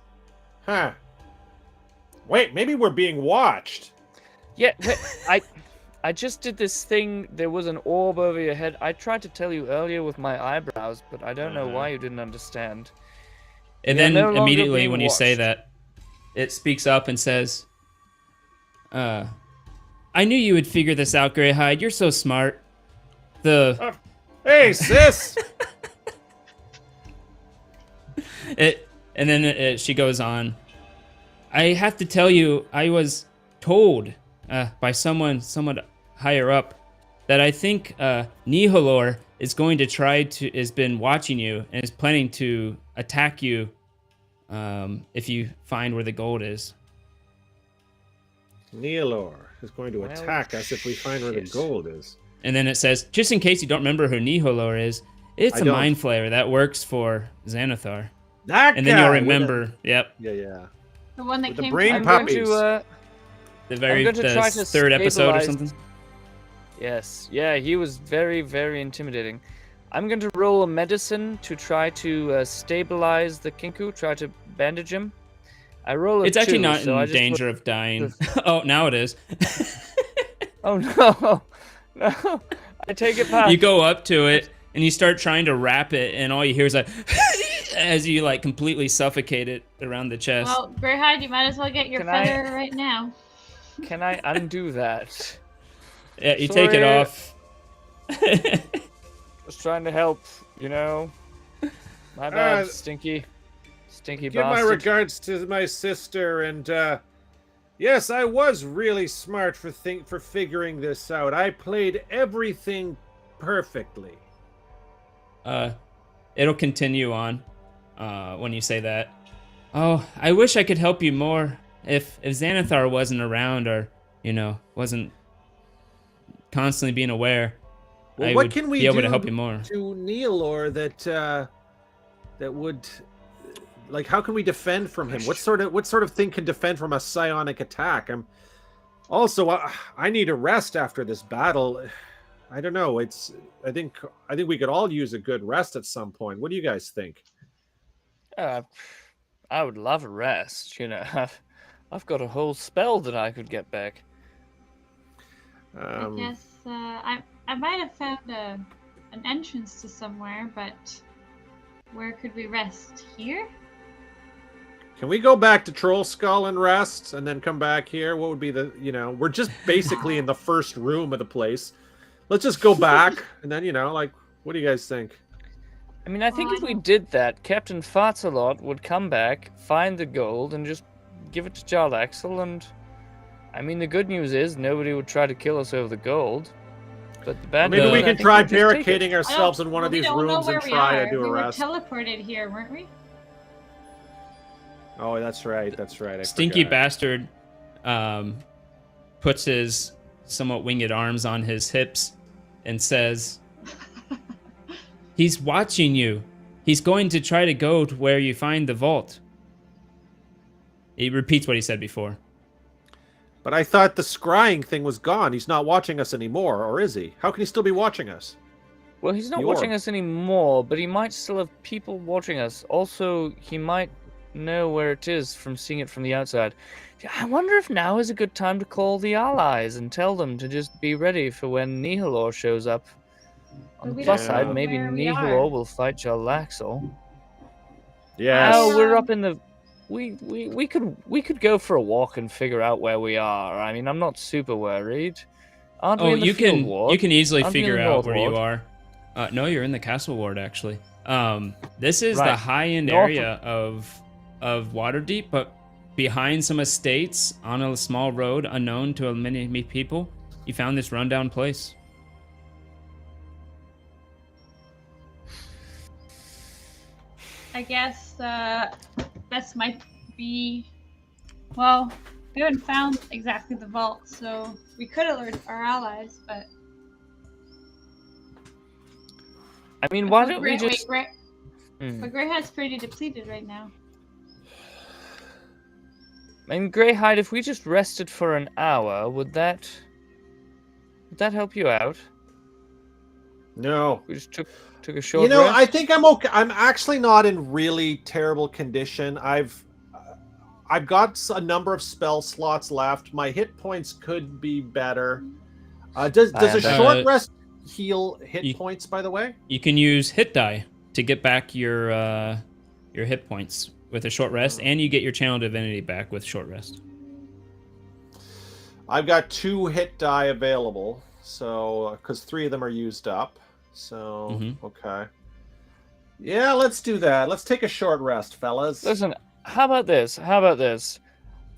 Huh. Wait, maybe we're being watched. Yeah, I just did this thing. There was an orb over your head. I tried to tell you earlier with my eyebrows, but I don't know why you didn't understand. And You're then no longer immediately being when you say watched. that, it speaks up and says, I knew you would figure this out, Greyhide. You're so smart. Hey, sis! She goes on. I have to tell you, I was told by someone somewhat higher up that I think Nihilor is going to has been watching you and is planning to attack you if you find where the gold is. Neolor is going to attack us if we find where the gold is. And then it says, just in case you don't remember who Nihilor is, it's a mind flayer that works for Xanathar. That and then you'll remember. Yep. Yeah. The one that With the came brain from puppies. The third episode or something. Yes. Yeah, he was very, very intimidating. I'm going to roll a medicine to try to stabilize the Kinku, try to bandage him. I roll a It's actually 2, not so I in just danger of dying. Oh, now it is. Oh, no. No. I take it back. You go up to it and you start trying to wrap it, and all you hear is like, as you like completely suffocate it around the chest. Well, Greyhide, you might as well get your feather right now. Can I undo that? Yeah, you take it off. Just trying to help, My bad, Stinky Give bastard. my regards to my sister, and yes, I was really smart for figuring this out. I played everything perfectly. It'll continue on when you say that. Oh, I wish I could help you more. If Xanathar wasn't around, or wasn't constantly being aware, Well, I what would can we be able do to help you more. to Neolor that would, like, how can we defend from him? What sort of thing can defend from a psionic attack? I need a rest after this battle. I don't know. I think we could all use a good rest at some point. What do you guys think? I would love a rest. I've got a whole spell that I could get back. I guess I might have found an entrance to somewhere, but where could we rest? Here? Can we go back to Troll Skull and rest, and then come back here? What would be we're just basically in the first room of the place. Let's just go back, and then, what do you guys think? I mean, I think if we did that, Captain Fartsalot would come back, find the gold, and just give it to Jarl Axel, and... I mean, the good news is nobody would try to kill us over the gold. But the bad news Maybe we is I can think try we'll just take it. barricading ourselves in one of these rooms and try to do a rest. We were teleported here, weren't we? Oh, that's right. I Stinky forgot. bastard puts his somewhat winged arms on his hips and says, he's watching you. He's going to try to go to where you find the vault. He repeats what he said before. But I thought the scrying thing was gone. He's not watching us anymore, or is he? How can he still be watching us? Well, he's not watching us anymore, but he might still have people watching us. Also, he might know where it is from seeing it from the outside. I wonder if now is a good time to call the allies and tell them to just be ready for when Nihilor shows up. On But the we plus don't side, know maybe where we Nihilor are. will fight Jarlaxle. Yes. Oh, we're Um, up in the. We could go for a walk and figure out where we are. I mean, I'm not super worried. Aren't we Oh, in the you field can ward? easily Aren't we in figure the out North where you Ward? are. No, you're in the castle ward actually. This is the Right. high-end North- area of Waterdeep, but behind some estates on a small road unknown to many people, you found this rundown place. I guess this might be. Well, we haven't found exactly the vault, so we could alert our allies, but. I mean, why don't we Wait, just? Gray, Hmm. but Greyhead's pretty depleted right now. I mean, Greyhide, if we just rested for an hour, would that help you out? No. We just took a short You know, rest? I think I'm okay. I'm actually not in really terrible condition. I've got a number of spell slots left. My hit points could be better. Does a short rest heal hit points, by the way? You can use hit die to get back your hit points with a short rest, and you get your channel divinity back with short rest. I've got 2 hit die available, so because 3 of them are used up. So okay, yeah, let's do that. Let's take a short rest, fellas. Listen, how about this?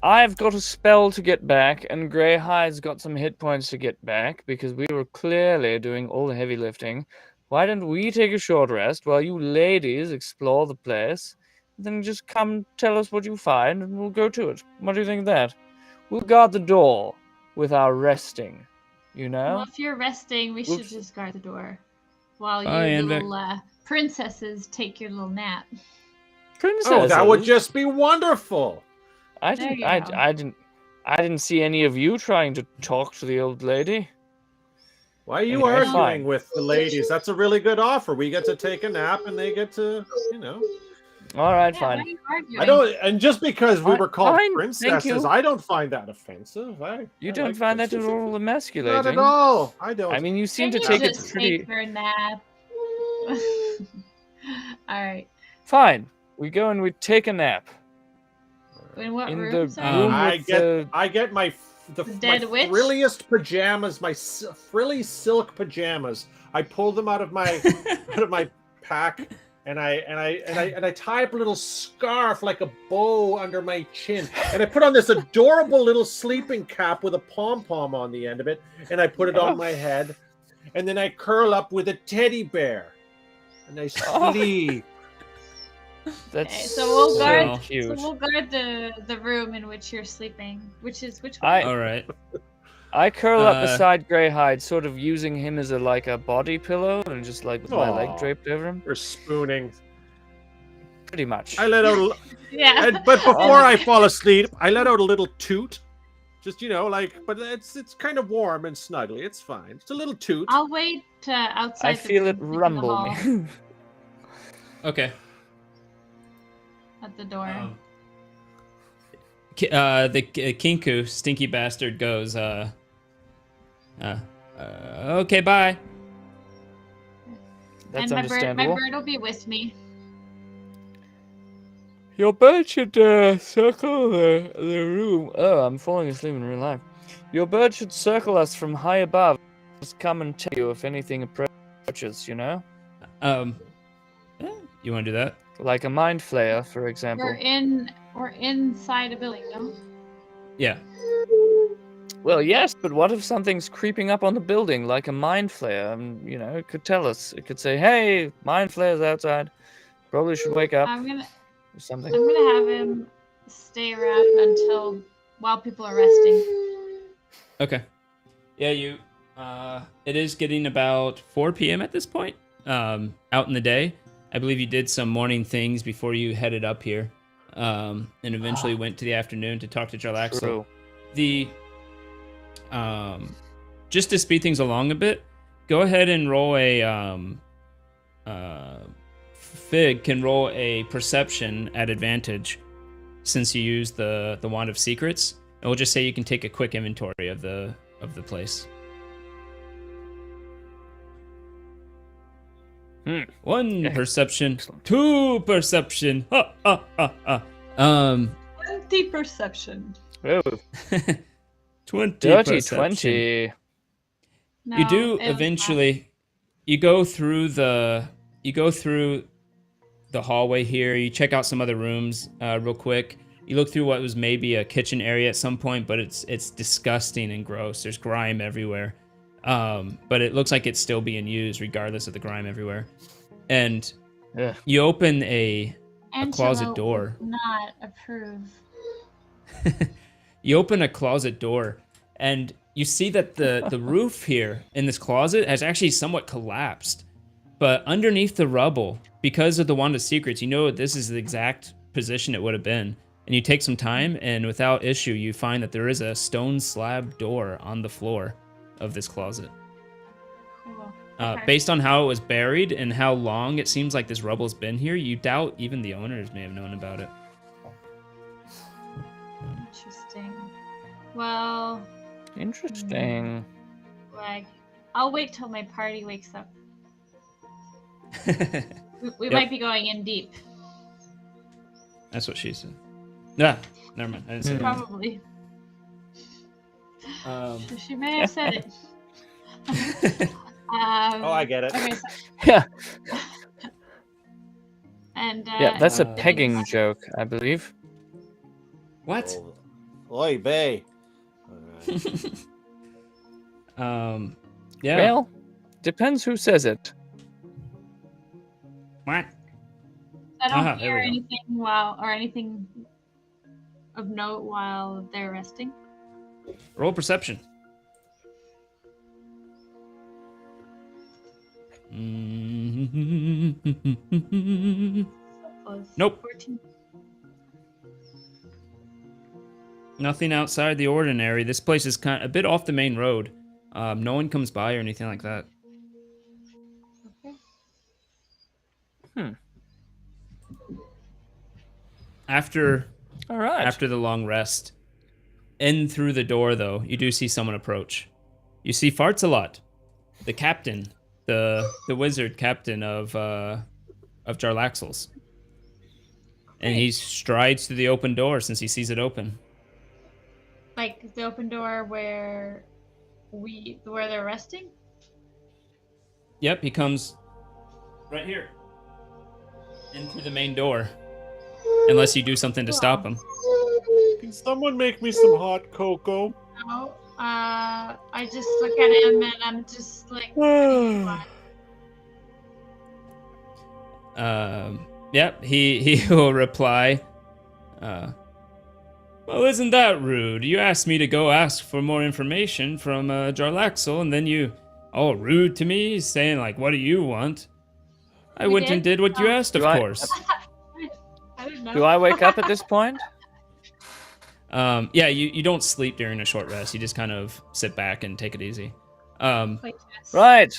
I've got a spell to get back, and Greyhide's got some hit points to get back because we were clearly doing all the heavy lifting. Why don't we take a short rest while you ladies explore the place? Then just come tell us what you find, and we'll go to it. What do you think of that? We'll guard the door with our resting, you know? Well, if you're resting, we should just guard the door while Bye, you Anvik. little princesses take your little nap. Princesses. Oh, that would just be wonderful. I There didn't. you I go. didn't see any of you trying to talk to the old lady. Why are you Anyway, arguing fine. with the ladies? That's a really good offer. We get to take a nap, and they get to, you know. All right, Yeah, fine. why are you arguing? I don't, and just because we were called Fine, thank princesses, you. I don't find that offensive. You I don't like find that at princesses. all emasculating? Not at all. I don't. I mean, you seem Can to you take it just pretty. take your nap? All right. Fine. We go and we take a nap In what in room? the sorry? room I with get, the. I get my The dead witch? frilliest pajamas, my frilly silk pajamas. I pull them out of my pack, and I tie up a little scarf like a bow under my chin, and I put on this adorable little sleeping cap with a pom pom on the end of it, and I put it on my head, and then I curl up with a teddy bear, and I sleep. That's Okay, so we'll guard. so cute. So we'll guard the room in which you're sleeping, which one? All right. I curl up Uh, beside Greyhide, sort of using him as a body pillow, and just like with my leg Aw. draped over him. You're spooning. Pretty much. I let out, Yeah. but before I fall asleep, I let out a little toot. Just, you know, like, but it's kind of warm and snuggly. It's fine. It's a little toot. I'll wait outside. I feel it in the rumble hall me. Okay. at the door. Kinku, stinky bastard, goes, okay, bye. That's and my understandable. bird will be with me. Your bird should circle the room. Oh, I'm falling asleep in real life. Your bird should circle us from high above. Just come and tell you if anything approaches, you know? You want to do that? Like a mind flayer, for example. We're inside a building, no? Yeah. Well, yes, but what if something's creeping up on the building like a mind flayer? And, you know, it could tell us. It could say, hey, mind flayer's outside. Probably should wake up I'm gonna or something. have him stay around while people are resting. Okay. Yeah, you. It is getting about 4 p.m. at this point. Out in the day, I believe you did some morning things before you headed up here, and eventually went to the afternoon to talk to Jarlaxle. True. The just to speed things along a bit, go ahead and roll a Fig can roll a perception at advantage since you use the Wand of Secrets. And we'll just say you can take a quick inventory of the place. 1 perception, 2 perception. 20 perception. Oh, 20 dirty perception. 20. No, You do it was eventually. You go through the hallway here. You check out some other rooms real quick. You look through what was maybe a kitchen area at some point, but it's disgusting and gross. There's grime everywhere. But it looks like it's still being used regardless of the grime everywhere. And Ugh. you open a closet Angelo door. would not approve. You open a closet door, and you see that the roof here in this closet has actually somewhat collapsed. But underneath the rubble, because of the Wand of Secrets, you know this is the exact position it would have been. And you take some time, and without issue, you find that there is a stone slab door on the floor of this closet. Cool. Based on how it was buried and how long it seems like this rubble's been here, you doubt even the owners may have known about it. Interesting. Well, Interesting. like, I'll wait till my party wakes up. We Yep. might be going in deep. That's what she said. Nah, never mind. I didn't say that. Probably. Um, She may have said it. Oh, I get it. Okay, so, Yeah, and yeah, that's a Uh, pegging joke, I believe. what? Oi, bay. Yeah. Well, depends who says it. What? I don't Aha, there hear we go. anything of note while they're resting. Roll perception. Close. Nope. 14. Nothing outside the ordinary. This place is kind of a bit off the main road. No one comes by or anything like that. Okay. After All right. after the long rest, in through the door though, you do see someone approach. You see Farts-a-lot, the captain, the wizard captain of Jarlaxle's. And he strides through the open door since he sees it open. Like the open door where they're resting? Yep, he comes right here. In through the main door. Unless you do something to stop him. Can someone make me some hot cocoa? No. I just look at him and I'm just like Yep, he will reply. Well, isn't that rude? You asked me to go ask for more information from Jarlaxle, and then you all rude to me, saying like, "What do you want?" I We went and did? did what you asked, of Do I- course. I don't know. Do I wake up at this point? Yeah, you don't sleep during a short rest. You just kind of sit back and take it easy. Play chess. Right.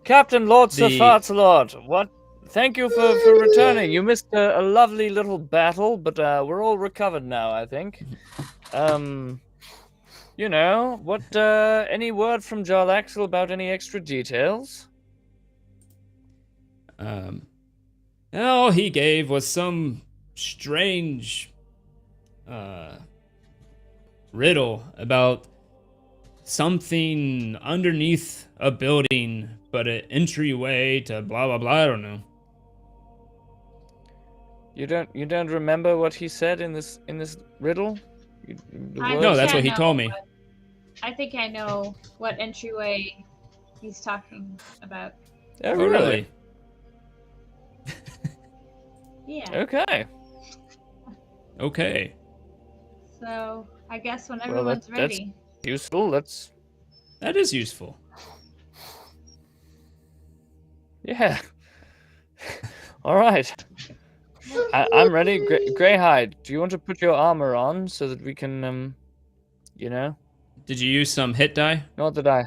Captain Lord Sir The- Farts-a-lot, what? Thank you for returning. You missed a lovely little battle, but we're all recovered now, I think. You know, what? Any word from Jarlaxle about any extra details? All he gave was some strange riddle about something underneath a building, but an entryway to blah blah blah. I don't know. You don't remember what he said in this riddle? No, that's what he told me. I think I know what entryway he's talking about. Oh, really? Yeah. Okay. Okay. So I guess when Well, everyone's that's ready. useful. That is useful. Yeah. All right. I'm ready. Greyhide, do you want to put your armor on so that we can, you know? Did you use some hit die? Not that I.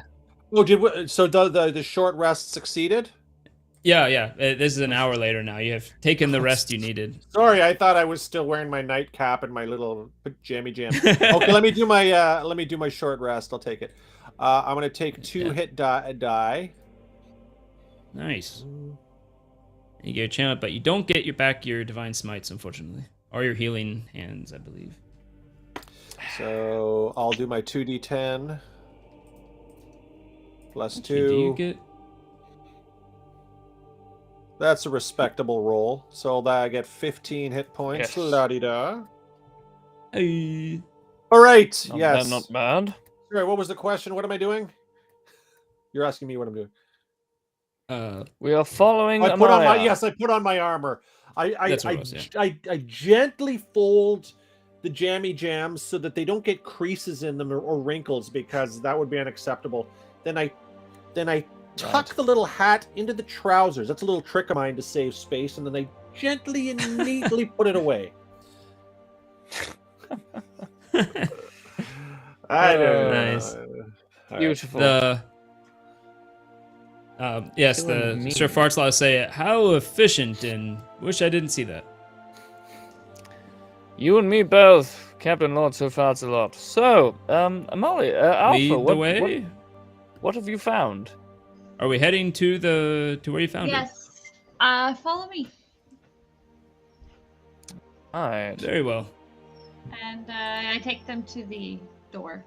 Oh, so the short rest succeeded? Yeah. This is an hour later now. You have taken the rest you needed. Sorry, I thought I was still wearing my nightcap and my little jammy jam. Okay, let me do my short rest. I'll take it. I'm gonna take 2 hit die. Nice. You get a channel, but you don't get your divine smites, unfortunately, or your healing hands, I believe. So I'll do my 2d10 plus 2. Okay, do you get? That's a respectable roll. So that I get 15 hit points. Yes. La-di-da. Hey. All right. Not Yes. bad, not bad. Sorry, what was the question? What am I doing? You're asking me what I'm doing. We are following I put on my Amaya. I put on my armor. That's what it was, yeah. I gently fold the jammy jams so that they don't get creases in them or wrinkles, because that would be unacceptable. Then I tuck the little hat into the trousers. That's a little trick of mine to save space, and then I gently and neatly put it away. I don't know. Nice. Beautiful. Yes, Killing the me. Sir Fartslaw say, how efficient, and wish I didn't see that. You and me both, Captain Lord Sir Fartsalot. So, Amali, Alpha, Lead the way. What have you found? Are we heading to where you found it? Yes. Follow me. Alright. Very well. And I take them to the door.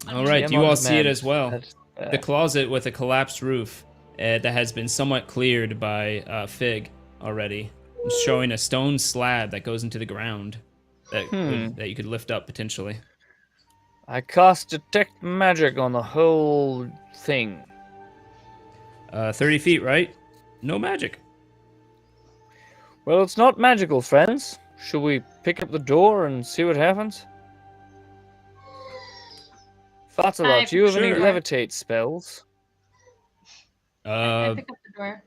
All right, you all see it as well. That's, The closet with a collapsed roof that has been somewhat cleared by Fig already, showing a stone slab that goes into the ground that you could lift up potentially. I cast detect magic on the whole thing. 30 feet, right? No magic. Well, it's not magical, friends. Should we pick up the door and see what happens? Fartalot, do you have any Sure. levitate spells? I pick up the door.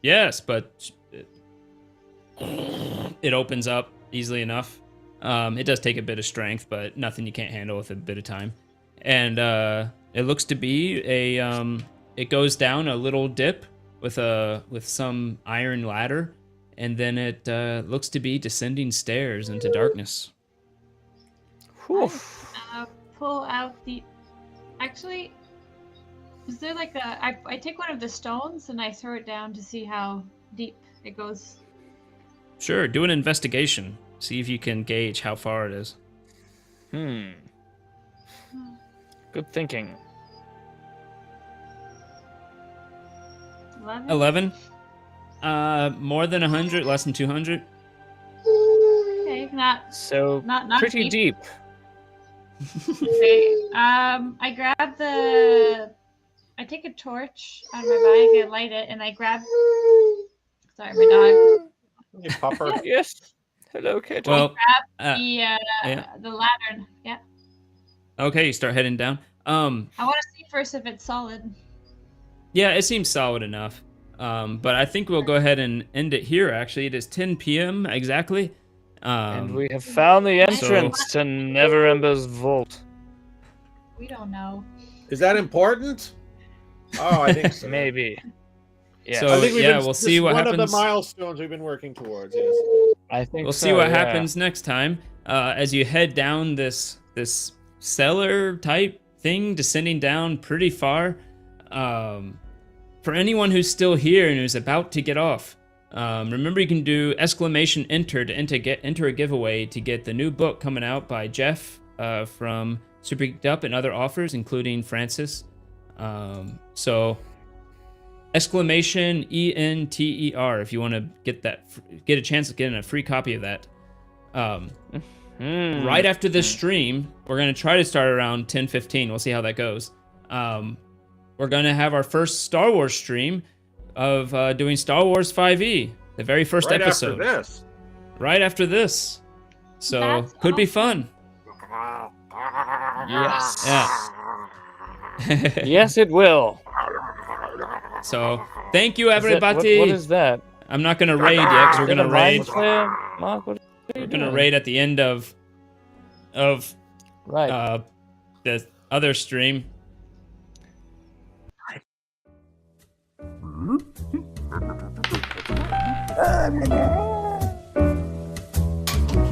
Yes, but it opens up easily enough. It does take a bit of strength, but nothing you can't handle with a bit of time. And it looks to be it goes down a little dip with some iron ladder, and then it looks to be descending stairs into darkness. Whew. Pull out the. Actually, is there like a? I take one of the stones and I throw it down to see how deep it goes. Sure, do an investigation. See if you can gauge how far it is. Good thinking. 11. 11. More than 100, less than 200. Okay, not Pretty deep. Okay. I grab I take a torch out of my bag, I light it, and I grab. Sorry, my dog. Hey, Pupper. Yes. Hello, Kate. Well, The lantern. Yeah. okay, you start heading down. I want to see first if it's solid. Yeah, it seems solid enough. But I think we'll go ahead and end it here, actually. It is 10 p.m. exactly. And we have found the entrance to Never Ember's vault. We don't know. Is that important? Oh, I think so. Maybe. Yeah. So, I think we'll see what one happens. of the milestones we've been working towards. Yes. I think We'll so, see what yeah. happens next time as you head down this cellar type thing, descending down pretty far. For anyone who's still here and who's about to get off, remember you can do !enter to enter a giveaway to get the new book coming out by Jeff from Super Geeked Up and other offers, including Francis. So !ENTER if you want to get a chance of getting a free copy of that. Right after this stream, we're going to try to start around 10:15. We'll see how that goes. We're going to have our first Star Wars stream of doing Star Wars 5e, the very first episode. Right after this. Right after this. So, That's could be awesome. fun. Yes. Yeah. Yes, it will. So, thank you, Is that- everybody. what is that? I'm not going to raid yet, because we're Is that going to a mind raid. flare? Mark, what are you We're going to doing? raid at the end of Right. the other stream. Oh,